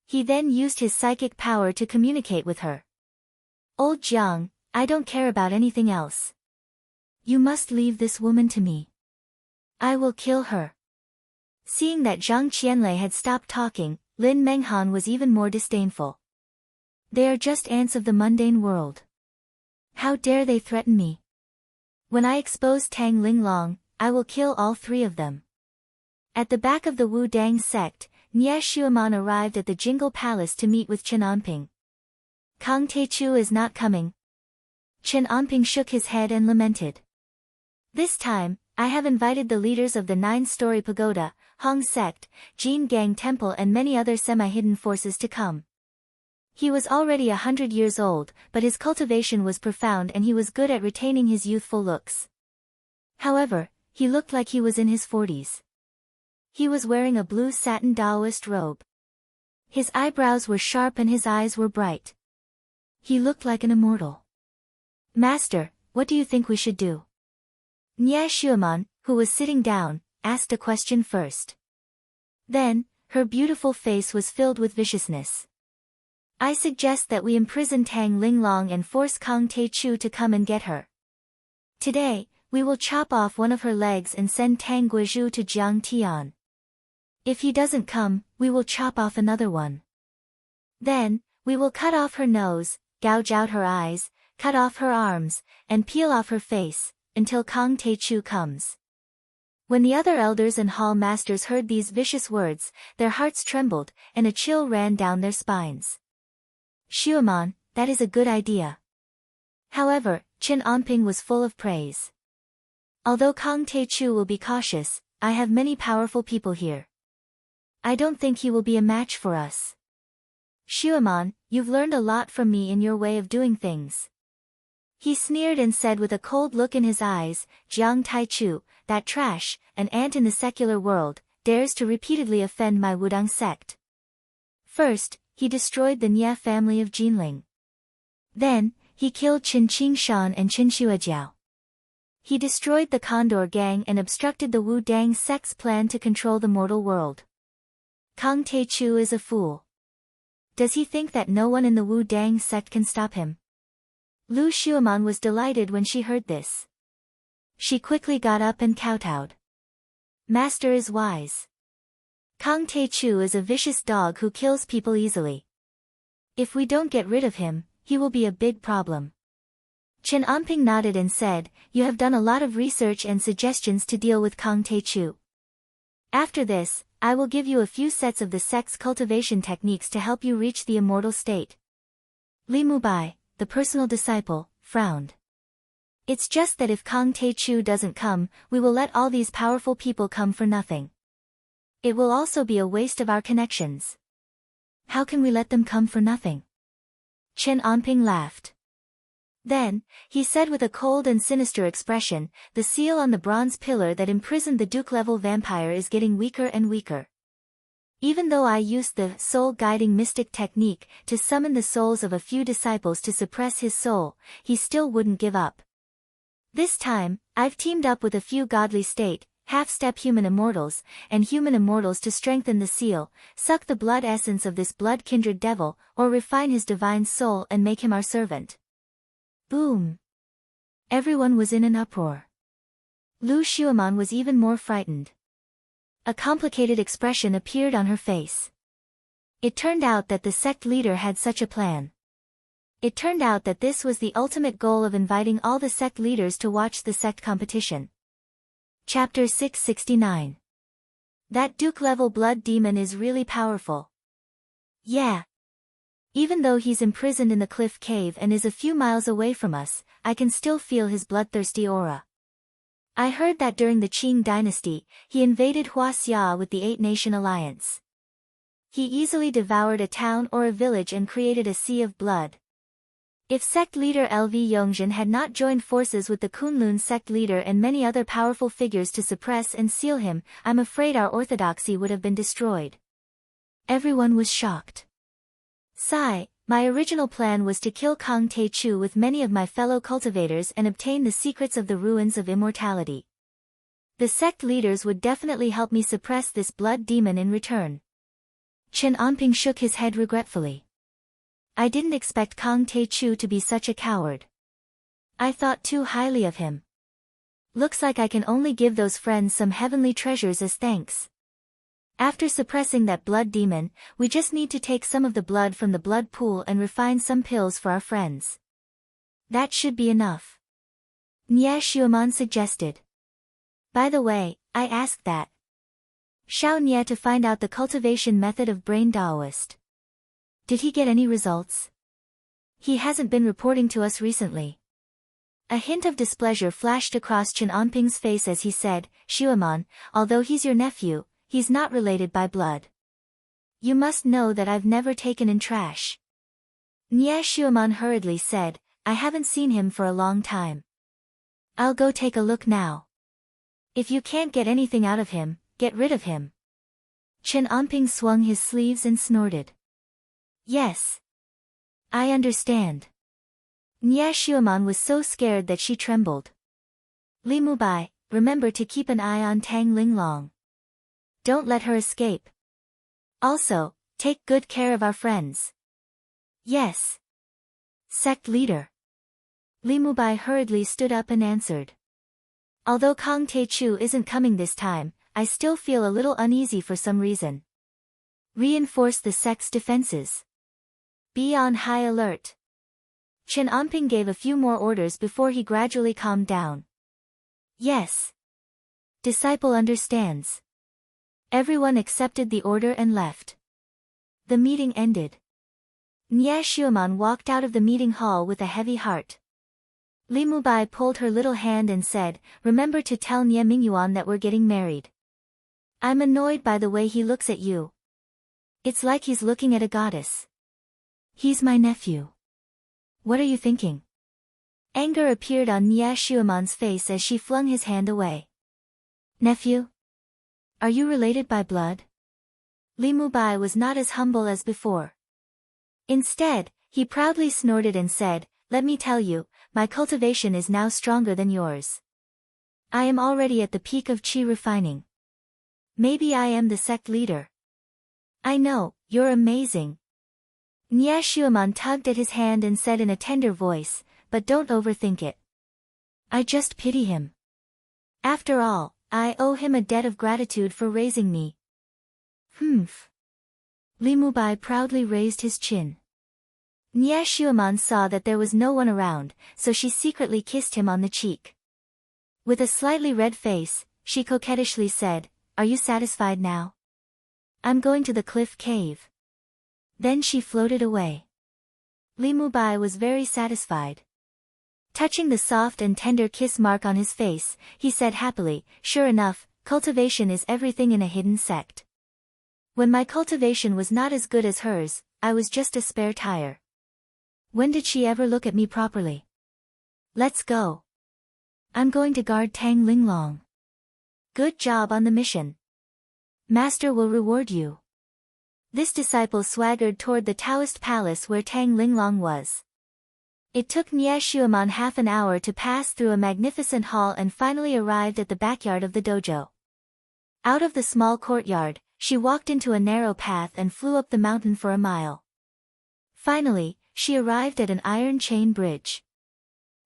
He then used his psychic power to communicate with her. "Old Jiang, I don't care about anything else. You must leave this woman to me. I will kill her." Seeing that Zhang Qianlei had stopped talking, Lin Menghan was even more disdainful. "They are just ants of the mundane world. How dare they threaten me? When I expose Tang Linglong, I will kill all three of them." At the back of the Wu Dang sect, Nie Shuaman arrived at the Jingle Palace to meet with Chen Anping. "Kang Teichu is not coming." Chen Anping shook his head and lamented. "This time, I have invited the leaders of the 9-story pagoda, Hong sect, Jin Gang temple and many other semi-hidden forces to come." He was already 100 years old, but his cultivation was profound and he was good at retaining his youthful looks. However, he looked like he was in his 40s. He was wearing a blue satin Taoist robe. His eyebrows were sharp and his eyes were bright. He looked like an immortal. Master, what do you think we should do? Nye Shuaman, who was sitting down, asked a question first. Then, her beautiful face was filled with viciousness. I suggest that we imprison Tang Linglong and force Kang Taechu to come and get her. Today, we will chop off one of her legs and send Tang Guizhu to Jiang Tian. If he doesn't come, we will chop off another one. Then, we will cut off her nose, gouge out her eyes, cut off her arms, and peel off her face, until Kang Taechu comes. When the other elders and hall masters heard these vicious words, their hearts trembled, and a chill ran down their spines. Shuaman, that is a good idea. However, Qin Anping was full of praise. Although Kang Taechu will be cautious, I have many powerful people here. I don't think he will be a match for us. Shuaman, you've learned a lot from me in your way of doing things. He sneered and said with a cold look in his eyes, Jiang Taichu, that trash, an ant in the secular world, dares to repeatedly offend my Wudang sect. First, he destroyed the Nye family of Jinling. Then, he killed Qin Qingshan and Qin Xuejiao. He destroyed the Condor gang and obstructed the Wu Dang sect's plan to control the mortal world. Kang Taechu is a fool. Does he think that no one in the Wu Dang sect can stop him? Lu Shuaman was delighted when she heard this. She quickly got up and kowtowed. Master is wise. Kang Taechu is a vicious dog who kills people easily. If we don't get rid of him, he will be a big problem. Qin Anping nodded and said, you have done a lot of research and suggestions to deal with Kang Taechu. After this, I will give you a few sets of the sect's cultivation techniques to help you reach the immortal state. Li Mubai, the personal disciple, frowned. It's just that if Kang Taechu doesn't come, we will let all these powerful people come for nothing. It will also be a waste of our connections. How can we let them come for nothing? Qin Anping laughed. Then, he said with a cold and sinister expression, the seal on the bronze pillar that imprisoned the Duke-level vampire is getting weaker and weaker. Even though I used the soul-guiding mystic technique to summon the souls of a few disciples to suppress his soul, he still wouldn't give up. This time, I've teamed up with a few godly state, half-step human immortals, and human immortals to strengthen the seal, suck the blood essence of this blood-kindred devil, or refine his divine soul and make him our servant. Boom! Everyone was in an uproar. Lu Shuaman was even more frightened. A complicated expression appeared on her face. It turned out that the sect leader had such a plan. It turned out that this was the ultimate goal of inviting all the sect leaders to watch the sect competition. Chapter 669. That Duke-level blood demon is really powerful. Yeah. Even though he's imprisoned in the cliff cave and is a few miles away from us, I can still feel his bloodthirsty aura. I heard that during the Qing dynasty, he invaded Huaxia with the Eight-Nation Alliance. He easily devoured a town or a village and created a sea of blood. If sect leader LV Yongzhen had not joined forces with the Kunlun sect leader and many other powerful figures to suppress and seal him, I'm afraid our orthodoxy would have been destroyed. Everyone was shocked. Sigh, my original plan was to kill Kang Taechu with many of my fellow cultivators and obtain the secrets of the ruins of immortality. The sect leaders would definitely help me suppress this blood demon in return. Qin Anping shook his head regretfully. I didn't expect Kang Taechu to be such a coward. I thought too highly of him. Looks like I can only give those friends some heavenly treasures as thanks. After suppressing that blood demon, we just need to take some of the blood from the blood pool and refine some pills for our friends. That should be enough. Nye Shuaman suggested. By the way, I asked that Xiao Nye to find out the cultivation method of brain Taoist. Did he get any results? He hasn't been reporting to us recently. A hint of displeasure flashed across Qin Anping's face as he said, Shuaman, although he's your nephew, he's not related by blood. You must know that I've never taken in trash. Nye Shuaman hurriedly said, I haven't seen him for a long time. I'll go take a look now. If you can't get anything out of him, get rid of him. Chen Anping swung his sleeves and snorted. Yes. I understand. Nia Xueman was so scared that she trembled. Li Mubai, remember to keep an eye on Tang Linglong. Don't let her escape. Also, take good care of our friends. Yes. Sect leader. Li Mubai hurriedly stood up and answered. Although Kang Taechu isn't coming this time, I still feel a little uneasy for some reason. Reinforce the sect's defenses. Be on high alert. Chen Anping gave a few more orders before he gradually calmed down. Yes. Disciple understands. Everyone accepted the order and left. The meeting ended. Nia Xueman walked out of the meeting hall with a heavy heart. Li Mubai pulled her little hand and said, remember to tell Nia Mingyuan that we're getting married. I'm annoyed by the way he looks at you. It's like he's looking at a goddess. He's my nephew. What are you thinking? Anger appeared on Nia Xueman's face as she flung his hand away. Nephew? Are you related by blood? Li Mubai was not as humble as before. Instead, he proudly snorted and said, let me tell you, my cultivation is now stronger than yours. I am already at the peak of qi refining. Maybe I am the sect leader. I know, you're amazing. Nia Xueman tugged at his hand and said in a tender voice, but don't overthink it. I just pity him. After all, I owe him a debt of gratitude for raising me. Humph. Li Mubai proudly raised his chin. Nia Xueman saw that there was no one around, so she secretly kissed him on the cheek. With a slightly red face, she coquettishly said, are you satisfied now? I'm going to the cliff cave. Then she floated away. Li Mubai was very satisfied. Touching the soft and tender kiss mark on his face, he said happily, sure enough, cultivation is everything in a hidden sect. When my cultivation was not as good as hers, I was just a spare tire. When did she ever look at me properly? Let's go. I'm going to guard Tang Linglong. Good job on the mission. Master will reward you. This disciple swaggered toward the Taoist palace where Tang Linglong was. It took Nia Xueman half an hour to pass through a magnificent hall and finally arrived at the backyard of the dojo. Out of the small courtyard, she walked into a narrow path and flew up the mountain for a mile. Finally, she arrived at an iron chain bridge.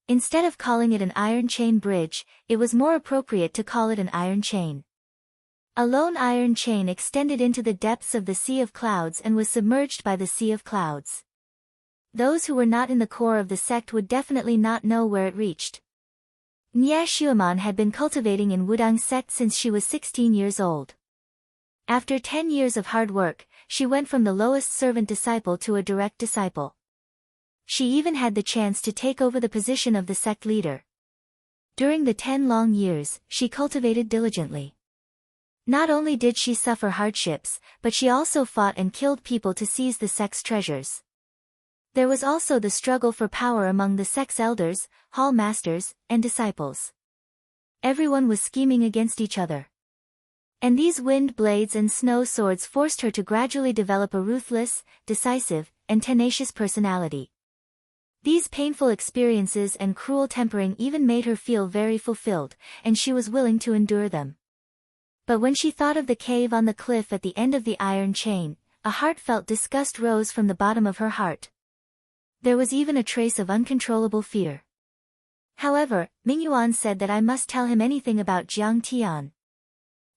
Instead of calling it an iron chain bridge, it was more appropriate to call it an iron chain. A lone iron chain extended into the depths of the Sea of Clouds and was submerged by the Sea of Clouds. Those who were not in the core of the sect would definitely not know where it reached. Nia Xueman had been cultivating in Wudang sect since she was 16 years old. After 10 years of hard work, she went from the lowest servant disciple to a direct disciple. She even had the chance to take over the position of the sect leader. During the 10 long years, she cultivated diligently. Not only did she suffer hardships, but she also fought and killed people to seize the sect's treasures. There was also the struggle for power among the sect's elders, hall masters, and disciples. Everyone was scheming against each other. And these wind blades and snow swords forced her to gradually develop a ruthless, decisive, and tenacious personality. These painful experiences and cruel tempering even made her feel very fulfilled, and she was willing to endure them. But when she thought of the cave on the cliff at the end of the iron chain, a heartfelt disgust rose from the bottom of her heart. There was even a trace of uncontrollable fear. However, Mingyuan said that I must tell him anything about Jiang Tian.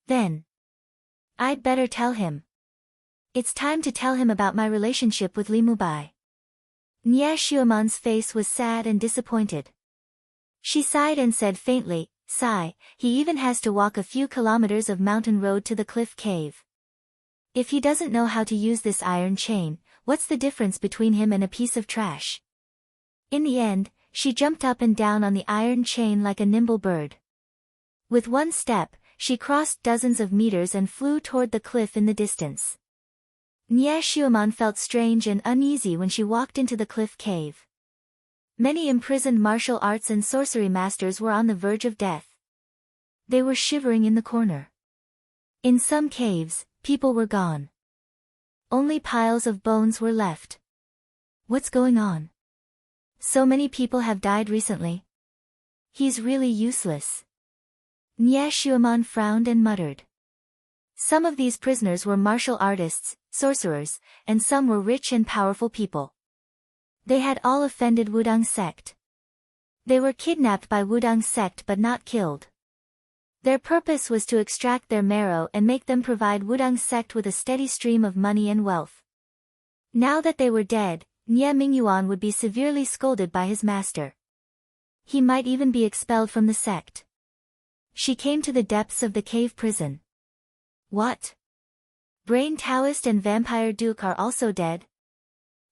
Then, I'd better tell him. It's time to tell him about my relationship with Li Mubai. Nia Xueman's face was sad and disappointed. She sighed and said faintly, sigh, he even has to walk a few kilometers of mountain road to the cliff cave. If he doesn't know how to use this iron chain, what's the difference between him and a piece of trash? In the end, she jumped up and down on the iron chain like a nimble bird. With one step, she crossed dozens of meters and flew toward the cliff in the distance. Nia Xueman felt strange and uneasy when she walked into the cliff cave. Many imprisoned martial arts and sorcery masters were on the verge of death. They were shivering in the corner. In some caves, People were gone. Only piles of bones were left. What's going on? So many people have died recently. He's really useless. Nye Shuaman frowned and muttered. Some of these prisoners were martial artists, sorcerers, and some were rich and powerful people. They had all offended Wudang sect. They were kidnapped by Wudang sect but not killed. Their purpose was to extract their marrow and make them provide Wudang sect with a steady stream of money and wealth. Now that they were dead, Nye Mingyuan would be severely scolded by his master. He might even be expelled from the sect. She came to the depths of the cave prison. What? Brain Taoist and Vampire Duke are also dead?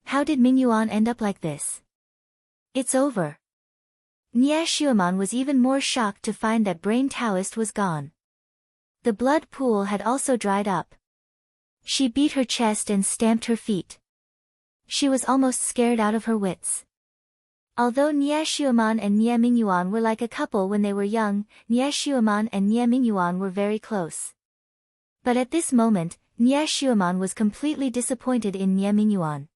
How did Mingyuan end up like this? It's over. Nye Shuaman was even more shocked to find that Brain Taoist was gone. The blood pool had also dried up. She beat her chest and stamped her feet. She was almost scared out of her wits. Although Nye Shuaman and Nye Mingyuan were like a couple when they were young, Nye Shuaman and Nye Mingyuan were very close. But at this moment, Nye Shuaman was completely disappointed in Nye Mingyuan.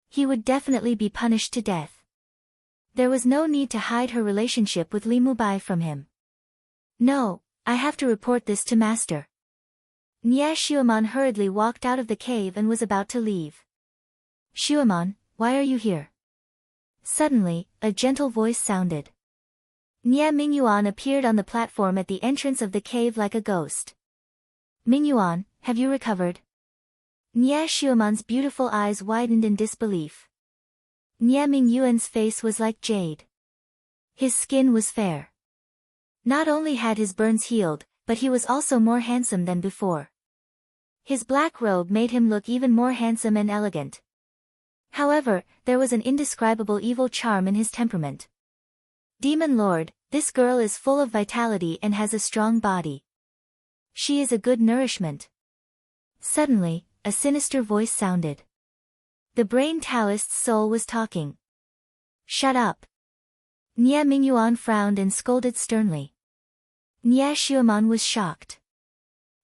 He would definitely be punished to death. There was no need to hide her relationship with Li Mubai from him. No, I have to report this to Master. Nye Shuaman hurriedly walked out of the cave and was about to leave. Shuaman, why are you here? Suddenly, a gentle voice sounded. Nye Mingyuan appeared on the platform at the entrance of the cave like a ghost. Mingyuan, have you recovered? Nye Shuaman's beautiful eyes widened in disbelief. Nye Mingyuan's face was like jade. His skin was fair. Not only had his burns healed, but he was also more handsome than before. His black robe made him look even more handsome and elegant. However, there was an indescribable evil charm in his temperament. Demon Lord, this girl is full of vitality and has a strong body. She is a good nourishment. Suddenly, a sinister voice sounded. The Brain Taoist's soul was talking. Shut up. Nye Mingyuan frowned and scolded sternly. Nye Shuaman was shocked.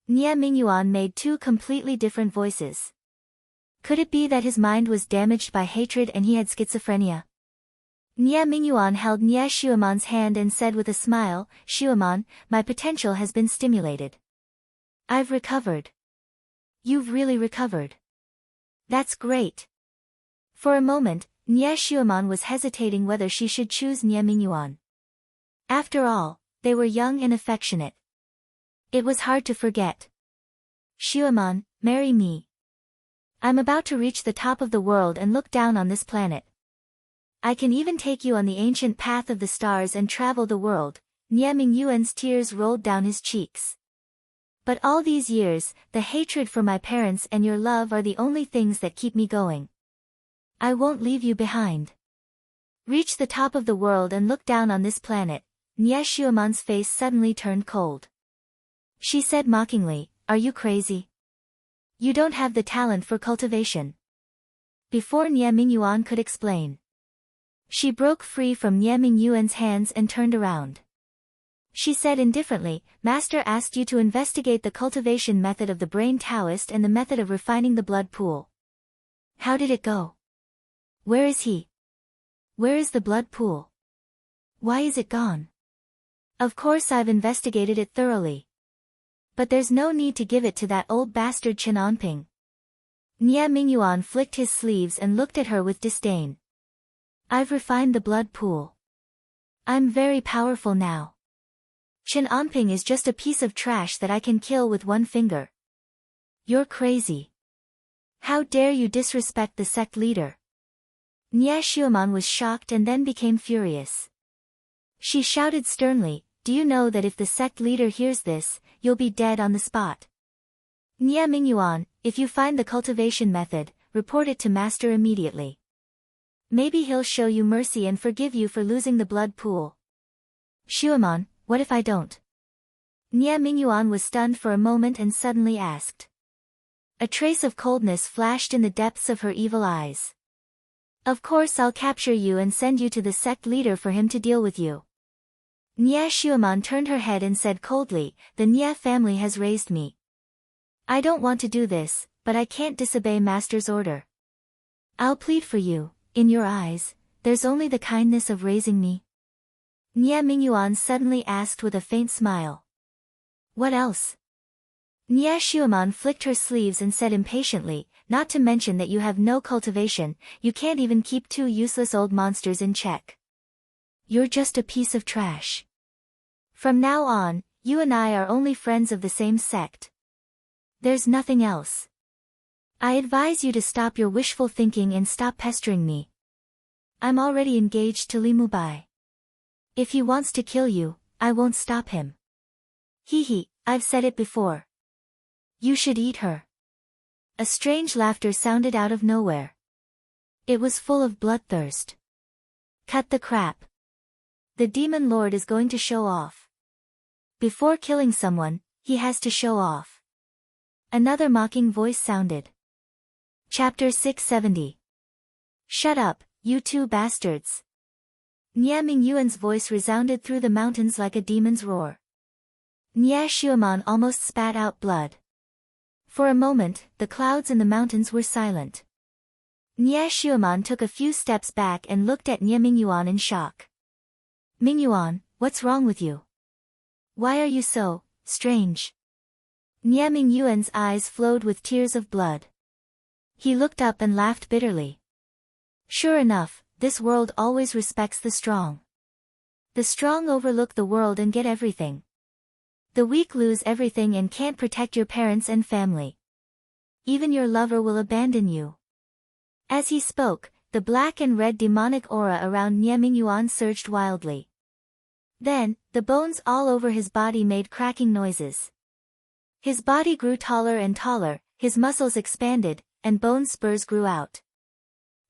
Nye Mingyuan made two completely different voices. Could it be that his mind was damaged by hatred and he had schizophrenia? Nye Mingyuan held Nye Shuaman's hand and said with a smile, Shuaman, my potential has been stimulated. I've recovered. You've really recovered. That's great. For a moment, Nye Shuaman was hesitating whether she should choose Nye Mingyuan. After all, they were young and affectionate. It was hard to forget. Shuaman, marry me. I'm about to reach the top of the world and look down on this planet. I can even take you on the ancient path of the stars and travel the world. Nye Mingyuan's tears rolled down his cheeks. But all these years, the hatred for my parents and your love are the only things that keep me going. I won't leave you behind. Reach the top of the world and look down on this planet. Nye Shuaman's face suddenly turned cold. She said mockingly, are you crazy? You don't have the talent for cultivation. Before Nye Mingyuan could explain, she broke free from Nye Mingyuan's hands and turned around. She said indifferently, Master asked you to investigate the cultivation method of the Brain Taoist and the method of refining the blood pool. How did it go? Where is he? Where is the blood pool? Why is it gone? Of course I've investigated it thoroughly. But there's no need to give it to that old bastard Chen Anping. Nye Mingyuan flicked his sleeves and looked at her with disdain. I've refined the blood pool. I'm very powerful now. Chen Anping is just a piece of trash that I can kill with one finger. You're crazy. How dare you disrespect the sect leader? Nye Shuaman was shocked and then became furious. She shouted sternly, do you know that if the sect leader hears this, you'll be dead on the spot? Nye Mingyuan, if you find the cultivation method, report it to Master immediately. Maybe he'll show you mercy and forgive you for losing the blood pool. Shuaman, what if I don't? Nye Mingyuan was stunned for a moment and suddenly asked. A trace of coldness flashed in the depths of her evil eyes. Of course I'll capture you and send you to the sect leader for him to deal with you. Nye Shuaman turned her head and said coldly, the Nye family has raised me. I don't want to do this, but I can't disobey master's order. I'll plead for you. In your eyes, there's only the kindness of raising me. Nie Mingyuan suddenly asked with a faint smile. What else? Nie Shuaman flicked her sleeves and said impatiently, not to mention that you have no cultivation, you can't even keep two useless old monsters in check. You're just a piece of trash. From now on, you and I are only friends of the same sect. There's nothing else. I advise you to stop your wishful thinking and stop pestering me. I'm already engaged to Li Mubai. If he wants to kill you, I won't stop him. Hee, I've said it before. You should eat her. A strange laughter sounded out of nowhere. It was full of bloodthirst. Cut the crap. The demon lord is going to show off. Before killing someone, he has to show off. Another mocking voice sounded. Chapter 670. Shut up, you two bastards. Nie Mingyuan's voice resounded through the mountains like a demon's roar. Nie Shuaman almost spat out blood. For a moment, the clouds in the mountains were silent. Nie Shuaman took a few steps back and looked at Nie Mingyuan in shock. Mingyuan, what's wrong with you? Why are you so strange? Nie Mingyuan's eyes flowed with tears of blood. He looked up and laughed bitterly. Sure enough, this world always respects the strong. The strong overlook the world and get everything. The weak lose everything and can't protect your parents and family. Even your lover will abandon you. As he spoke, the black and red demonic aura around Nie Mingyuan surged wildly. Then, the bones all over his body made cracking noises. His body grew taller and taller, his muscles expanded, and bone spurs grew out.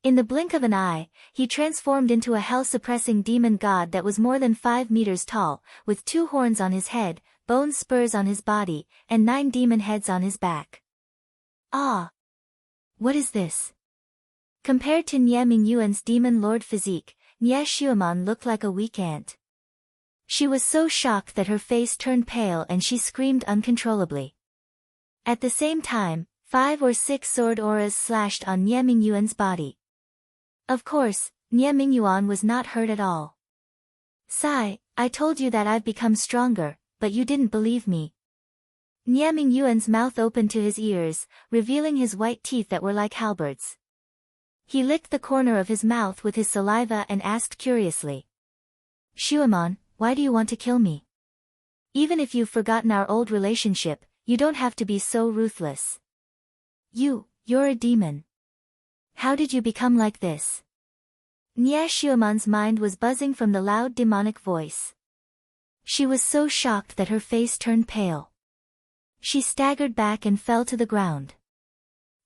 In the blink of an eye, he transformed into a hell-suppressing demon god that was more than 5 meters tall, with 2 horns on his head, bone spurs on his body, and 9 demon heads on his back. Ah! What is this? Compared to Nie Mingyuan's demon lord physique, Nie Shuaman looked like a weak ant. She was so shocked that her face turned pale and she screamed uncontrollably. At the same time, 5 or 6 sword auras slashed on Nie Mingyuan's body. Of course, Nie Mingyuan was not hurt at all. Sigh, I told you that I've become stronger, but you didn't believe me. Nie Mingyuan's mouth opened to his ears, revealing his white teeth that were like halberds. He licked the corner of his mouth with his saliva and asked curiously. Shuaman, why do you want to kill me? Even if you've forgotten our old relationship, you don't have to be so ruthless. You're a demon. How did you become like this? Nie Shuaman's mind was buzzing from the loud demonic voice. She was so shocked that her face turned pale. She staggered back and fell to the ground.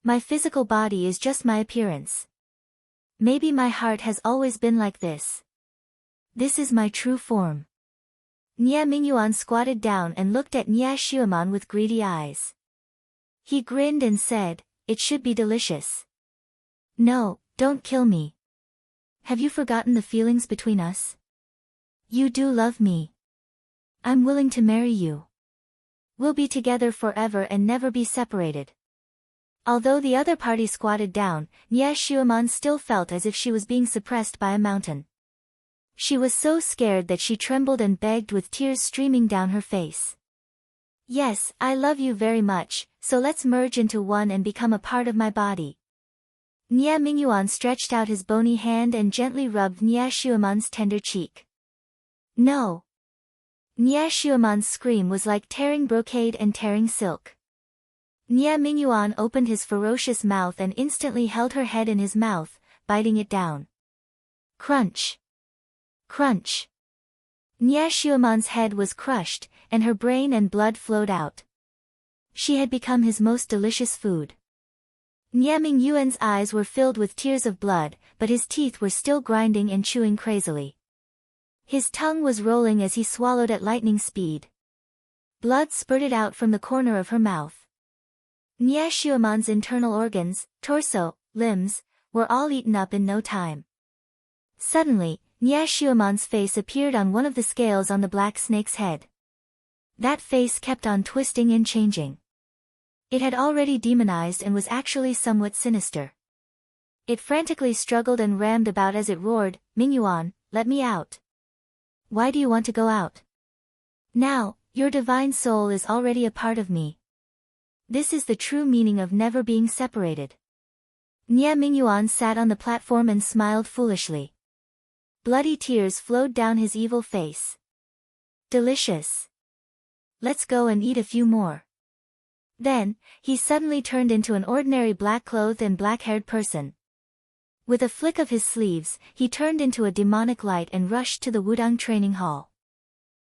My physical body is just my appearance. Maybe my heart has always been like this. This is my true form. Nie Mingyuan squatted down and looked at Nie Shuaman with greedy eyes. He grinned and said, "It should be delicious." No, don't kill me. Have you forgotten the feelings between us? You do love me. I'm willing to marry you. We'll be together forever and never be separated. Although the other party squatted down, Nie Shuaman still felt as if she was being suppressed by a mountain. She was so scared that she trembled and begged with tears streaming down her face. Yes, I love you very much, so let's merge into one and become a part of my body. Nie Mingyuan stretched out his bony hand and gently rubbed Nie Shuaman's tender cheek. No. Nie Shuaman's scream was like tearing brocade and tearing silk. Nie Mingyuan opened his ferocious mouth and instantly held her head in his mouth, biting it down. Crunch. Crunch. Nie Shuaman's head was crushed, and her brain and blood flowed out. She had become his most delicious food. Nie Mingyuan's eyes were filled with tears of blood, but his teeth were still grinding and chewing crazily. His tongue was rolling as he swallowed at lightning speed. Blood spurted out from the corner of her mouth. Nie Shuaman's internal organs, torso, limbs, were all eaten up in no time. Suddenly, Nie Shuaman's face appeared on one of the scales on the black snake's head. That face kept on twisting and changing. It had already demonized and was actually somewhat sinister. It frantically struggled and rammed about as it roared, "Mingyuan, let me out. Why do you want to go out? Now, your divine soul is already a part of me. This is the true meaning of never being separated." Nie Mingyuan sat on the platform and smiled foolishly. Bloody tears flowed down his evil face. "Delicious. Let's go and eat a few more." Then, he suddenly turned into an ordinary black-clothed and black-haired person. With a flick of his sleeves, he turned into a demonic light and rushed to the Wudang training hall.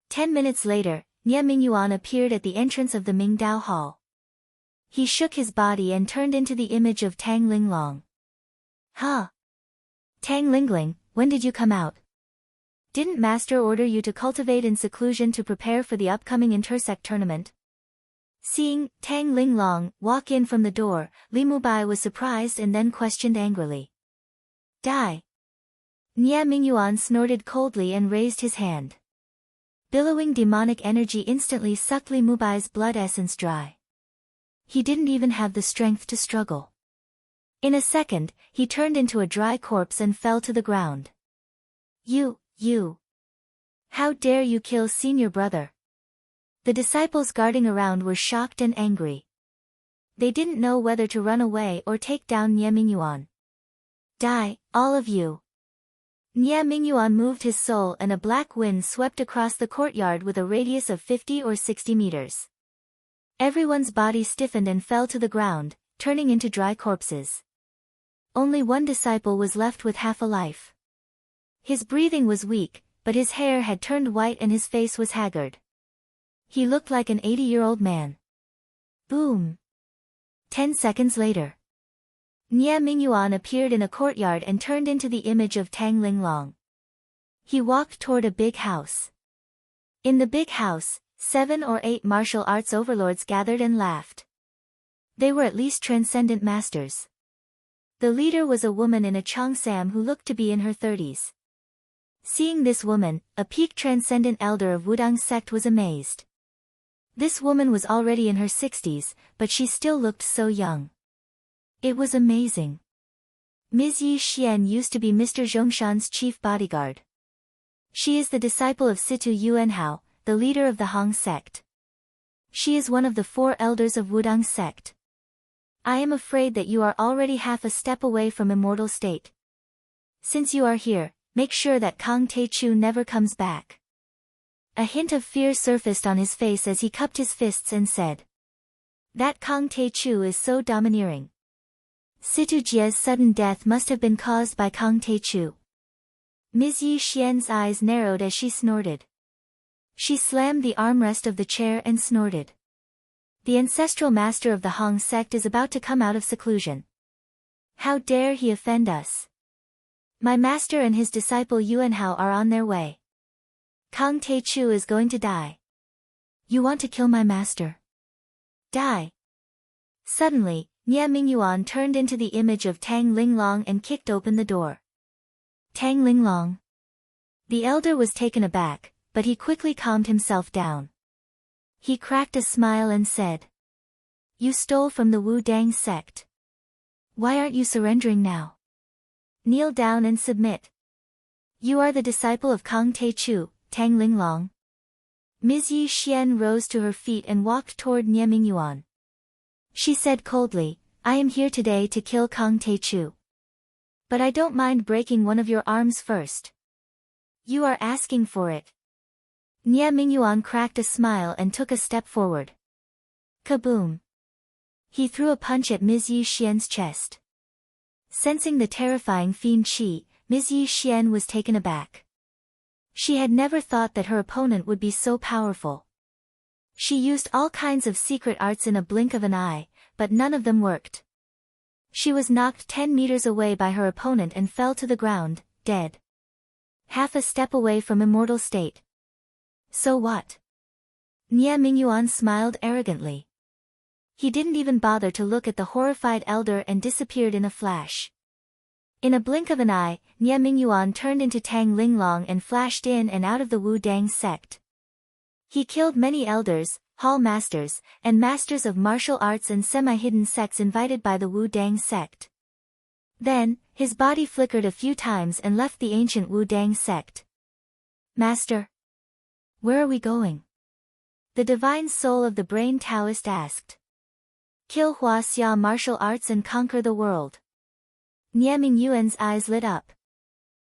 10 minutes later, Nie Mingyuan appeared at the entrance of the Mingdao Hall. He shook his body and turned into the image of Tang Linglong. "Huh? Tang Lingling, when did you come out? Didn't Master order you to cultivate in seclusion to prepare for the upcoming intersect tournament?" Seeing Tang Linglong walk in from the door, Li Mubai was surprised and then questioned angrily. "Die." Nie Mingyuan snorted coldly and raised his hand. Billowing demonic energy instantly sucked Li Mubai's blood essence dry. He didn't even have the strength to struggle. In a second, he turned into a dry corpse and fell to the ground. You. How dare you kill senior brother?" The disciples guarding around were shocked and angry. They didn't know whether to run away or take down Nie Mingyuan. "Die, all of you." Nie Mingyuan moved his soul and a black wind swept across the courtyard with a radius of 50 or 60 meters. Everyone's body stiffened and fell to the ground, turning into dry corpses. Only one disciple was left with half a life. His breathing was weak, but his hair had turned white and his face was haggard. He looked like an 80-year-old man. Boom! 10 seconds later, Nie Mingyuan appeared in a courtyard and turned into the image of Tang Linglong. He walked toward a big house. In the big house, 7 or 8 martial arts overlords gathered and laughed. They were at least transcendent masters. The leader was a woman in a cheongsam who looked to be in her 30s. Seeing this woman, a peak transcendent elder of Wudang sect was amazed. This woman was already in her 60s, but she still looked so young. It was amazing. Ms. Yi Xian used to be Mr. Zhongshan's chief bodyguard. She is the disciple of Situ Yuanhao, the leader of the Hong sect. She is one of the 4 elders of Wudang sect. I am afraid that you are already half a step away from immortal state. Since you are here, make sure that Kang Taechu never comes back. A hint of fear surfaced on his face as he cupped his fists and said. That Kang Taechu is so domineering. Situ Jie's sudden death must have been caused by Kang Taechu. Ms. Yi Xian's eyes narrowed as she snorted. She slammed the armrest of the chair and snorted. The ancestral master of the Hong sect is about to come out of seclusion. How dare he offend us? My master and his disciple Yuanhao are on their way. Kang Taechu is going to die. You want to kill my master? Die. Suddenly, Nie Mingyuan turned into the image of Tang Linglong and kicked open the door. Tang Linglong. The elder was taken aback, but he quickly calmed himself down. He cracked a smile and said. You stole from the Wudang sect. Why aren't you surrendering now? Kneel down and submit. You are the disciple of Kang Taechu, Tang Linglong. Ms. Yi Xian rose to her feet and walked toward Nie Mingyuan. She said coldly, I am here today to kill Kang Taechu. But I don't mind breaking one of your arms first. You are asking for it. Nie Mingyuan cracked a smile and took a step forward. Kaboom! He threw a punch at Ms. Yi Xian's chest. Sensing the terrifying fiend qi, Ms. Yi Xian was taken aback. She had never thought that her opponent would be so powerful. She used all kinds of secret arts in a blink of an eye, but none of them worked. She was knocked 10 meters away by her opponent and fell to the ground, dead. Half a step away from immortal state. So what? Nie Mingyuan smiled arrogantly. He didn't even bother to look at the horrified elder and disappeared in a flash. In a blink of an eye, Nie Mingyuan turned into Tang Linglong and flashed in and out of the Wudang sect. He killed many elders, hall masters, and masters of martial arts and semi-hidden sects invited by the Wu Dang sect. Then, his body flickered a few times and left the ancient Wu Dang sect. Master? Where are we going? The divine soul of the brain Taoist asked. Kill Hua Xia martial arts and conquer the world. Nie Ming Yuan's eyes lit up.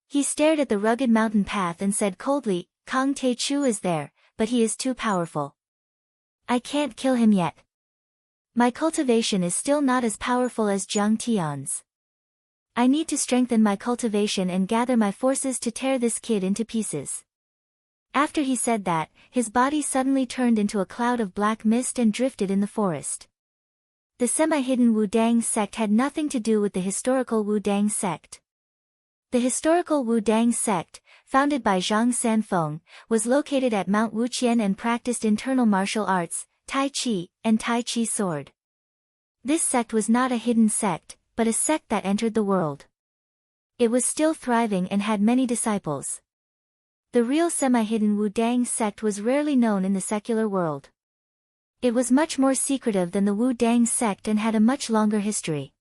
He stared at the rugged mountain path and said coldly, Kang Te Chu is there, but he is too powerful. I can't kill him yet. My cultivation is still not as powerful as Jiang Tian's. I need to strengthen my cultivation and gather my forces to tear this kid into pieces. After he said that, his body suddenly turned into a cloud of black mist and drifted in the forest. The semi-hidden Wu Dang sect had nothing to do with the historical Wu Dang sect. The historical Wu Dang sect, founded by Zhang Sanfeng, was located at Mount Wuqian and practiced internal martial arts, Tai Chi, and Tai Chi sword. This sect was not a hidden sect, but a sect that entered the world. It was still thriving and had many disciples. The real semi-hidden Wu Dang sect was rarely known in the secular world. It was much more secretive than the Wu Dang sect and had a much longer history.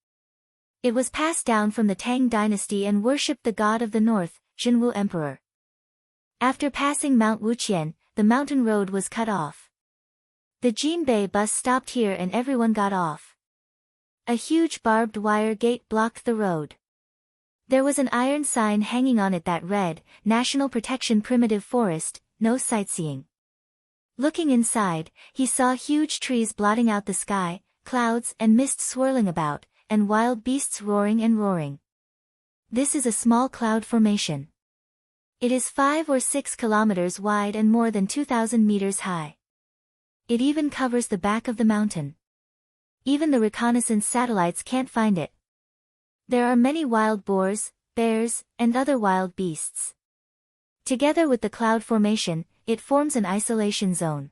It was passed down from the Tang dynasty and worshipped the god of the north, Jinwu Emperor. After passing Mount Wuqian, the mountain road was cut off. The Jinbei bus stopped here and everyone got off. A huge barbed wire gate blocked the road. There was an iron sign hanging on it that read, National Protection Primitive Forest, no sightseeing. Looking inside, he saw huge trees blotting out the sky, clouds and mist swirling about, and wild beasts roaring and roaring. This is a small cloud formation. It is 5 or 6 kilometers wide and more than 2,000 meters high. It even covers the back of the mountain. Even the reconnaissance satellites can't find it. There are many wild boars, bears, and other wild beasts. Together with the cloud formation, it forms an isolation zone.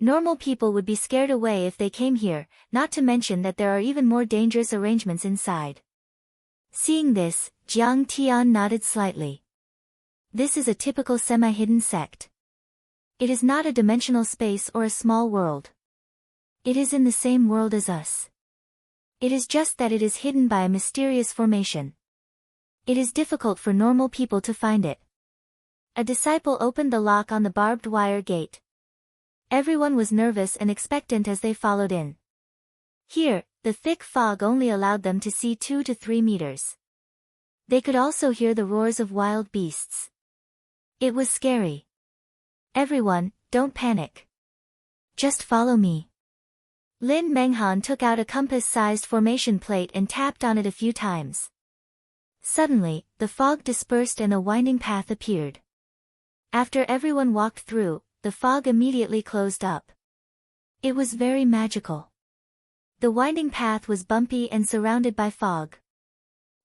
Normal people would be scared away if they came here, not to mention that there are even more dangerous arrangements inside. Seeing this, Jiang Tian nodded slightly. This is a typical semi-hidden sect. It is not a dimensional space or a small world. It is in the same world as us. It is just that it is hidden by a mysterious formation. It is difficult for normal people to find it. A disciple opened the lock on the barbed wire gate. Everyone was nervous and expectant as they followed in. Here, the thick fog only allowed them to see 2 to 3 meters. They could also hear the roars of wild beasts. It was scary. Everyone, don't panic. Just follow me. Lin Menghan took out a compass-sized formation plate and tapped on it a few times. Suddenly, the fog dispersed and a winding path appeared. After everyone walked through, the fog immediately closed up. It was very magical. The winding path was bumpy and surrounded by fog.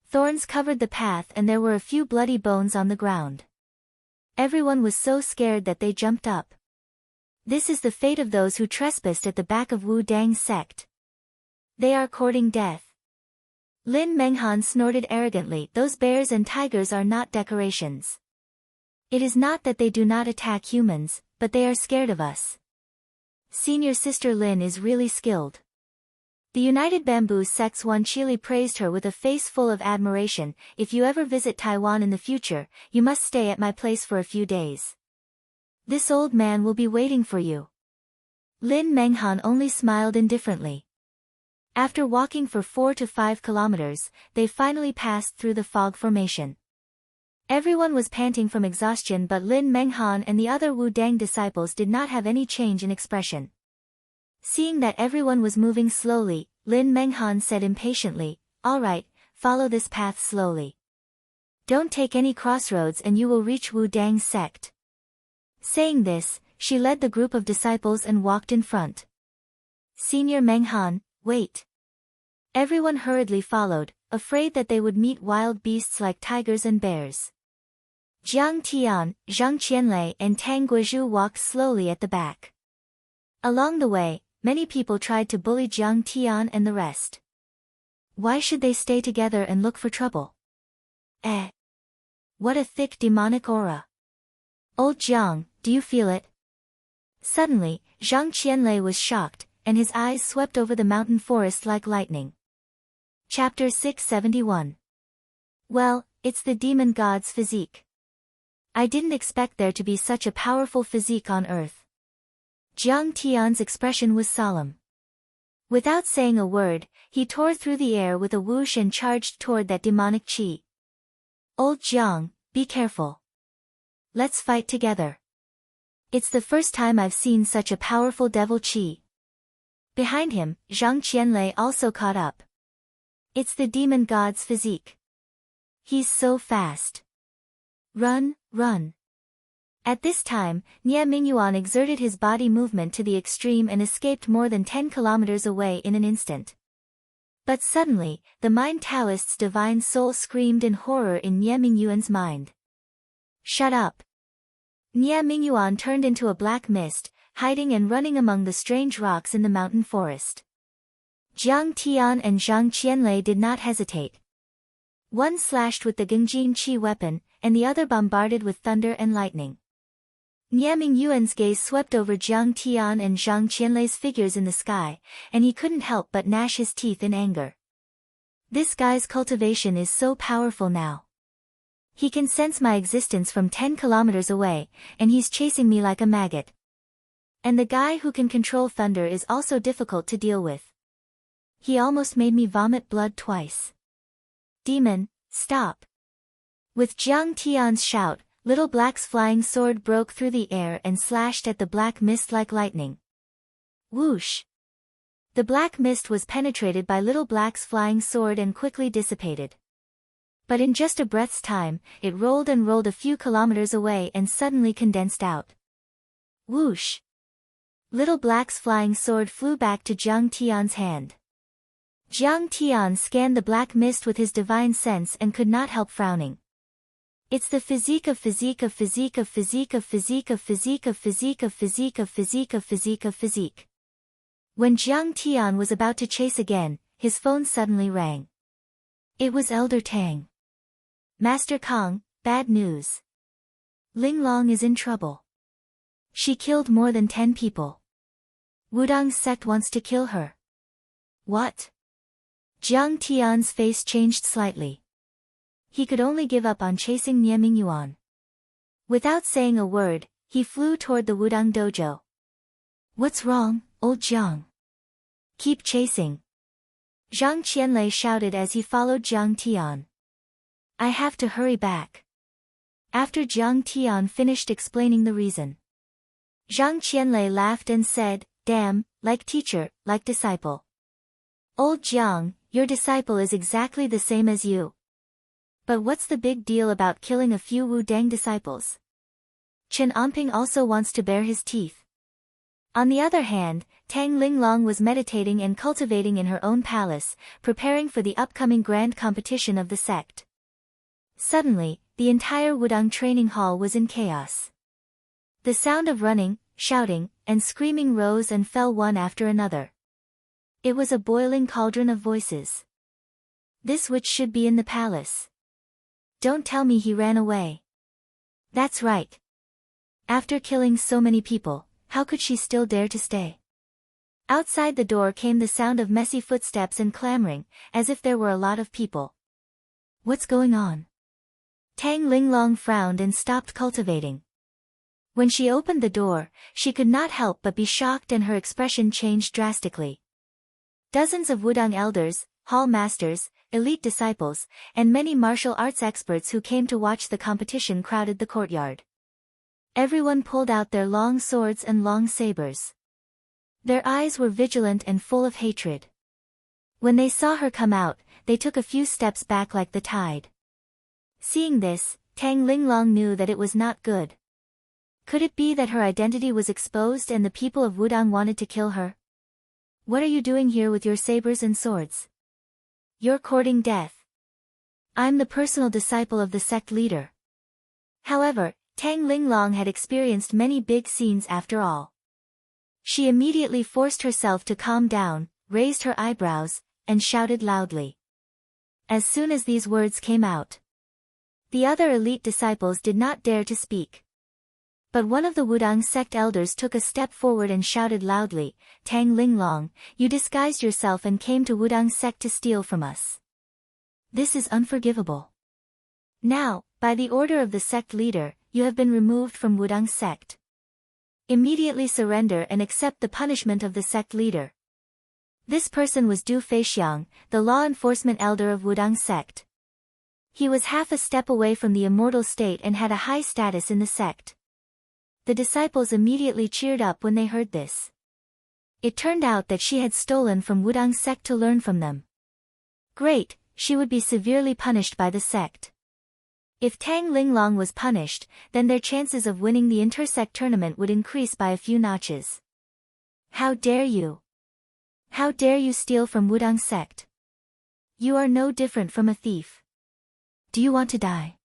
Thorns covered the path and there were a few bloody bones on the ground. Everyone was so scared that they jumped up. This is the fate of those who trespassed at the back of Wu Dang sect. They are courting death. Lin Menghan snorted arrogantly. Those bears and tigers are not decorations. It is not that they do not attack humans, but they are scared of us. Senior Sister Lin is really skilled. The United Bamboo Sect's Wan Chili praised her with a face full of admiration. If you ever visit Taiwan in the future, you must stay at my place for a few days. This old man will be waiting for you. Lin Menghan only smiled indifferently. After walking for 4 to 5 kilometers, they finally passed through the fog formation. Everyone was panting from exhaustion, but Lin Menghan and the other Wu Dang disciples did not have any change in expression. Seeing that everyone was moving slowly, Lin Menghan said impatiently, "All right, follow this path slowly. Don't take any crossroads and you will reach Wu Dang sect." Saying this, she led the group of disciples and walked in front. Senior Menghan, wait. Everyone hurriedly followed, afraid that they would meet wild beasts like tigers and bears. Jiang Tian, Zhang Qianlei and Tang Guizhu walked slowly at the back. Along the way, many people tried to bully Jiang Tian and the rest. Why should they stay together and look for trouble? What a thick demonic aura. Old Jiang, do you feel it? Suddenly, Zhang Qianlei was shocked, and his eyes swept over the mountain forest like lightning. Chapter 671. Well, it's the demon god's physique. I didn't expect there to be such a powerful physique on earth. Jiang Tian's expression was solemn. Without saying a word, he tore through the air with a whoosh and charged toward that demonic qi. Old Jiang, be careful. Let's fight together. It's the first time I've seen such a powerful devil qi. Behind him, Zhang Qianlei also caught up. It's the demon god's physique. He's so fast. Run, run. At this time, Nie Mingyuan exerted his body movement to the extreme and escaped more than 10 kilometers away in an instant. But suddenly, the Mind Taoist's divine soul screamed in horror in Nie Mingyuan's mind. Shut up. Nie Mingyuan turned into a black mist, hiding and running among the strange rocks in the mountain forest. Jiang Tian and Zhang Qianlei did not hesitate. One slashed with the Gengjin Qi weapon, and the other bombarded with thunder and lightning. Nie Mingyuan's gaze swept over Jiang Tian and Zhang Qianlei's figures in the sky, and he couldn't help but gnash his teeth in anger. This guy's cultivation is so powerful now. He can sense my existence from 10 kilometers away, and he's chasing me like a maggot. And the guy who can control thunder is also difficult to deal with. He almost made me vomit blood twice. Demon, stop. With Jiang Tian's shout, Little Black's flying sword broke through the air and slashed at the black mist like lightning. Whoosh! The black mist was penetrated by Little Black's flying sword and quickly dissipated. But in just a breath's time, it rolled and rolled a few kilometers away and suddenly condensed out. Whoosh! Little Black's flying sword flew back to Jiang Tian's hand. Jiang Tian scanned the black mist with his divine sense and could not help frowning. It's the physique of physique of physique of physique of physique of physique of physique of physique of physique of physique of physique. When Jiang Tian was about to chase again, his phone suddenly rang. It was Elder Tang. Master Kong, bad news. Ling Long is in trouble. She killed more than 10 people. Wudang's sect wants to kill her. What? Jiang Tian's face changed slightly. He could only give up on chasing Nie Mingyuan. Without saying a word, he flew toward the Wudang dojo. What's wrong, old Jiang? Keep chasing. Zhang Qianlei shouted as he followed Jiang Tian. I have to hurry back. After Jiang Tian finished explaining the reason, Zhang Qianlei laughed and said, damn, like teacher, like disciple. Old Jiang, your disciple is exactly the same as you. But what's the big deal about killing a few Wu Dang disciples? Chen Anping also wants to bare his teeth. On the other hand, Tang Linglong was meditating and cultivating in her own palace, preparing for the upcoming grand competition of the sect. Suddenly, the entire Wudang training hall was in chaos. The sound of running, shouting, and screaming rose and fell one after another. It was a boiling cauldron of voices. This witch should be in the palace. Don't tell me he ran away. That's right. After killing so many people, how could she still dare to stay? Outside the door came the sound of messy footsteps and clamoring, as if there were a lot of people. What's going on? Tang Linglong frowned and stopped cultivating. When she opened the door, she could not help but be shocked and her expression changed drastically. Dozens of Wudang elders, hall masters, elite disciples, and many martial arts experts who came to watch the competition crowded the courtyard. Everyone pulled out their long swords and long sabers. Their eyes were vigilant and full of hatred. When they saw her come out, they took a few steps back like the tide. Seeing this, Tang Linglong knew that it was not good. Could it be that her identity was exposed and the people of Wudang wanted to kill her? What are you doing here with your sabers and swords? You're courting death. I'm the personal disciple of the sect leader. However, Tang Linglong had experienced many big scenes after all. She immediately forced herself to calm down, raised her eyebrows, and shouted loudly. As soon as these words came out, the other elite disciples did not dare to speak. But one of the Wudang sect elders took a step forward and shouted loudly, "Tang Linglong, you disguised yourself and came to Wudang sect to steal from us. This is unforgivable. Now, by the order of the sect leader, you have been removed from Wudang sect. Immediately surrender and accept the punishment of the sect leader." This person was Du Feixiang, the law enforcement elder of Wudang sect. He was half a step away from the immortal state and had a high status in the sect. The disciples immediately cheered up when they heard this. It turned out that she had stolen from Wudang sect to learn from them. Great, she would be severely punished by the sect. If Tang Linglong was punished, then their chances of winning the intersect tournament would increase by a few notches. How dare you? How dare you steal from Wudang sect? You are no different from a thief. Do you want to die?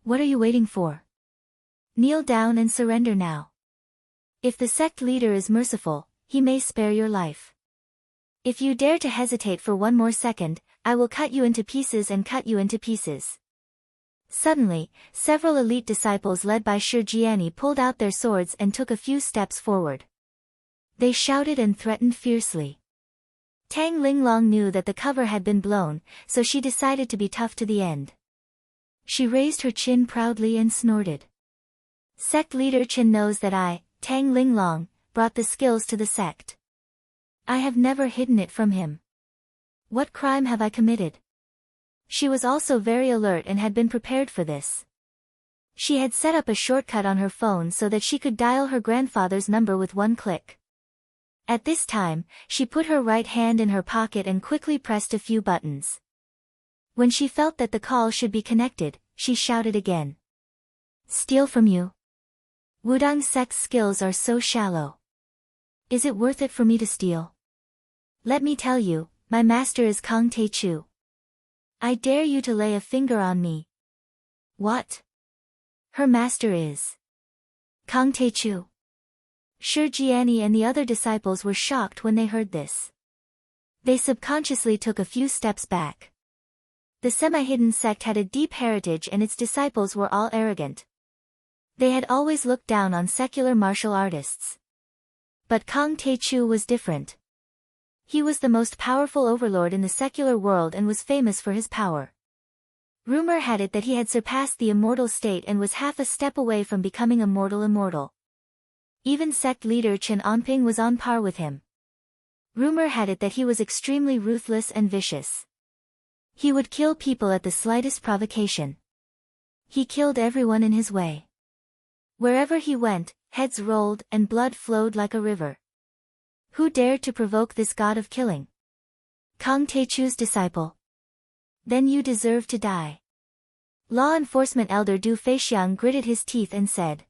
What are you waiting for? Kneel down and surrender now. If the sect leader is merciful, he may spare your life. If you dare to hesitate for one more second, I will cut you into pieces and cut you into pieces. Suddenly, several elite disciples led by Shi Jiani pulled out their swords and took a few steps forward. They shouted and threatened fiercely. Tang Linglong knew that the cover had been blown, so she decided to be tough to the end. She raised her chin proudly and snorted. Sect leader Chen knows that I, Tang Linglong, brought the skills to the sect. I have never hidden it from him. What crime have I committed? She was also very alert and had been prepared for this. She had set up a shortcut on her phone so that she could dial her grandfather's number with one click. At this time, she put her right hand in her pocket and quickly pressed a few buttons. When she felt that the call should be connected, she shouted again. Steal from you? Wudang sect's skills are so shallow. Is it worth it for me to steal? Let me tell you, my master is Kang Taechu. I dare you to lay a finger on me. What? Her master is Kang Taechu. Shi Jiani and the other disciples were shocked when they heard this. They subconsciously took a few steps back. The semi-hidden sect had a deep heritage and its disciples were all arrogant. They had always looked down on secular martial artists. But Kang Taechu was different. He was the most powerful overlord in the secular world and was famous for his power. Rumor had it that he had surpassed the immortal state and was half a step away from becoming immortal. Even sect leader Chen Onping was on par with him. Rumor had it that he was extremely ruthless and vicious. He would kill people at the slightest provocation. He killed everyone in his way. Wherever he went, heads rolled and blood flowed like a river. Who dared to provoke this god of killing? Kang Taechu's disciple. Then you deserve to die. Law enforcement elder Du Feixiang gritted his teeth and said.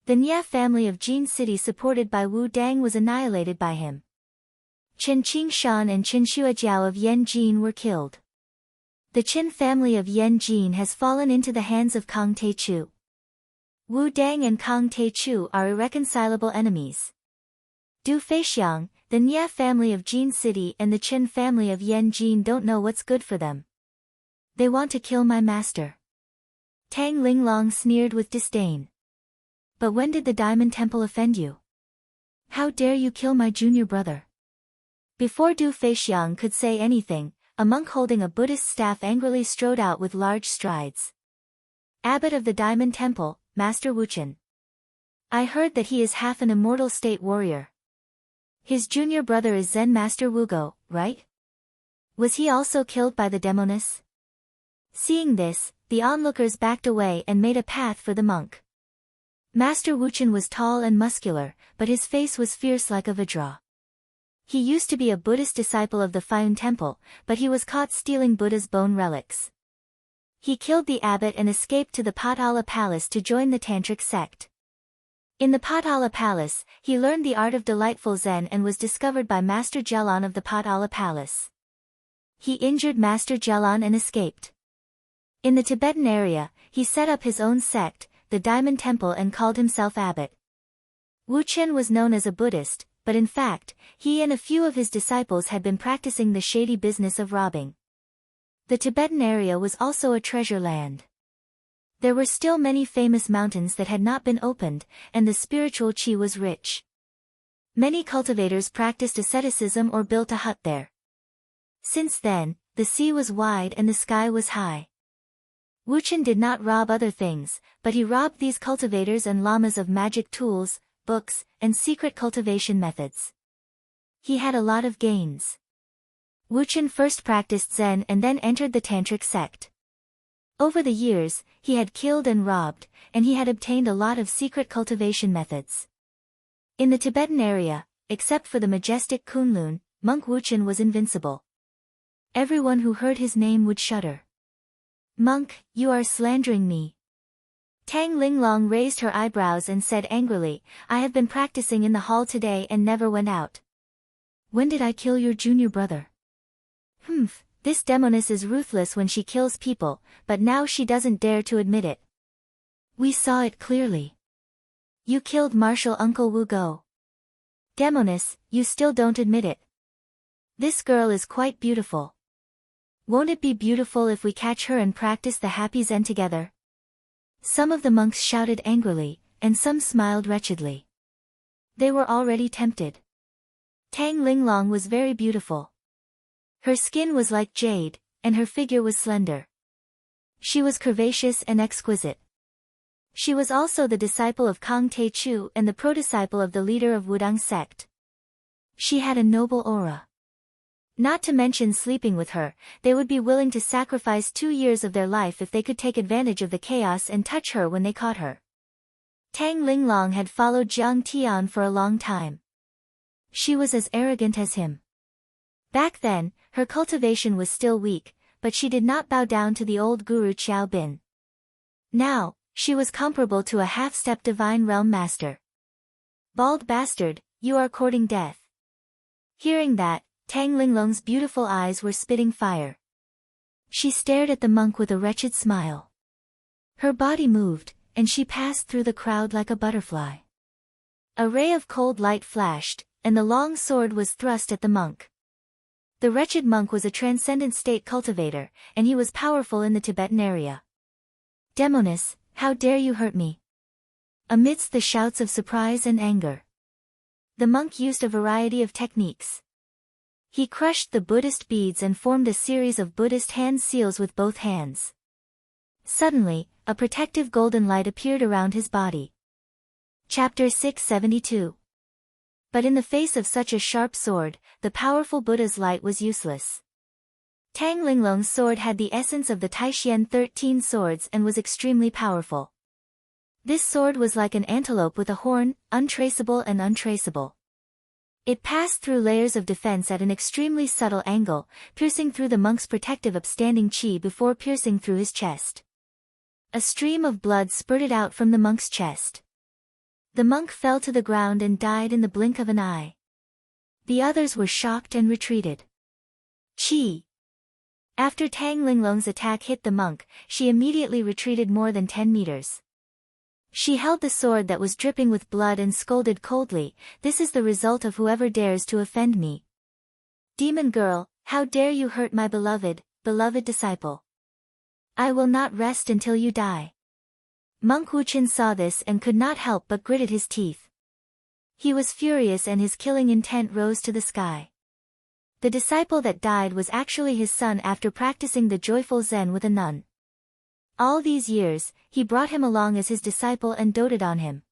The Nya family of Jin City supported by Wu Dang was annihilated by him. Chen Qingshan and Chen Xuejiao of Yan Jin were killed. The Qin family of Yan Jin has fallen into the hands of Kang Taechu. Wu Dang and Kang Taechu are irreconcilable enemies. Du Feixiang, the Nya family of Jin City and the Qin family of Yan Jin don't know what's good for them. They want to kill my master. Tang Linglong sneered with disdain. But when did the Diamond Temple offend you? How dare you kill my junior brother? Before Du Feixiang could say anything, a monk holding a Buddhist staff angrily strode out with large strides. Abbot of the Diamond Temple, Master Wuchen. I heard that he is half an immortal state warrior. His junior brother is Zen Master Wugo, right? Was he also killed by the demoness? Seeing this, the onlookers backed away and made a path for the monk. Master Wuchen was tall and muscular, but his face was fierce like a Vajra. He used to be a Buddhist disciple of the Fayun Temple, but he was caught stealing Buddha's bone relics. He killed the abbot and escaped to the Potala Palace to join the Tantric sect. In the Potala Palace, he learned the art of delightful Zen and was discovered by Master Jelan of the Potala Palace. He injured Master Jelan and escaped. In the Tibetan area, he set up his own sect, the Diamond Temple, and called himself abbot. Wu Chen was known as a Buddhist, but in fact, he and a few of his disciples had been practicing the shady business of robbing. The Tibetan area was also a treasure land. There were still many famous mountains that had not been opened, and the spiritual qi was rich. Many cultivators practiced asceticism or built a hut there. Since then, the sea was wide and the sky was high. Wuchen did not rob other things, but he robbed these cultivators and lamas of magic tools, books, and secret cultivation methods. He had a lot of gains. Wuchen first practiced Zen and then entered the Tantric sect. Over the years, he had killed and robbed, and he had obtained a lot of secret cultivation methods. In the Tibetan area, except for the majestic Kunlun, monk Wuchen was invincible. Everyone who heard his name would shudder. "Monk, you are slandering me." Tang Linglong raised her eyebrows and said angrily, "I have been practicing in the hall today and never went out." "When did I kill your junior brother?" "Humph, this demoness is ruthless when she kills people, but now she doesn't dare to admit it." "We saw it clearly. You killed Martial Uncle Wu Go." "Demoness, you still don't admit it." "This girl is quite beautiful. Won't it be beautiful if we catch her and practice the happy Zen together?" Some of the monks shouted angrily, and some smiled wretchedly. They were already tempted. Tang Linglong was very beautiful. Her skin was like jade, and her figure was slender. She was curvaceous and exquisite. She was also the disciple of Kang Te-chu and the pro-disciple of the leader of Wudang sect. She had a noble aura. Not to mention sleeping with her, they would be willing to sacrifice 2 years of their life if they could take advantage of the chaos and touch her when they caught her. Tang Linglong had followed Jiang Tian for a long time. She was as arrogant as him. Back then, her cultivation was still weak, but she did not bow down to the old guru Qiao Bin. Now, she was comparable to a half-step divine realm master. "Bald bastard, you are courting death." Hearing that, Tang Linglong's beautiful eyes were spitting fire. She stared at the monk with a wretched smile. Her body moved, and she passed through the crowd like a butterfly. A ray of cold light flashed, and the long sword was thrust at the monk. The wretched monk was a transcendent state cultivator, and he was powerful in the Tibetan area. "Demoness, how dare you hurt me?" Amidst the shouts of surprise and anger, the monk used a variety of techniques. He crushed the Buddhist beads and formed a series of Buddhist hand seals with both hands. Suddenly, a protective golden light appeared around his body. Chapter 672. But in the face of such a sharp sword, the powerful Buddha's light was useless. Tang Linglong's sword had the essence of the Taishian 13 swords and was extremely powerful. This sword was like an antelope with a horn, untraceable and untraceable. It passed through layers of defense at an extremely subtle angle, piercing through the monk's protective upstanding qi before piercing through his chest. A stream of blood spurted out from the monk's chest. The monk fell to the ground and died in the blink of an eye. The others were shocked and retreated. Qi. After Tang Linglong's attack hit the monk, she immediately retreated more than 10 meters. She held the sword that was dripping with blood and scolded coldly, "This is the result of whoever dares to offend me. Demon girl, how dare you hurt my beloved disciple? I will not rest until you die." Monk Wuchen saw this and could not help but gritted his teeth. He was furious and his killing intent rose to the sky. The disciple that died was actually his son after practicing the joyful Zen with a nun. All these years, he brought him along as his disciple and doted on him.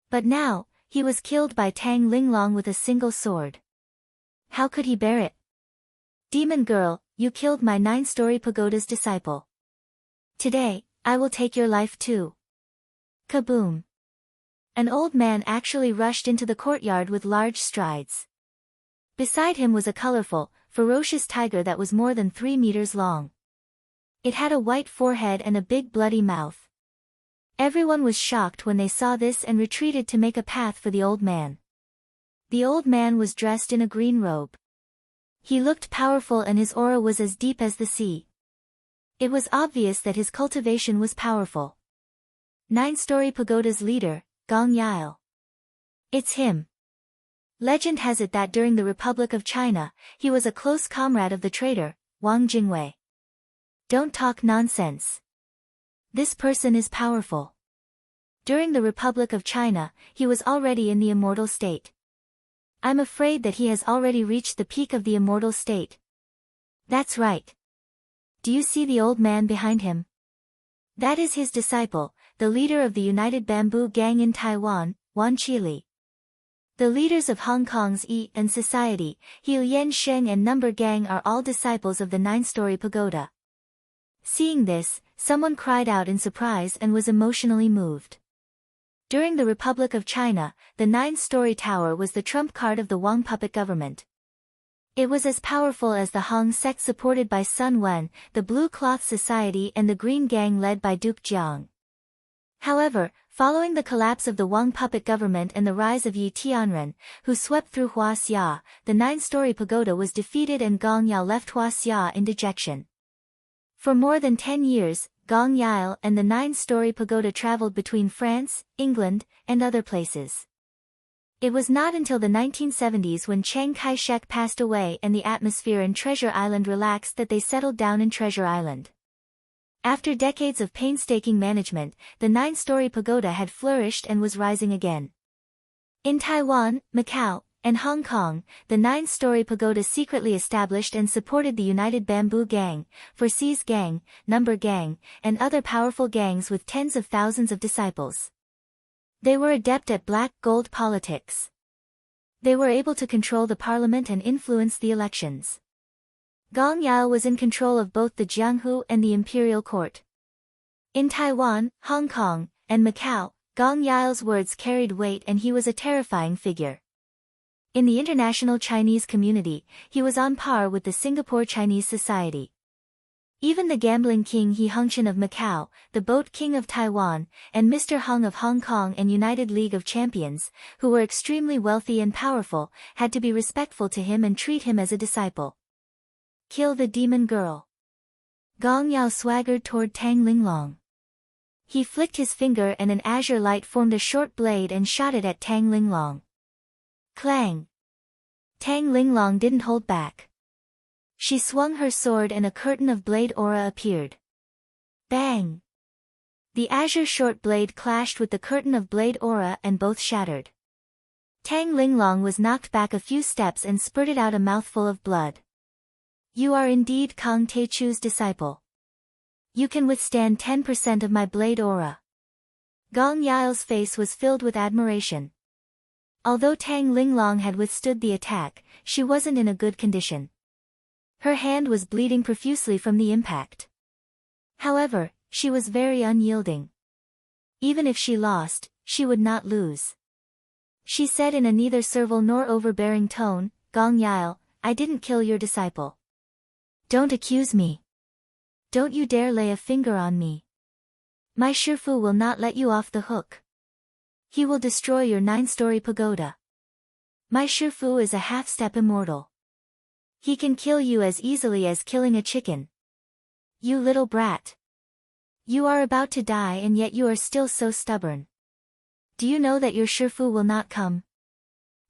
But now, he was killed by Tang Linglong with a single sword. How could he bear it? "Demon girl, you killed my 9-story pagoda's disciple. Today, I will take your life too." Kaboom! An old man actually rushed into the courtyard with large strides. Beside him was a colorful, ferocious tiger that was more than 3 meters long. It had a white forehead and a big bloody mouth. Everyone was shocked when they saw this and retreated to make a path for the old man. The old man was dressed in a green robe. He looked powerful and his aura was as deep as the sea. It was obvious that his cultivation was powerful. 9-story pagoda's leader, Gong Yile. It's him. Legend has it that during the Republic of China, he was a close comrade of the traitor, Wang Jingwei. Don't talk nonsense. This person is powerful. During the Republic of China, he was already in the immortal state. I'm afraid that he has already reached the peak of the immortal state. That's right. Do you see the old man behind him? That is his disciple, the leader of the United Bamboo Gang in Taiwan, Wan Qili. The leaders of Hong Kong's Yi and Society, Hiu Yen Sheng and Number Gang are all disciples of the 9-story pagoda. Seeing this, someone cried out in surprise and was emotionally moved. During the Republic of China, the 9-story tower was the trump card of the Wang puppet government. It was as powerful as the Hong sect supported by Sun Wen, the Blue Cloth Society and the Green Gang led by Duke Jiang. However, following the collapse of the Wang puppet government and the rise of Yi Tianren, who swept through Huaxia, the 9-story pagoda was defeated and Gong Yao left Huaxia in dejection. For more than 10 years, Gong Yao and the 9-story pagoda traveled between France, England, and other places. It was not until the 1970s when Chiang Kai-shek passed away and the atmosphere in Treasure Island relaxed that they settled down in Treasure Island. After decades of painstaking management, the 9-story pagoda had flourished and was rising again. In Taiwan, Macau, and Hong Kong, the 9-story pagoda secretly established and supported the United Bamboo Gang, Forces Gang, Number Gang, and other powerful gangs with tens of thousands of disciples. They were adept at black-gold politics. They were able to control the parliament and influence the elections. Gong Yao was in control of both the Jianghu and the imperial court. In Taiwan, Hong Kong, and Macau, Gong Yao's words carried weight and he was a terrifying figure. In the international Chinese community, he was on par with the Singapore Chinese Society. Even the gambling king He Hengqian of Macau, the boat king of Taiwan, and Mr. Hung of Hong Kong and United League of Champions, who were extremely wealthy and powerful, had to be respectful to him and treat him as a disciple. Kill the demon girl. Gong Yao swaggered toward Tang Linglong. He flicked his finger and an azure light formed a short blade and shot it at Tang Linglong. Clang! Tang Linglong didn't hold back. She swung her sword and a curtain of blade aura appeared. Bang! The azure short blade clashed with the curtain of blade aura and both shattered. Tang Linglong was knocked back a few steps and spurted out a mouthful of blood. You are indeed Kang Teichu's disciple. You can withstand 10% of my blade aura. Gong Yao's face was filled with admiration. Although Tang Linglong had withstood the attack, she wasn't in a good condition. Her hand was bleeding profusely from the impact. However, she was very unyielding. Even if she lost, she would not lose. She said in a neither servile nor overbearing tone, Gong Yao, I didn't kill your disciple. Don't accuse me. Don't you dare lay a finger on me. My Shifu will not let you off the hook. He will destroy your 9-story pagoda. My Shifu is a half-step immortal. He can kill you as easily as killing a chicken. You little brat. You are about to die and yet you are still so stubborn. Do you know that your Shifu will not come?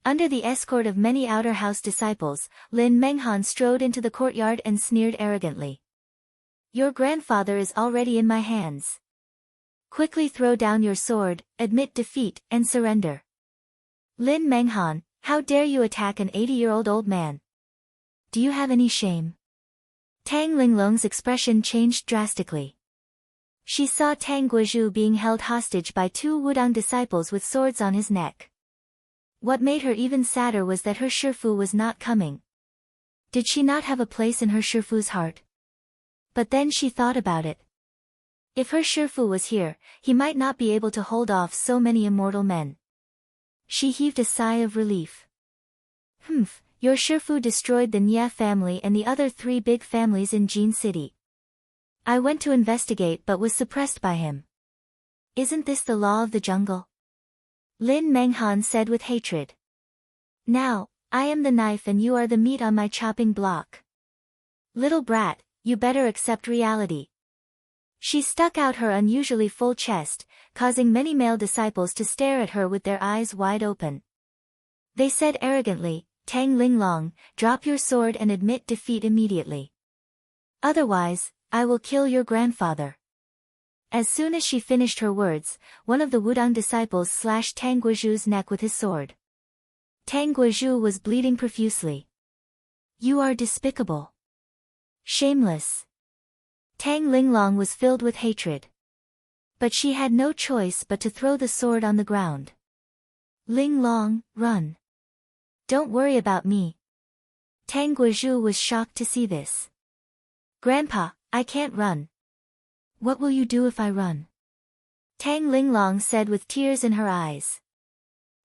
Under the escort of many outer house disciples, Lin Menghan strode into the courtyard and sneered arrogantly. Your grandfather is already in my hands. Quickly throw down your sword, admit defeat, and surrender. Lin Menghan, how dare you attack an 80-year-old old man? Do you have any shame? Tang Linglong's expression changed drastically. She saw Tang Guizhu being held hostage by 2 Wudang disciples with swords on his neck. What made her even sadder was that her Shifu was not coming. Did she not have a place in her Shifu's heart? But then she thought about it. If her Shifu was here, he might not be able to hold off so many immortal men. She heaved a sigh of relief. Your Shifu destroyed the Nia family and the other 3 big families in Jin City. I went to investigate but was suppressed by him. Isn't this the law of the jungle? Lin Menghan said with hatred. Now, I am the knife and you are the meat on my chopping block. Little brat, you better accept reality. She stuck out her unusually full chest, causing many male disciples to stare at her with their eyes wide open. They said arrogantly, Tang Linglong, drop your sword and admit defeat immediately. Otherwise, I will kill your grandfather. As soon as she finished her words, one of the Wudang disciples slashed Tang Guizhu's neck with his sword. Tang Guizhu was bleeding profusely. "You are despicable. Shameless." Tang Linglong was filled with hatred. But she had no choice but to throw the sword on the ground. "Linglong, run. Don't worry about me." Tang Guizhu was shocked to see this. "Grandpa, I can't run." "What will you do if I run?" Tang Linglong said with tears in her eyes.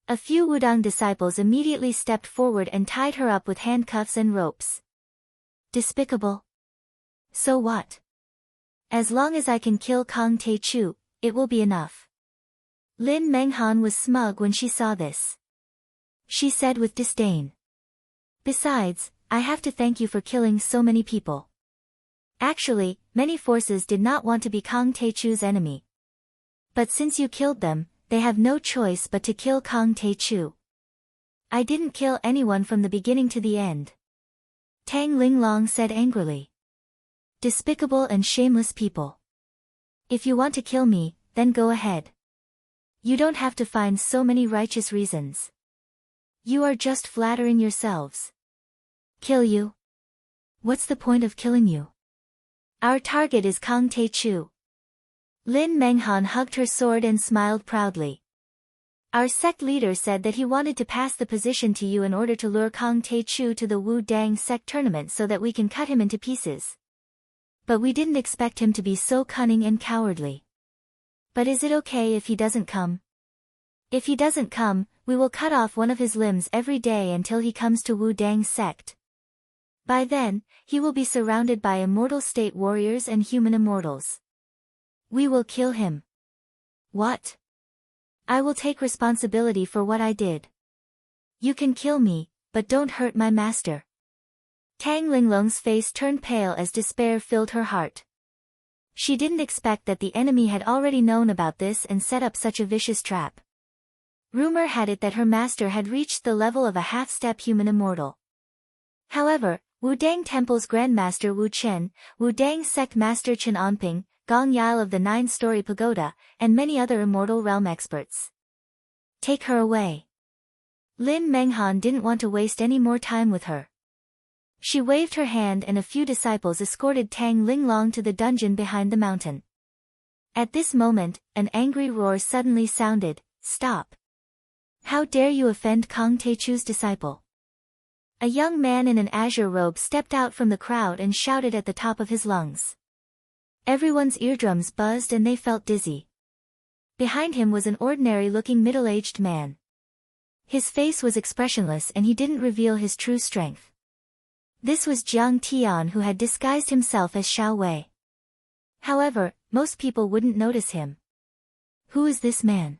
A few Wudang disciples immediately stepped forward and tied her up with handcuffs and ropes. "Despicable. So what? As long as I can kill Kang Tae-chu, it will be enough." Lin Menghan was smug when she saw this. She said with disdain. "Besides, I have to thank you for killing so many people." Actually, many forces did not want to be Kang Tae-chu's enemy. But since you killed them, they have no choice but to kill Kang Tae-chu. "I didn't kill anyone from the beginning to the end," Tang Linglong said angrily. "Despicable and shameless people. If you want to kill me, then go ahead. You don't have to find so many righteous reasons. You are just flattering yourselves." "Kill you? What's the point of killing you? Our target is Kang Tae-chu." Lin Menghan hugged her sword and smiled proudly. "Our sect leader said that he wanted to pass the position to you in order to lure Kang Tae-chu to the Wu Dang sect tournament so that we can cut him into pieces. But we didn't expect him to be so cunning and cowardly. But is it okay if he doesn't come? If he doesn't come, we will cut off one of his limbs every day until he comes to Wu Dang's sect. By then, he will be surrounded by immortal state warriors and human immortals. We will kill him." "What? I will take responsibility for what I did. You can kill me, but don't hurt my master." Tang Linglong's face turned pale as despair filled her heart. She didn't expect that the enemy had already known about this and set up such a vicious trap. Rumor had it that her master had reached the level of a half-step human immortal. However, Wu Dang Temple's Grandmaster Wu Chen, Wu Dang Sect Master Chen Anping, Gong Yile of the 9-story pagoda, and many other immortal realm experts. "Take her away." Lin Menghan didn't want to waste any more time with her. She waved her hand and a few disciples escorted Tang Linglong to the dungeon behind the mountain. At this moment, an angry roar suddenly sounded. "Stop! How dare you offend Kang Tae-chu's disciple?" A young man in an azure robe stepped out from the crowd and shouted at the top of his lungs. Everyone's eardrums buzzed and they felt dizzy. Behind him was an ordinary-looking middle-aged man. His face was expressionless and he didn't reveal his true strength. This was Jiang Tian, who had disguised himself as Xiao Wei. However, most people wouldn't notice him. "Who is this man?"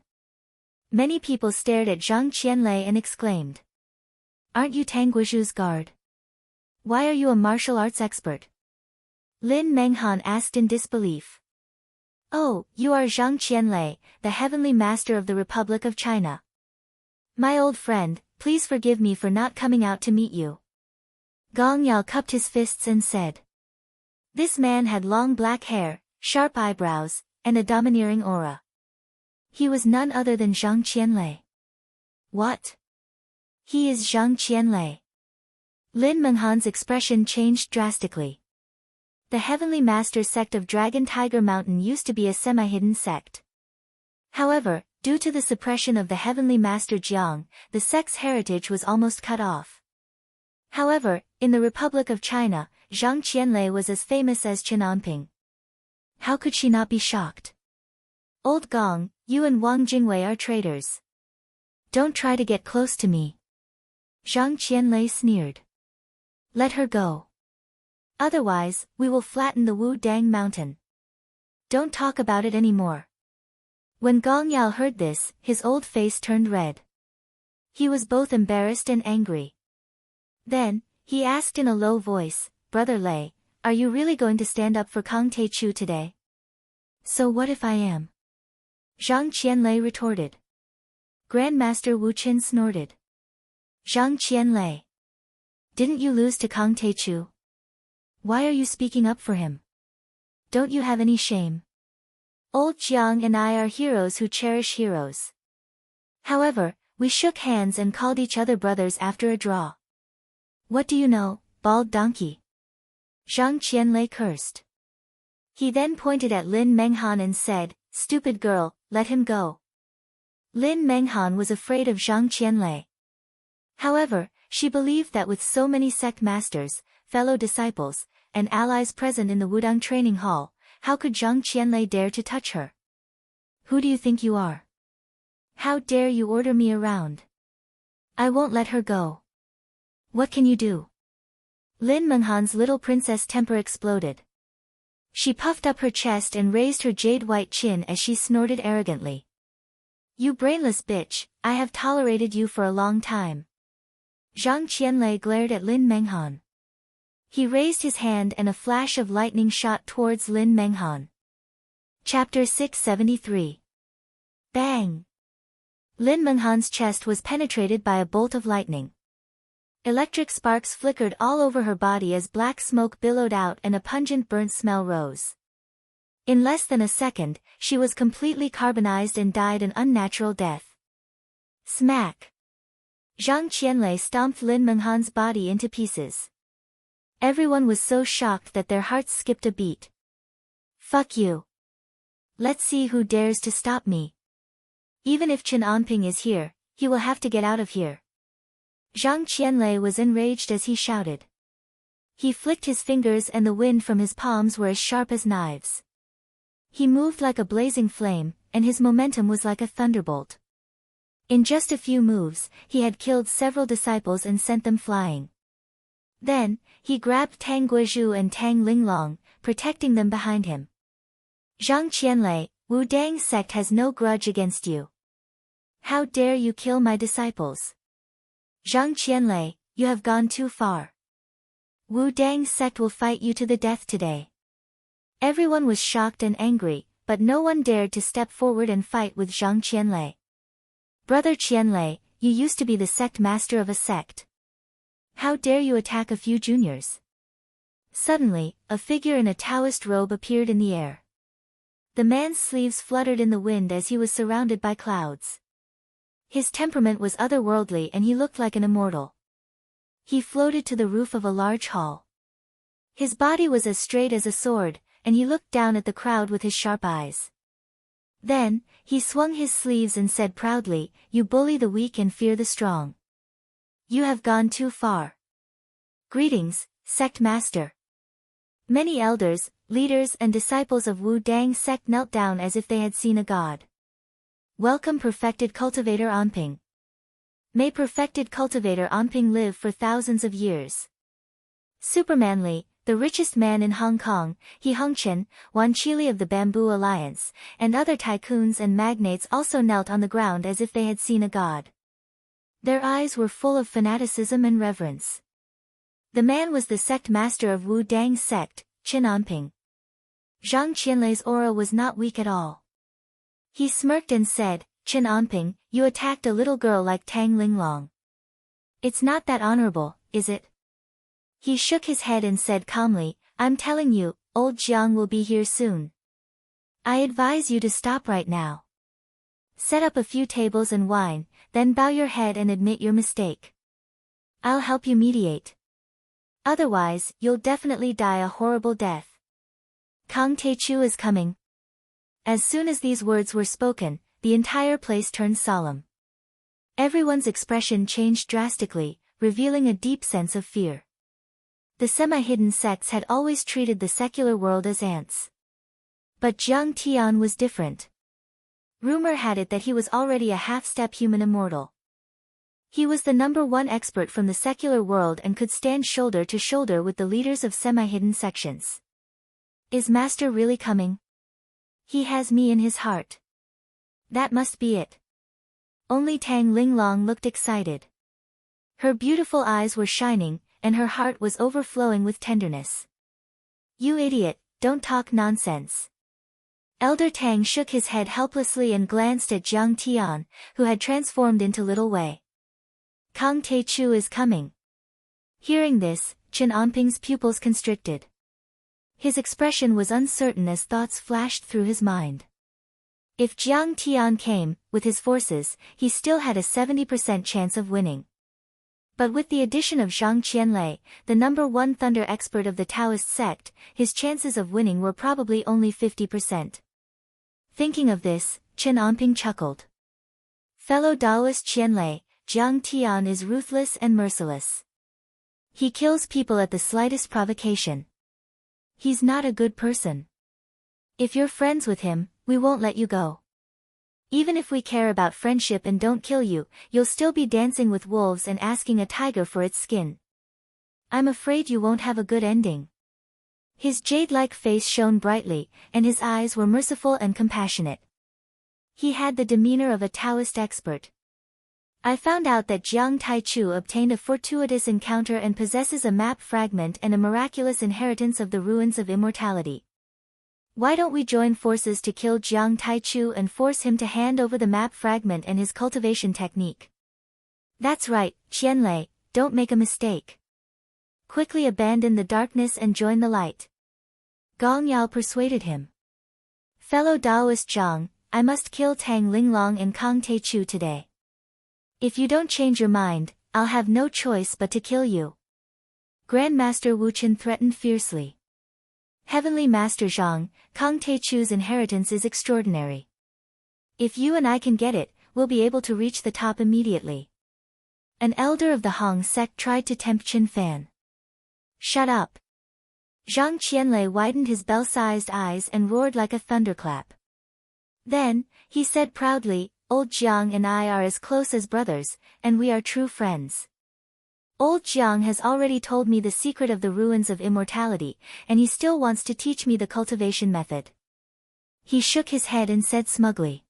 Many people stared at Zhang Qianlei and exclaimed. "Aren't you Tang Guizhu's guard? Why are you a martial arts expert?" Lin Menghan asked in disbelief. "Oh, you are Zhang Qianlei, the Heavenly Master of the Republic of China. My old friend, please forgive me for not coming out to meet you." Gong Yao cupped his fists and said. This man had long black hair, sharp eyebrows, and a domineering aura. He was none other than Zhang Qianlei. "What? He is Zhang Qianlei." Lin Menghan's expression changed drastically. The Heavenly Master sect of Dragon Tiger Mountain used to be a semi-hidden sect. However, due to the suppression of the Heavenly Master Jiang, the sect's heritage was almost cut off. However, in the Republic of China, Zhang Qianlei was as famous as Chen Anping. How could she not be shocked? "Old Gong, you and Wang Jingwei are traitors. Don't try to get close to me." Zhang Qianlei sneered. "Let her go. Otherwise, we will flatten the Wu Dang mountain. Don't talk about it anymore." When Gong Yao heard this, his old face turned red. He was both embarrassed and angry. Then, he asked in a low voice, "Brother Lei, are you really going to stand up for Kang Tae-chu today?" "So what if I am?" Zhang Qianlei retorted. Grandmaster Wu Chen snorted. "Zhang Qianlei, didn't you lose to Kang Tae-chu? Why are you speaking up for him? Don't you have any shame?" Old Jiang and I are heroes who cherish heroes. However, we shook hands and called each other brothers after a draw. What do you know, bald donkey? Zhang Qianlei cursed. He then pointed at Lin Menghan and said, stupid girl, let him go. Lin Menghan was afraid of Zhang Qianlei. However, she believed that with so many sect masters, fellow disciples, and allies present in the Wudang training hall, how could Zhang Qianlei dare to touch her? Who do you think you are? How dare you order me around? I won't let her go. What can you do? Lin Menghan's little princess temper exploded. She puffed up her chest and raised her jade-white chin as she snorted arrogantly. You brainless bitch, I have tolerated you for a long time. Zhang Qianlei glared at Lin Menghan. He raised his hand and a flash of lightning shot towards Lin Menghan. Chapter 673. Bang! Lin Menghan's chest was penetrated by a bolt of lightning. Electric sparks flickered all over her body as black smoke billowed out and a pungent burnt smell rose. In less than a second, she was completely carbonized and died an unnatural death. Smack! Zhang Qianlei stomped Lin Menghan's body into pieces. Everyone was so shocked that their hearts skipped a beat. Fuck you. Let's see who dares to stop me. Even if Chen Anping is here, he will have to get out of here. Zhang Qianlei was enraged as he shouted. He flicked his fingers and the wind from his palms were as sharp as knives. He moved like a blazing flame, and his momentum was like a thunderbolt. In just a few moves, he had killed several disciples and sent them flying. Then, he grabbed Tang Guizhu and Tang Linglong, protecting them behind him. Zhang Qianlei, Wu Dang sect has no grudge against you. How dare you kill my disciples? Zhang Qianlei, you have gone too far. Wu Dang sect will fight you to the death today. Everyone was shocked and angry, but no one dared to step forward and fight with Zhang Qianlei. Brother Qianlei, you used to be the sect master of a sect. How dare you attack a few juniors? Suddenly, a figure in a Taoist robe appeared in the air. The man's sleeves fluttered in the wind as he was surrounded by clouds. His temperament was otherworldly and he looked like an immortal. He floated to the roof of a large hall. His body was as straight as a sword, and he looked down at the crowd with his sharp eyes. Then, he swung his sleeves and said proudly, you bully the weak and fear the strong. You have gone too far. Greetings, sect master. Many elders, leaders and disciples of Wu Dang sect knelt down as if they had seen a god. Welcome perfected cultivator Anping. May perfected cultivator Anping live for thousands of years. Supermanly, the richest man in Hong Kong, He Hongchen, Wan Chili of the Bamboo Alliance, and other tycoons and magnates also knelt on the ground as if they had seen a god. Their eyes were full of fanaticism and reverence. The man was the sect master of Wu Dang sect, Chen Anping. Zhang Qianlei's aura was not weak at all. He smirked and said, Chen Anping, you attacked a little girl like Tang Linglong. It's not that honorable, is it? He shook his head and said calmly, I'm telling you, old Jiang will be here soon. I advise you to stop right now. Set up a few tables and wine, then bow your head and admit your mistake. I'll help you mediate. Otherwise, you'll definitely die a horrible death. Kang Teichu is coming. As soon as these words were spoken, the entire place turned solemn. Everyone's expression changed drastically, revealing a deep sense of fear. The semi-hidden sects had always treated the secular world as ants. But Jiang Tian was different. Rumor had it that he was already a half-step human immortal. He was the #1 expert from the secular world and could stand shoulder to shoulder with the leaders of semi-hidden sections. Is Master really coming? He has me in his heart. That must be it. Only Tang Linglong looked excited. Her beautiful eyes were shining, and her heart was overflowing with tenderness. You idiot, don't talk nonsense. Elder Tang shook his head helplessly and glanced at Jiang Tian, who had transformed into Little Wei. Kang Teichu is coming. Hearing this, Chen Anping's pupils constricted. His expression was uncertain as thoughts flashed through his mind. If Jiang Tian came, with his forces, he still had a 70% chance of winning. But with the addition of Zhang Qianlei, the #1 thunder expert of the Taoist sect, his chances of winning were probably only 50%. Thinking of this, Chen Anping chuckled. Fellow Taoist Qianlei, Jiang Tian is ruthless and merciless. He kills people at the slightest provocation. He's not a good person. If you're friends with him, we won't let you go. Even if we care about friendship and don't kill you, you'll still be dancing with wolves and asking a tiger for its skin. I'm afraid you won't have a good ending. His jade-like face shone brightly, and his eyes were merciful and compassionate. He had the demeanor of a Taoist expert. I found out that Jiang Taichu obtained a fortuitous encounter and possesses a map fragment and a miraculous inheritance of the ruins of immortality. Why don't we join forces to kill Jiang Taichu and force him to hand over the map fragment and his cultivation technique? That's right, Qianlei, don't make a mistake. Quickly abandon the darkness and join the light. Gong Yao persuaded him. Fellow Taoist Zhang, I must kill Tang Linglong and Kang Taichu today. If you don't change your mind, I'll have no choice but to kill you. Grandmaster Wu Chen threatened fiercely. Heavenly Master Zhang, Kang Taichu's inheritance is extraordinary. If you and I can get it, we'll be able to reach the top immediately. An elder of the Hong sect tried to tempt Chen Fan. Shut up. Zhang Qianlei widened his bell-sized eyes and roared like a thunderclap. Then, he said proudly, Old Jiang and I are as close as brothers, and we are true friends. Old Jiang has already told me the secret of the ruins of immortality, and he still wants to teach me the cultivation method. He shook his head and said smugly.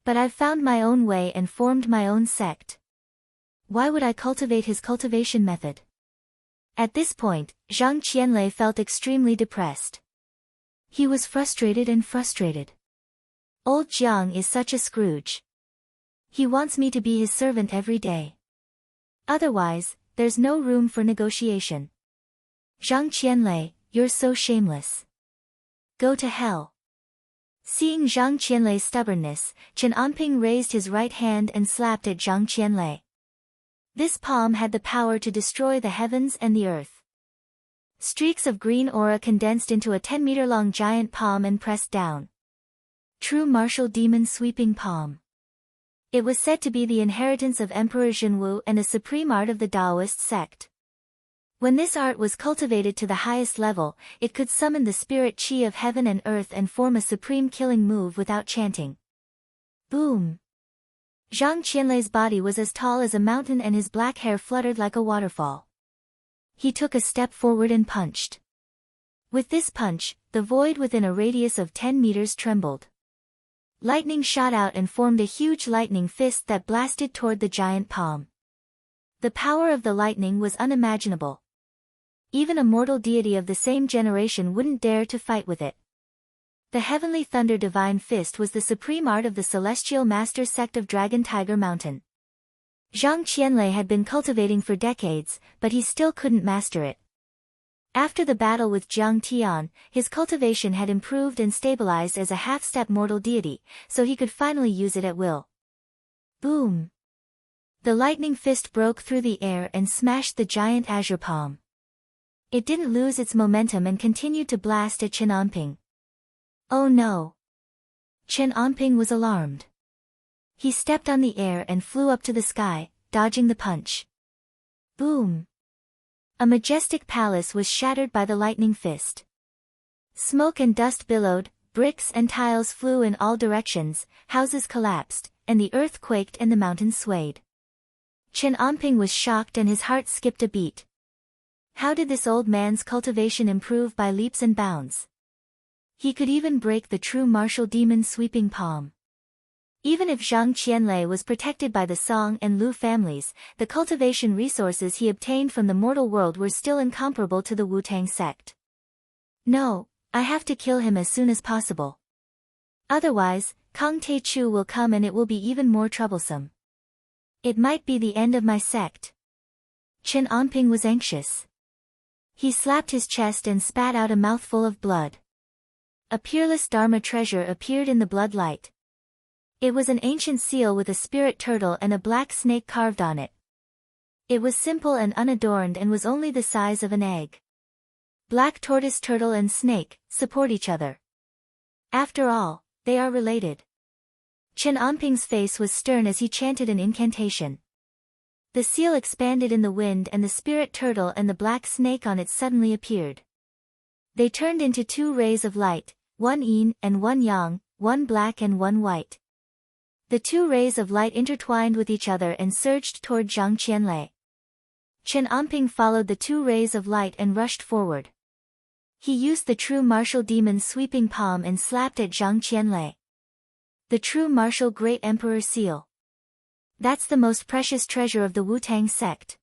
But I've found my own way and formed my own sect. Why would I cultivate his cultivation method? At this point, Zhang Qianlei felt extremely depressed. He was frustrated. Old Jiang is such a Scrooge. He wants me to be his servant every day. Otherwise, there's no room for negotiation. Zhang Qianlei, you're so shameless. Go to hell. Seeing Zhang Qianlei's stubbornness, Chen Anping raised his right hand and slapped at Zhang Qianlei. This palm had the power to destroy the heavens and the earth. Streaks of green aura condensed into a 10-meter-long giant palm and pressed down. True martial demon sweeping palm. It was said to be the inheritance of Emperor Zhenwu and a supreme art of the Taoist sect. When this art was cultivated to the highest level, it could summon the spirit qi of heaven and earth and form a supreme killing move without chanting. Boom! Zhang Qianlei's body was as tall as a mountain and his black hair fluttered like a waterfall. He took a step forward and punched. With this punch, the void within a radius of 10 meters trembled. Lightning shot out and formed a huge lightning fist that blasted toward the giant palm. The power of the lightning was unimaginable. Even a mortal deity of the same generation wouldn't dare to fight with it. The heavenly thunder divine fist was the supreme art of the celestial master sect of Dragon Tiger Mountain. Zhang Qianlei had been cultivating for decades, but he still couldn't master it. After the battle with Jiang Tian, his cultivation had improved and stabilized as a half-step mortal deity, so he could finally use it at will. Boom! The lightning fist broke through the air and smashed the giant azure palm. It didn't lose its momentum and continued to blast at Chen Anping. Oh no! Chen Anping was alarmed. He stepped on the air and flew up to the sky, dodging the punch. Boom! A majestic palace was shattered by the lightning fist. Smoke and dust billowed, bricks and tiles flew in all directions, houses collapsed, and the earth quaked and the mountains swayed. Chen Anping was shocked and his heart skipped a beat. How did this old man's cultivation improve by leaps and bounds? He could even break the true martial demon sweeping palm. Even if Zhang Qianlei was protected by the Song and Lu families, the cultivation resources he obtained from the mortal world were still incomparable to the Wu-Tang sect. No, I have to kill him as soon as possible. Otherwise, Kang Taichu will come and it will be even more troublesome. It might be the end of my sect. Chen Anping was anxious. He slapped his chest and spat out a mouthful of blood. A peerless Dharma treasure appeared in the blood light, It was an ancient seal with a spirit turtle and a black snake carved on it. It was simple and unadorned and was only the size of an egg. Black tortoise turtle and snake support each other. After all, they are related. Chen Anping's face was stern as he chanted an incantation. The seal expanded in the wind and the spirit turtle and the black snake on it suddenly appeared. They turned into two rays of light, one yin and one yang, one black and one white. The two rays of light intertwined with each other and surged toward Zhang Qianlei. Chen Anping followed the two rays of light and rushed forward. He used the true martial demon's sweeping palm and slapped at Zhang Qianlei. The true martial great emperor seal. That's the most precious treasure of the Wu-Tang sect.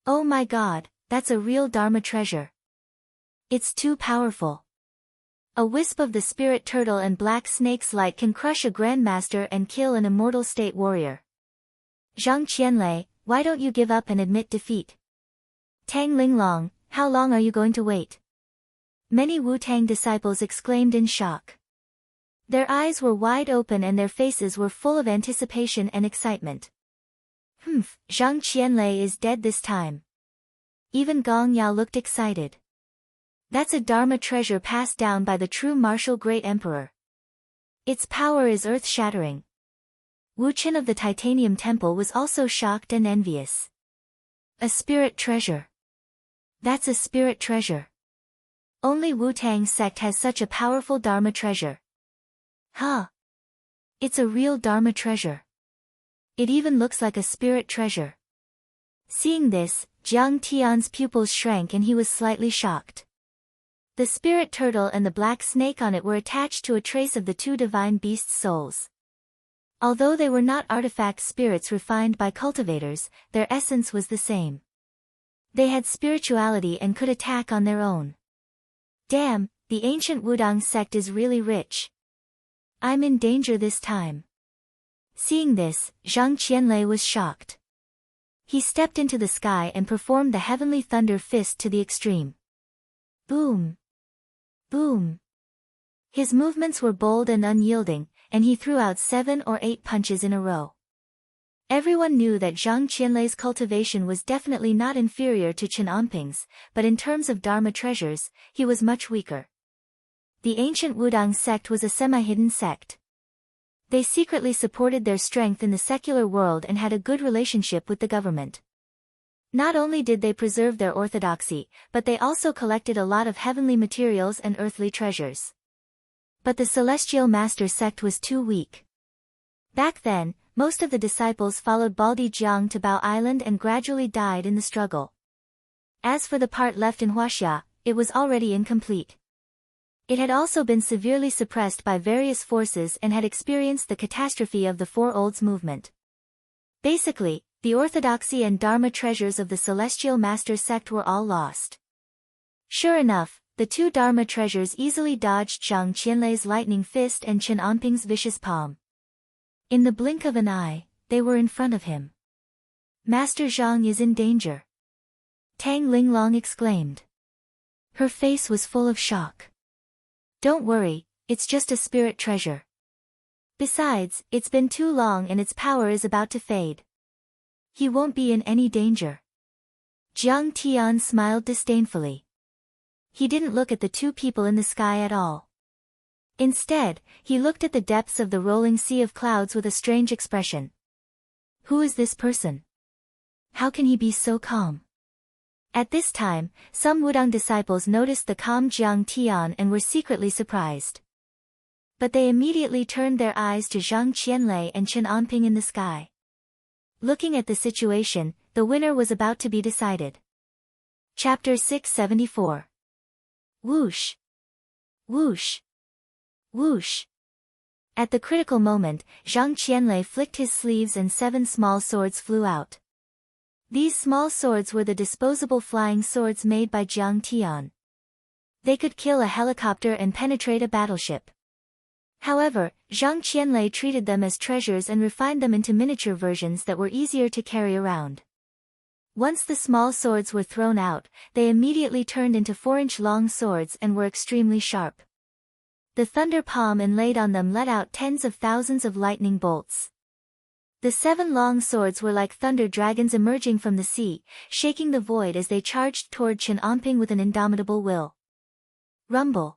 Oh my god, that's a real Dharma treasure. It's too powerful. A wisp of the spirit turtle and black snake's light can crush a grandmaster and kill an immortal state warrior. Zhang Qianlei, why don't you give up and admit defeat? Tang Linglong, how long are you going to wait? Many Wu-Tang disciples exclaimed in shock. Their eyes were wide open and their faces were full of anticipation and excitement. Zhang Qianlei is dead this time. Even Gong Yao looked excited. That's a Dharma treasure passed down by the true martial great emperor. Its power is earth-shattering. Wu Qin of the Titanium Temple was also shocked and envious. A spirit treasure. That's a spirit treasure. Only Wu-Tang sect has such a powerful Dharma treasure. Huh. It's a real Dharma treasure. It even looks like a spirit treasure. Seeing this, Jiang Tian's pupils shrank and he was slightly shocked. The spirit turtle and the black snake on it were attached to a trace of the two divine beasts' souls. Although they were not artifact spirits refined by cultivators, their essence was the same. They had spirituality and could attack on their own. Damn, the ancient Wudang sect is really rich. I'm in danger this time. Seeing this, Zhang Qianlei was shocked. He stepped into the sky and performed the heavenly thunder fist to the extreme. Boom! Boom! His movements were bold and unyielding, and he threw out 7 or 8 punches in a row. Everyone knew that Zhang Qianlei's cultivation was definitely not inferior to Chen Anping's, but in terms of Dharma treasures, he was much weaker. The ancient Wudang sect was a semi-hidden sect. They secretly supported their strength in the secular world and had a good relationship with the government. Not only did they preserve their orthodoxy, but they also collected a lot of heavenly materials and earthly treasures. But the Celestial Master sect was too weak. Back then, most of the disciples followed Baldi Jiang to Bao Island and gradually died in the struggle. As for the part left in Huaxia, it was already incomplete. It had also been severely suppressed by various forces and had experienced the catastrophe of the Four Olds movement. Basically, the orthodoxy and Dharma treasures of the Celestial Master sect were all lost. Sure enough, the two Dharma treasures easily dodged Zhang Qianlei's lightning fist and Chen Anping's vicious palm. In the blink of an eye, they were in front of him. Master Zhang is in danger. Tang Linglong exclaimed. Her face was full of shock. Don't worry, it's just a spirit treasure. Besides, it's been too long and its power is about to fade. He won't be in any danger. Jiang Tian smiled disdainfully. He didn't look at the two people in the sky at all. Instead, he looked at the depths of the rolling sea of clouds with a strange expression. Who is this person? How can he be so calm? At this time, some Wudang disciples noticed the calm Jiang Tian and were secretly surprised. But they immediately turned their eyes to Zhang Qianlei and Chen Anping in the sky. Looking at the situation, the winner was about to be decided. Chapter 674. Whoosh! Whoosh! Whoosh! At the critical moment, Zhang Qianlei flicked his sleeves and 7 small swords flew out. These small swords were the disposable flying swords made by Jiang Tian. They could kill a helicopter and penetrate a battleship. However, Zhang Qianlei treated them as treasures and refined them into miniature versions that were easier to carry around. Once the small swords were thrown out, they immediately turned into 4-inch long swords and were extremely sharp. The thunder palm inlaid on them let out tens of thousands of lightning bolts. The 7 long swords were like thunder dragons emerging from the sea, shaking the void as they charged toward Chen Anping with an indomitable will. Rumble.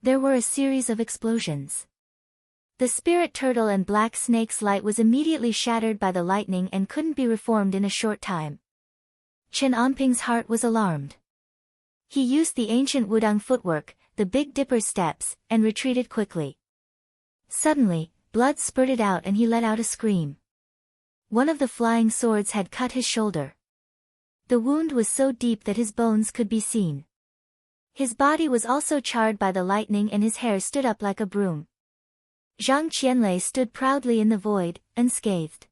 There were a series of explosions. The spirit turtle and black snake's light was immediately shattered by the lightning and couldn't be reformed in a short time. Chen Anping's heart was alarmed. He used the ancient Wudang footwork, the Big Dipper steps, and retreated quickly. Suddenly, blood spurted out and he let out a scream. One of the flying swords had cut his shoulder. The wound was so deep that his bones could be seen. His body was also charred by the lightning and his hair stood up like a broom. Zhang Qianlei stood proudly in the void, unscathed.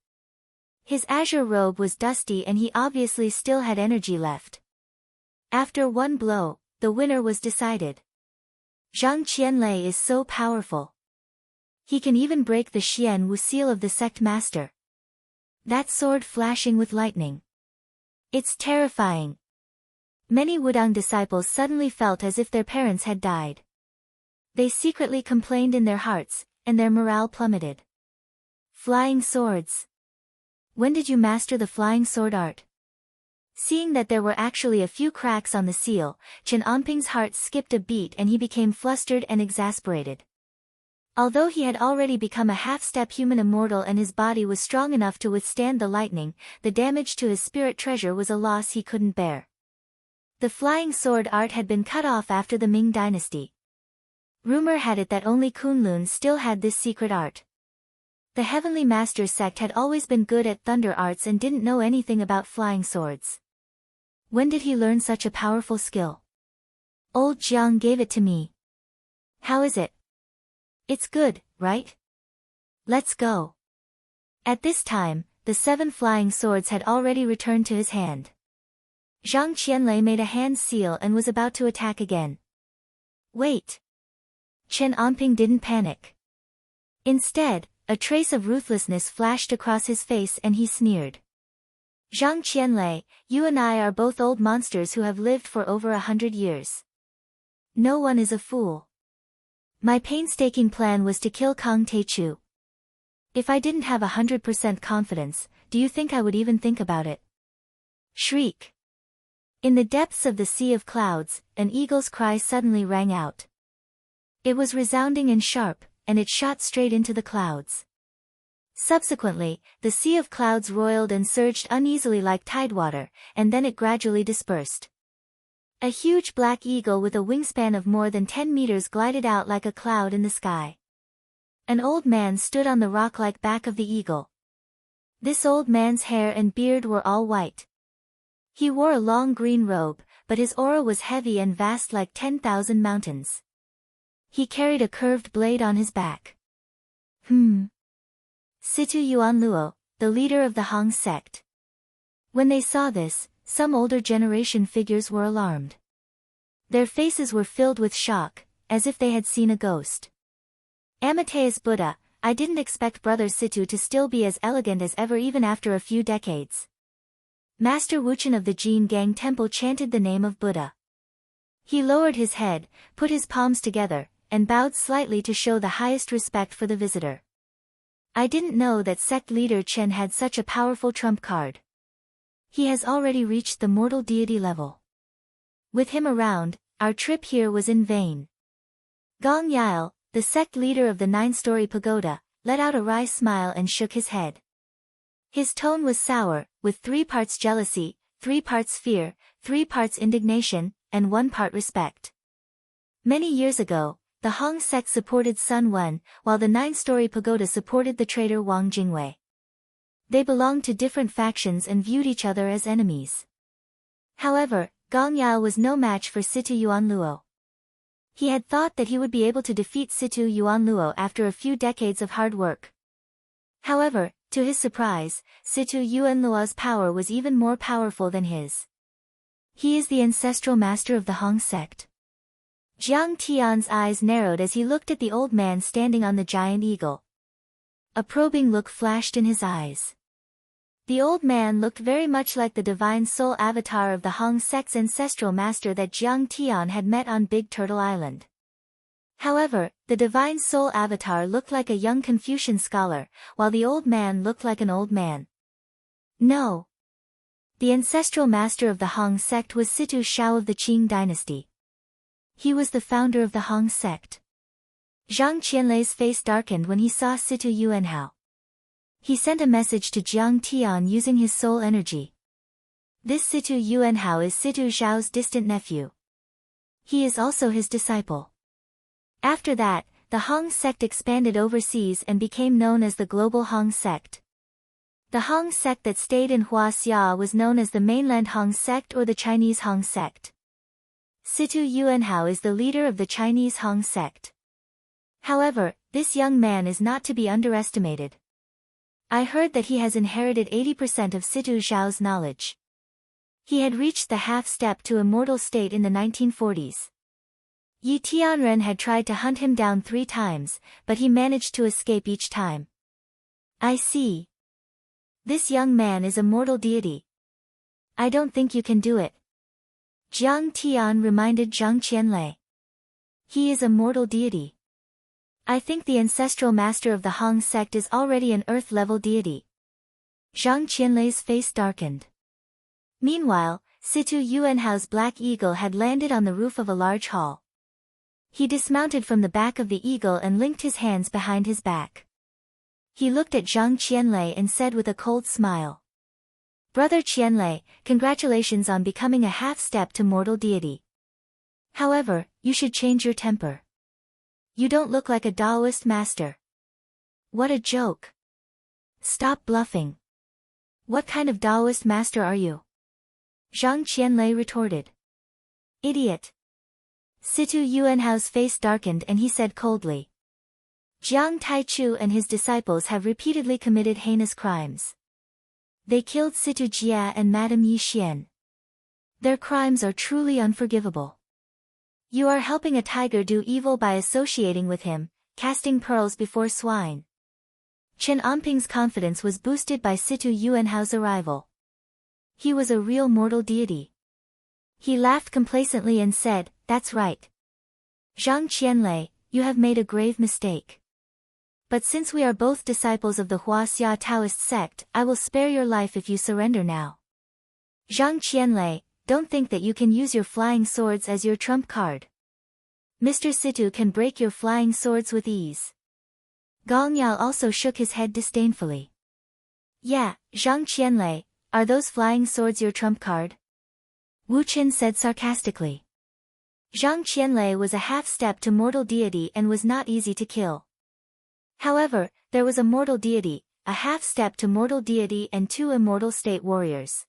His azure robe was dusty and he obviously still had energy left. After one blow, the winner was decided. Zhang Qianlei is so powerful. He can even break the Xian Wu seal of the sect master. That sword flashing with lightning. It's terrifying. Many Wudang disciples suddenly felt as if their parents had died. They secretly complained in their hearts, and their morale plummeted. Flying swords. When did you master the flying sword art? Seeing that there were actually a few cracks on the seal, Chen Anping's heart skipped a beat and he became flustered and exasperated. Although he had already become a half-step human immortal and his body was strong enough to withstand the lightning, the damage to his spirit treasure was a loss he couldn't bear. The flying sword art had been cut off after the Ming dynasty. Rumor had it that only Kunlun still had this secret art. The Heavenly Master sect had always been good at thunder arts and didn't know anything about flying swords. When did he learn such a powerful skill? Old Jiang gave it to me. How is it? It's good, right? Let's go. At this time, the 7 flying swords had already returned to his hand. Zhang Qianlei made a hand seal and was about to attack again. Wait. Chen Anping didn't panic. Instead, a trace of ruthlessness flashed across his face and he sneered. Zhang Qianlei, you and I are both old monsters who have lived for over 100 years. No one is a fool. My painstaking plan was to kill Kang Teichu. If I didn't have 100% confidence, do you think I would even think about it? Shriek. In the depths of the sea of clouds, an eagle's cry suddenly rang out. It was resounding and sharp, and it shot straight into the clouds. Subsequently, the sea of clouds roiled and surged uneasily like tidewater, and then it gradually dispersed. A huge black eagle with a wingspan of more than 10 meters glided out like a cloud in the sky. An old man stood on the rock-like back of the eagle. This old man's hair and beard were all white. He wore a long green robe, but his aura was heavy and vast like 10,000 mountains. He carried a curved blade on his back. Situ Yuanluo, the leader of the Hong sect. When they saw this, some older generation figures were alarmed. Their faces were filled with shock, as if they had seen a ghost. Amateus Buddha, I didn't expect Brother Situ to still be as elegant as ever even after a few decades. Master Wuchen of the Jin Gang Temple chanted the name of Buddha. He lowered his head, put his palms together, and bowed slightly to show the highest respect for the visitor. I didn't know that sect leader Chen had such a powerful trump card. He has already reached the mortal deity level. With him around, our trip here was in vain. Gong Yile, the sect leader of the 9-story pagoda, let out a wry smile and shook his head. His tone was sour, with 3 parts jealousy, 3 parts fear, 3 parts indignation, and 1 part respect. Many years ago, the Hong sect supported Sun Wen, while the 9-story pagoda supported the traitor Wang Jingwei. They belonged to different factions and viewed each other as enemies. However, Gong Yao was no match for Situ Yuanluo. He had thought that he would be able to defeat Situ Yuanluo after a few decades of hard work. However, to his surprise, Situ Yuanluo's power was even more powerful than his. He is the ancestral master of the Hong sect. Jiang Tian's eyes narrowed as he looked at the old man standing on the giant eagle. A probing look flashed in his eyes. The old man looked very much like the divine soul avatar of the Hong sect's ancestral master that Jiang Tian had met on Big Turtle Island. However, the divine soul avatar looked like a young Confucian scholar, while the old man looked like an old man. No. The ancestral master of the Hong sect was Situ Shao of the Qing dynasty. He was the founder of the Hong sect. Zhang Qianlei's face darkened when he saw Situ Yuanhao. He sent a message to Jiang Tian using his soul energy. This Situ Yuanhao is Situ Zhao's distant nephew. He is also his disciple. After that, the Hong sect expanded overseas and became known as the Global Hong sect. The Hong sect that stayed in Huaxia was known as the Mainland Hong sect or the Chinese Hong sect. Situ Yuanhao is the leader of the Chinese Hong sect. However, this young man is not to be underestimated. I heard that he has inherited 80% of Situ Zhao's knowledge. He had reached the half-step to immortal state in the 1940s. Yi Tianren had tried to hunt him down 3 times, but he managed to escape each time. I see. This young man is a mortal deity. I don't think you can do it. Jiang Tian reminded Zhang Qianlei. He is a mortal deity. I think the ancestral master of the Hong sect is already an earth-level deity. Zhang Qianlei's face darkened. Meanwhile, Situ Yuanhao's black eagle had landed on the roof of a large hall. He dismounted from the back of the eagle and linked his hands behind his back. He looked at Zhang Qianlei and said with a cold smile. Brother Qianlei, congratulations on becoming a half-step to mortal deity. However, you should change your temper. You don't look like a Taoist master. What a joke. Stop bluffing. What kind of Taoist master are you? Zhang Qianlei retorted. Idiot. Situ Yuanhao's face darkened and he said coldly. Jiang Taichu and his disciples have repeatedly committed heinous crimes. They killed Situ Jia and Madame Yi Xian. Their crimes are truly unforgivable. You are helping a tiger do evil by associating with him, casting pearls before swine. Chen Anping's confidence was boosted by Situ Yuanhao's arrival. He was a real mortal deity. He laughed complacently and said, that's right. Zhang Qianlei, you have made a grave mistake. But since we are both disciples of the Huaxia Taoist sect, I will spare your life if you surrender now. Zhang Qianlei, don't think that you can use your flying swords as your trump card. Mr. Situ can break your flying swords with ease. Gong Yao also shook his head disdainfully. Yeah, Zhang Qianlei, are those flying swords your trump card? Wu Qin said sarcastically. Zhang Qianlei was a half-step to mortal deity and was not easy to kill. However, there was a mortal deity, a half-step to mortal deity and 2 immortal state warriors.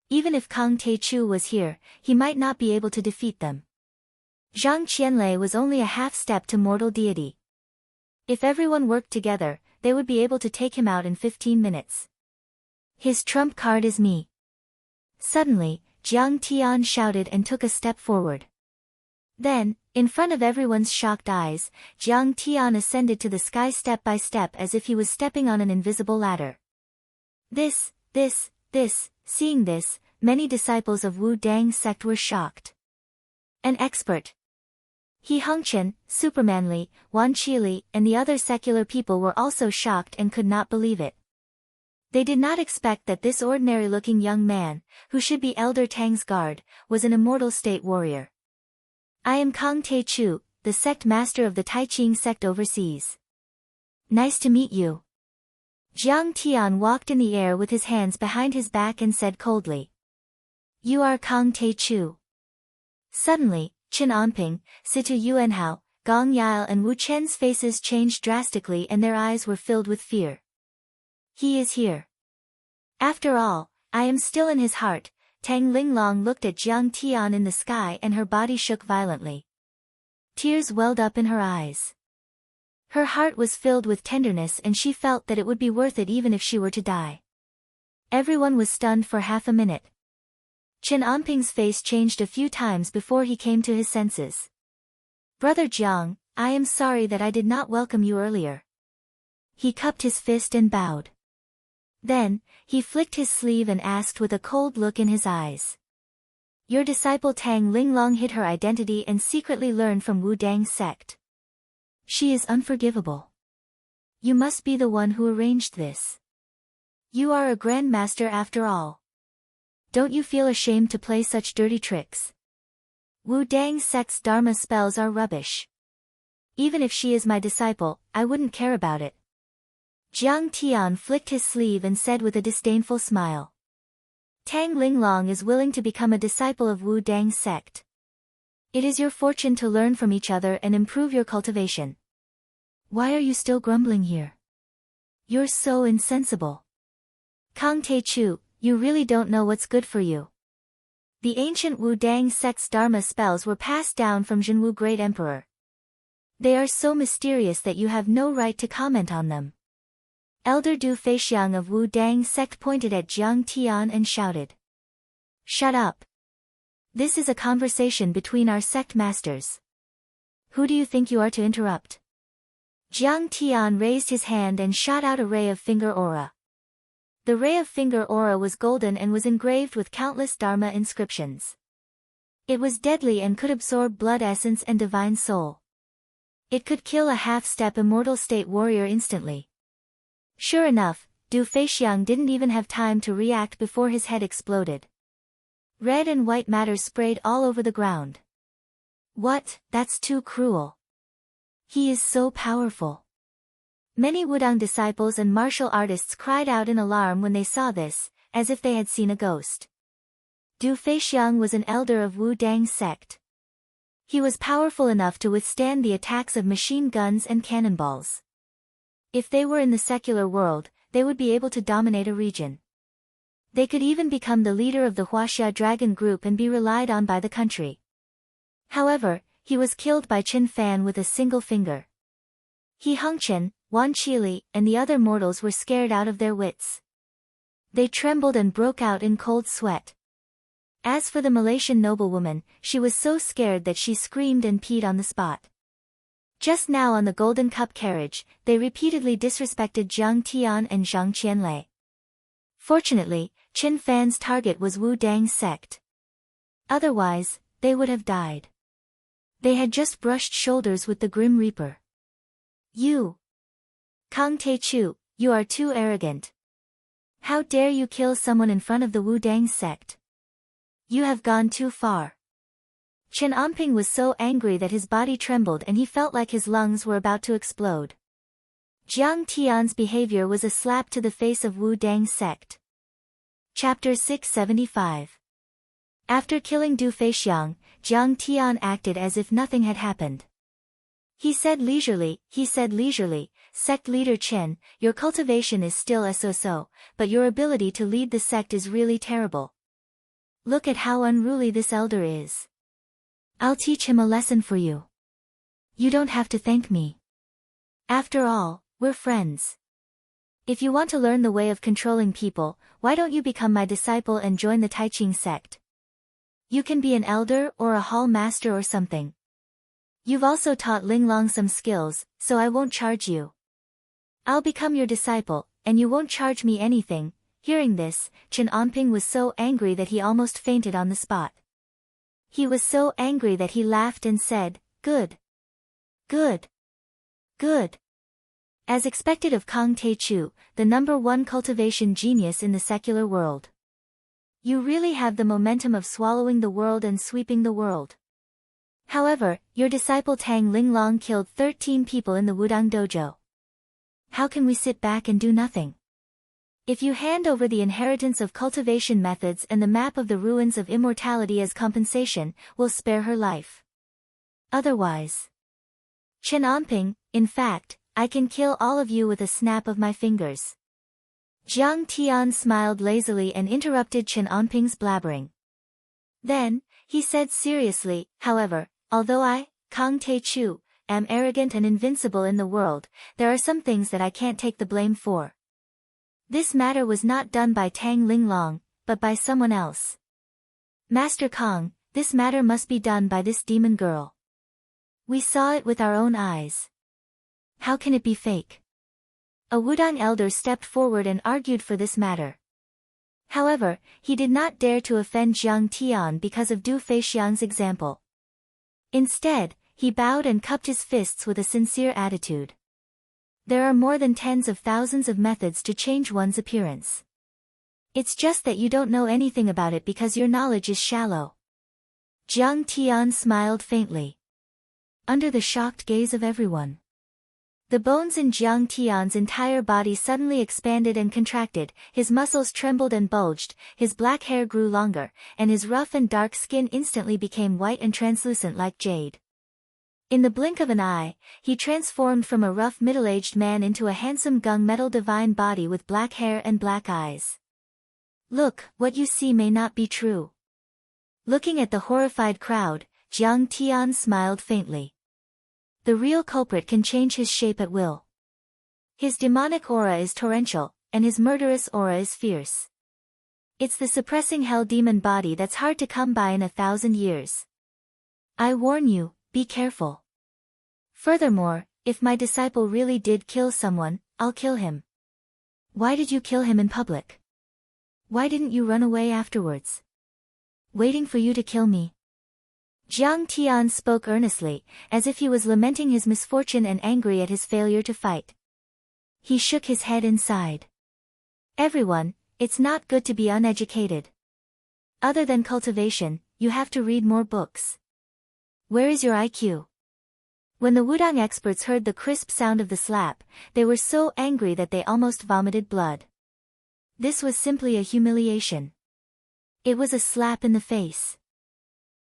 Even if Kang Taichu was here, he might not be able to defeat them. Zhang Qianlei was only a half-step to mortal deity. If everyone worked together, they would be able to take him out in 15 minutes. His trump card is me. Suddenly, Jiang Tian shouted and took a step forward. Then, in front of everyone's shocked eyes, Jiang Tian ascended to the sky step by step as if he was stepping on an invisible ladder. Seeing this, many disciples of Wu Dang sect were shocked. An expert. He Hongchen, Supermanly, Wan Qili, and the other secular people were also shocked and could not believe it. They did not expect that this ordinary-looking young man, who should be Elder Tang's guard, was an immortal state warrior. I am Kang Taichu, the sect master of the Taiching sect overseas. Nice to meet you. Jiang Tian walked in the air with his hands behind his back and said coldly. You are Kang Taichu. Suddenly, Chen Anping, Situ Yuanhao, Gong Yao and Wu Chen's faces changed drastically and their eyes were filled with fear. He is here. After all, I am still in his heart. Tang Linglong looked at Jiang Tian in the sky and her body shook violently. Tears welled up in her eyes. Her heart was filled with tenderness and she felt that it would be worth it even if she were to die. Everyone was stunned for half a minute. Chen Anping's face changed a few times before he came to his senses. Brother Jiang, I am sorry that I did not welcome you earlier. He cupped his fist and bowed. Then, he flicked his sleeve and asked with a cold look in his eyes. Your disciple Tang Linglong hid her identity and secretly learned from Wu Dang sect. She is unforgivable. You must be the one who arranged this. You are a grandmaster after all. Don't you feel ashamed to play such dirty tricks? Wu Dang sect's dharma spells are rubbish. Even if she is my disciple, I wouldn't care about it. Jiang Tian flicked his sleeve and said with a disdainful smile. Tang Linglong is willing to become a disciple of Wu Dang's sect. It is your fortune to learn from each other and improve your cultivation. Why are you still grumbling here? You're so insensible. Kang Te-chu, you really don't know what's good for you. The ancient Wu Dang sect's dharma spells were passed down from Jinwu Great Emperor. They are so mysterious that you have no right to comment on them. Elder Du Feixiang of Wu Dang sect pointed at Jiang Tian and shouted. Shut up. This is a conversation between our sect masters. Who do you think you are to interrupt? Jiang Tian raised his hand and shot out a ray of finger aura. The ray of finger aura was golden and was engraved with countless dharma inscriptions. It was deadly and could absorb blood essence and divine soul. It could kill a half-step immortal state warrior instantly. Sure enough, Du Feixiang didn't even have time to react before his head exploded. Red and white matter sprayed all over the ground. What? That's too cruel. He is so powerful. Many Wudang disciples and martial artists cried out in alarm when they saw this, as if they had seen a ghost. Du Feixiang was an elder of Wu Dang's sect. He was powerful enough to withstand the attacks of machine guns and cannonballs. If they were in the secular world, they would be able to dominate a region. They could even become the leader of the Huaxia Dragon Group and be relied on by the country. However, he was killed by Qin Fan with a single finger. He Hongchen, Wan Qili, and the other mortals were scared out of their wits. They trembled and broke out in cold sweat. As for the Malaysian noblewoman, she was so scared that she screamed and peed on the spot. Just now on the Golden Cup carriage, they repeatedly disrespected Jiang Tian and Zhang Qianlei. Fortunately, Qin Fan's target was Wu Dang's sect. Otherwise, they would have died. They had just brushed shoulders with the Grim Reaper. You! Kang Te-chu, you are too arrogant. How dare you kill someone in front of the Wu Dang sect? You have gone too far. Chen Anping was so angry that his body trembled and he felt like his lungs were about to explode. Jiang Tian's behavior was a slap to the face of Wu Dang's sect. Chapter 675. After killing Du Feixiang, Jiang Tian acted as if nothing had happened. He said leisurely, Sect leader Chen, your cultivation is still so-so, but your ability to lead the sect is really terrible. Look at how unruly this elder is. I'll teach him a lesson for you. You don't have to thank me. After all, we're friends. If you want to learn the way of controlling people, why don't you become my disciple and join the Taiqing sect? You can be an elder or a hall master or something. You've also taught Linglong some skills, so I won't charge you. I'll become your disciple, and you won't charge me anything. Hearing this, Chen Anping was so angry that he almost fainted on the spot. He was so angry that he laughed and said, Good. Good. Good. As expected of Kang Te-chu, the #1 cultivation genius in the secular world. You really have the momentum of swallowing the world and sweeping the world. However, your disciple Tang Linglong killed 13 people in the Wudang dojo. How can we sit back and do nothing? If you hand over the inheritance of cultivation methods and the map of the ruins of immortality as compensation, we'll spare her life. Otherwise. Chen Anping, in fact, I can kill all of you with a snap of my fingers. Jiang Tian smiled lazily and interrupted Chen Anping's blabbering. Then, he said seriously, however, although I, Kang Te-chu, am arrogant and invincible in the world, there are some things that I can't take the blame for. This matter was not done by Tang Linglong, but by someone else. Master Kang, this matter must be done by this demon girl. We saw it with our own eyes. How can it be fake? A Wudang elder stepped forward and argued for this matter. However, he did not dare to offend Jiang Tian because of Du Feixiang's example. Instead, He bowed and cupped his fists with a sincere attitude. There are more than tens of thousands of methods to change one's appearance. It's just that you don't know anything about it because your knowledge is shallow. Jiang Tian smiled faintly. Under the shocked gaze of everyone, the bones in Jiang Tian's entire body suddenly expanded and contracted, his muscles trembled and bulged, his black hair grew longer, and his rough and dark skin instantly became white and translucent like jade. In the blink of an eye, he transformed from a rough middle-aged man into a handsome gunmetal divine body with black hair and black eyes. Look, what you see may not be true. Looking at the horrified crowd, Jiang Tian smiled faintly. The real culprit can change his shape at will. His demonic aura is torrential, and his murderous aura is fierce. It's the suppressing hell demon body that's hard to come by in 1,000 years. I warn you, be careful. Furthermore, if my disciple really did kill someone, I'll kill him. Why did you kill him in public? Why didn't you run away afterwards? Waiting for you to kill me. Jiang Tian spoke earnestly, as if he was lamenting his misfortune and angry at his failure to fight. He shook his head and sighed. Everyone, it's not good to be uneducated. Other than cultivation, you have to read more books. Where is your IQ? When the Wudang experts heard the crisp sound of the slap, they were so angry that they almost vomited blood. This was simply a humiliation. It was a slap in the face.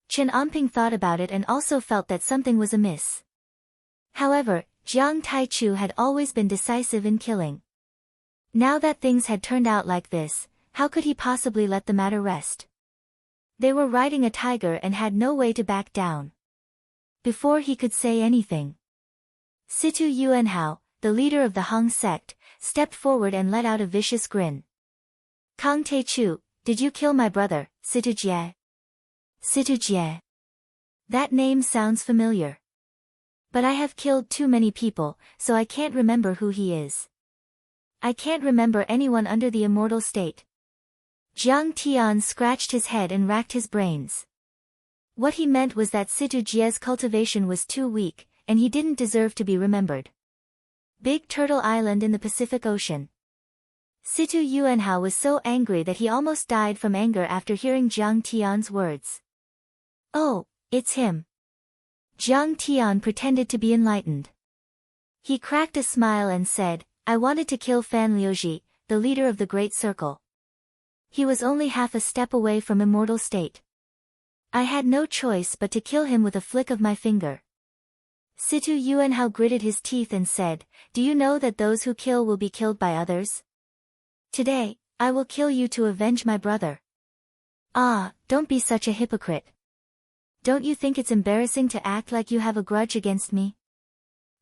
Chen Anping thought about it and also felt that something was amiss. However, Jiang Taichu had always been decisive in killing. Now that things had turned out like this, how could he possibly let the matter rest? They were riding a tiger and had no way to back down. Before he could say anything, Situ Yuanhao, the leader of the Hong sect, stepped forward and let out a vicious grin. Kang Taichu, did you kill my brother, Situ Jie? Situ Jie. That name sounds familiar. But I have killed too many people, so I can't remember who he is. I can't remember anyone under the immortal state. Jiang Tian scratched his head and racked his brains. What he meant was that Situ Jie's cultivation was too weak, and he didn't deserve to be remembered. Big Turtle Island in the Pacific Ocean. Situ Yuanhao was so angry that he almost died from anger after hearing Jiang Tian's words. Oh, it's him. Jiang Tian pretended to be enlightened. He cracked a smile and said, I wanted to kill Fan Liuji, the leader of the Great Circle. He was only half a step away from immortal state. I had no choice but to kill him with a flick of my finger. Situ Yuanhao gritted his teeth and said, do you know that those who kill will be killed by others? Today, I will kill you to avenge my brother. Ah, don't be such a hypocrite. Don't you think it's embarrassing to act like you have a grudge against me?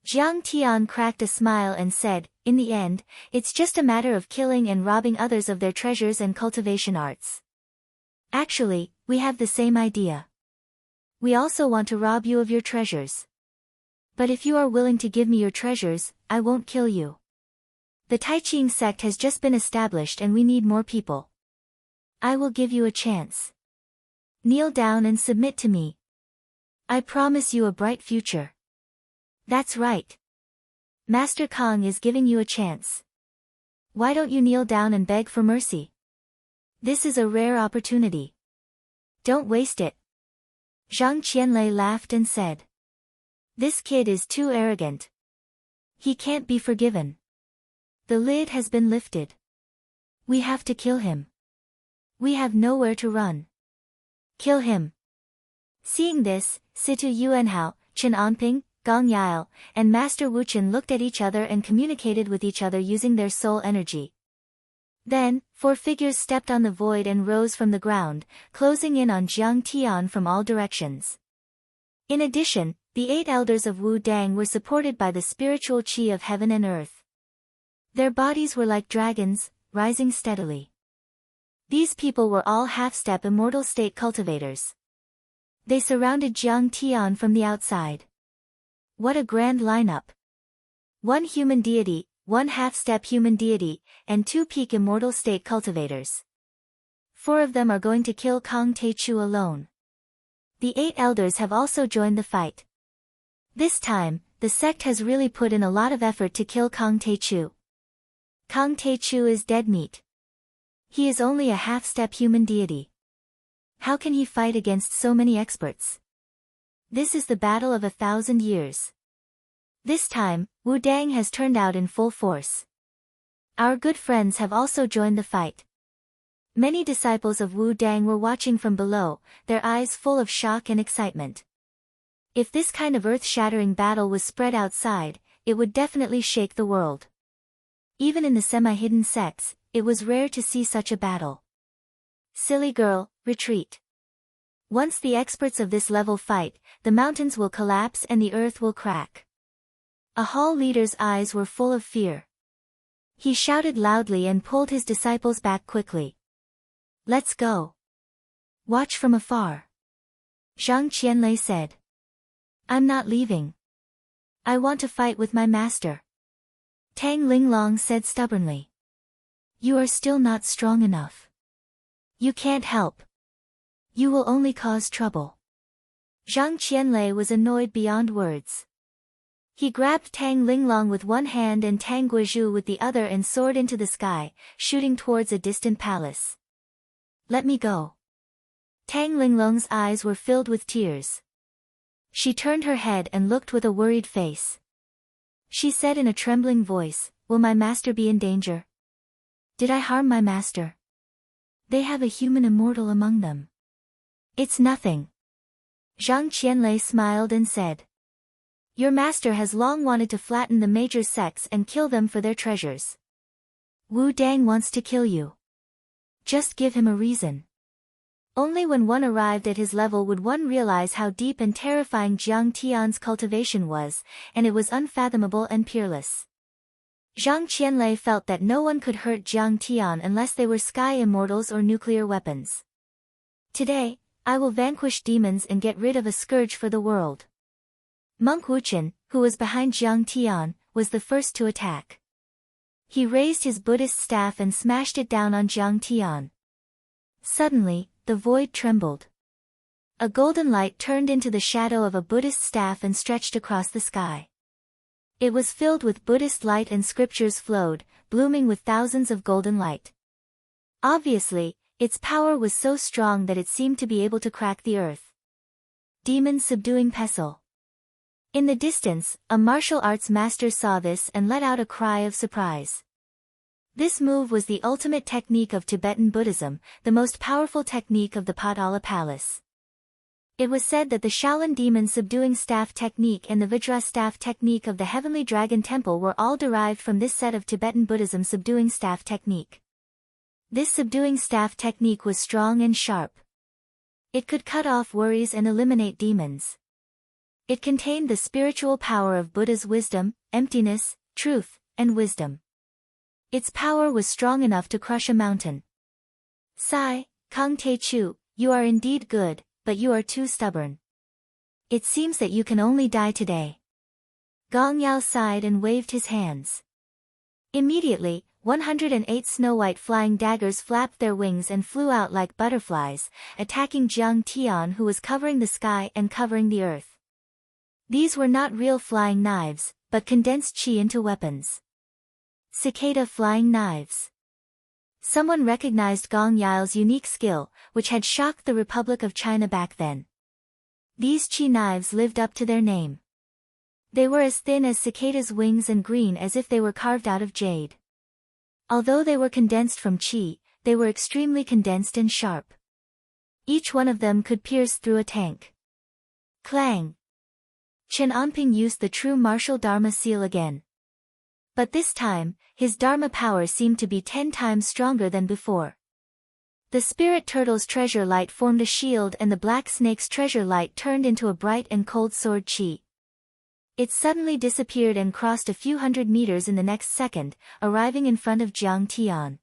Jiang Tian cracked a smile and said, in the end, it's just a matter of killing and robbing others of their treasures and cultivation arts. Actually, we have the same idea. We also want to rob you of your treasures. But if you are willing to give me your treasures, I won't kill you. The Taiching sect has just been established and we need more people. I will give you a chance. Kneel down and submit to me. I promise you a bright future. That's right. Master Kong is giving you a chance. Why don't you kneel down and beg for mercy? This is a rare opportunity. Don't waste it. Zhang Qianlei laughed and said. This kid is too arrogant. He can't be forgiven. The lid has been lifted. We have to kill him. We have nowhere to run. Kill him. Seeing this, Situ Yuanhao, Chen Anping, Gong Yile, and Master Wuchen looked at each other and communicated with each other using their soul energy. Then, 4 figures stepped on the void and rose from the ground, closing in on Jiang Tian from all directions. In addition, the 8 elders of Wu Dang were supported by the spiritual qi of heaven and earth. Their bodies were like dragons, rising steadily. These people were all half-step immortal state cultivators. They surrounded Jiang Tian from the outside. What a grand lineup. 1 human deity, 1 half-step human deity, and 2 peak immortal state cultivators. 4 of them are going to kill Kang Taichu alone. The 8 elders have also joined the fight. This time, the sect has really put in a lot of effort to kill Kang Tae-chu. Kang Tae-chu is dead meat. He is only a half-step human deity. How can he fight against so many experts? This is the battle of 1,000 years. This time, Wu Dang has turned out in full force. Our good friends have also joined the fight. Many disciples of Wu Dang were watching from below, their eyes full of shock and excitement. If this kind of earth-shattering battle was spread outside, it would definitely shake the world. Even in the semi-hidden sects, it was rare to see such a battle. Silly girl, retreat. Once the experts of this level fight, the mountains will collapse and the earth will crack. A hall leader's eyes were full of fear. He shouted loudly and pulled his disciples back quickly. Let's go. Watch from afar. Zhang Qianlei said. I'm not leaving. I want to fight with my master. Tang Linglong said stubbornly. You are still not strong enough. You can't help. You will only cause trouble. Zhang Qianlei was annoyed beyond words. He grabbed Tang Linglong with one hand and Tang Guizhu with the other and soared into the sky, shooting towards a distant palace. Let me go. Tang Linglong's eyes were filled with tears. She turned her head and looked with a worried face. She said in a trembling voice, will my master be in danger? Did I harm my master? They have a human immortal among them. It's nothing. Zhang Qianlei smiled and said. Your master has long wanted to flatten the major sects and kill them for their treasures. Wu Dang wants to kill you. Just give him a reason. Only when one arrived at his level would one realize how deep and terrifying Jiang Tian's cultivation was, and it was unfathomable and peerless. Zhang Qianlei felt that no one could hurt Jiang Tian unless they were sky immortals or nuclear weapons. Today, I will vanquish demons and get rid of a scourge for the world. Monk Wuchen, who was behind Jiang Tian, was the first to attack. He raised his Buddhist staff and smashed it down on Jiang Tian. Suddenly, the void trembled. A golden light turned into the shadow of a Buddhist staff and stretched across the sky. It was filled with Buddhist light and scriptures flowed, blooming with thousands of golden light. Obviously, its power was so strong that it seemed to be able to crack the earth. Demon subduing pestle. In the distance, a martial arts master saw this and let out a cry of surprise. This move was the ultimate technique of Tibetan Buddhism, the most powerful technique of the Potala Palace. It was said that the Shaolin demon subduing staff technique and the Vajra staff technique of the Heavenly Dragon Temple were all derived from this set of Tibetan Buddhism subduing staff technique. This subduing staff technique was strong and sharp. It could cut off worries and eliminate demons. It contained the spiritual power of Buddha's wisdom, emptiness, truth, and wisdom. Its power was strong enough to crush a mountain. Sigh, Kang Tae-chu, you are indeed good, but you are too stubborn. It seems that you can only die today. Gong Yao sighed and waved his hands. Immediately, 108 snow-white flying daggers flapped their wings and flew out like butterflies, attacking Jiang Tian, who was covering the sky and covering the earth. These were not real flying knives, but condensed chi into weapons. Cicada flying knives. Someone recognized Gong Yao's unique skill, which had shocked the Republic of China back then. These chi knives lived up to their name. They were as thin as cicada's wings and green as if they were carved out of jade. Although they were condensed from chi, they were extremely condensed and sharp. Each one of them could pierce through a tank. Clang! Chen Anping used the true martial Dharma seal again. But this time, his Dharma power seemed to be 10 times stronger than before. The spirit turtle's treasure light formed a shield and the black snake's treasure light turned into a bright and cold sword chi. It suddenly disappeared and crossed a few hundred meters in the next second, arriving in front of Jiang Tian.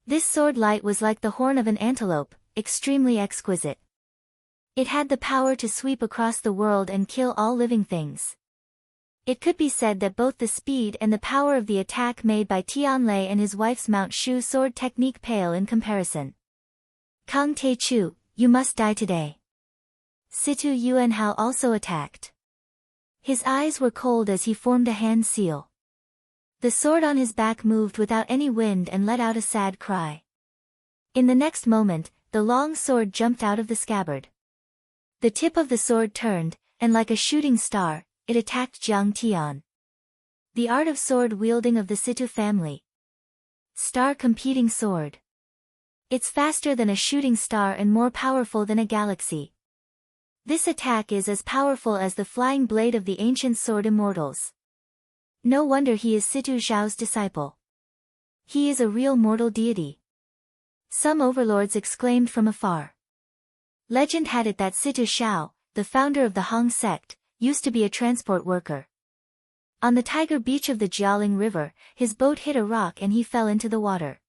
This sword light was like the horn of an antelope, extremely exquisite. It had the power to sweep across the world and kill all living things. It could be said that both the speed and the power of the attack made by Tianlei and his wife's Mount Shu sword technique pale in comparison. Kang Tae-chu, you must die today. Situ Yuanhao also attacked. His eyes were cold as he formed a hand seal. The sword on his back moved without any wind and let out a sad cry. In the next moment, the long sword jumped out of the scabbard. The tip of the sword turned, and like a shooting star, it attacked Jiang Tian. The art of sword wielding of the Situ family. Star competing sword. It's faster than a shooting star and more powerful than a galaxy. This attack is as powerful as the flying blade of the ancient sword immortals. No wonder he is Situ Zhao's disciple. He is a real mortal deity. Some overlords exclaimed from afar. Legend had it that Situ Zhao, the founder of the Hong sect, used to be a transport worker. On the Tiger Beach of the Jialing River, his boat hit a rock and he fell into the water.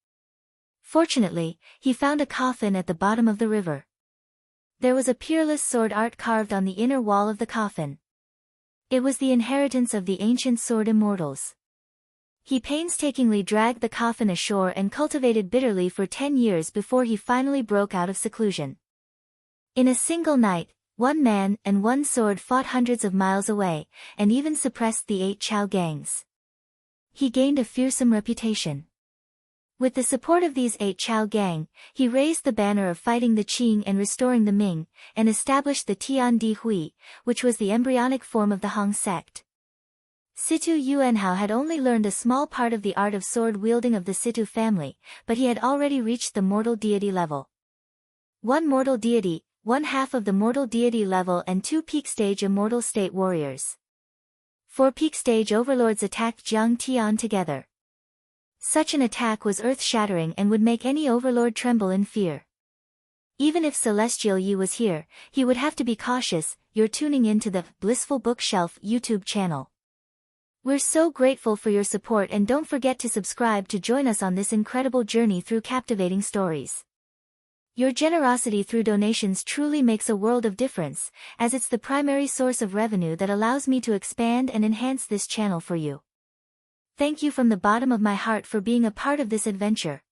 Fortunately, he found a coffin at the bottom of the river. There was a peerless sword art carved on the inner wall of the coffin. It was the inheritance of the ancient sword immortals. He painstakingly dragged the coffin ashore and cultivated bitterly for 10 years before he finally broke out of seclusion. In a single night, one man and one sword fought hundreds of miles away, and even suppressed the 8 Chao gangs. He gained a fearsome reputation. With the support of these 8 Chao gang, he raised the banner of fighting the Qing and restoring the Ming, and established the Tian Di Hui, which was the embryonic form of the Hong sect. Situ Yuanhao had only learned a small part of the art of sword-wielding of the Situ family, but he had already reached the mortal deity level. One mortal deity, one half of the mortal deity level and 2 peak stage immortal state warriors. 4 peak stage overlords attacked Jiang Tian together. Such an attack was earth-shattering and would make any overlord tremble in fear. Even if Celestial Yi was here, he would have to be cautious. You're tuning into the Blissful Bookshelf YouTube channel. We're so grateful for your support, and don't forget to subscribe to join us on this incredible journey through captivating stories. Your generosity through donations truly makes a world of difference, as it's the primary source of revenue that allows me to expand and enhance this channel for you. Thank you from the bottom of my heart for being a part of this adventure.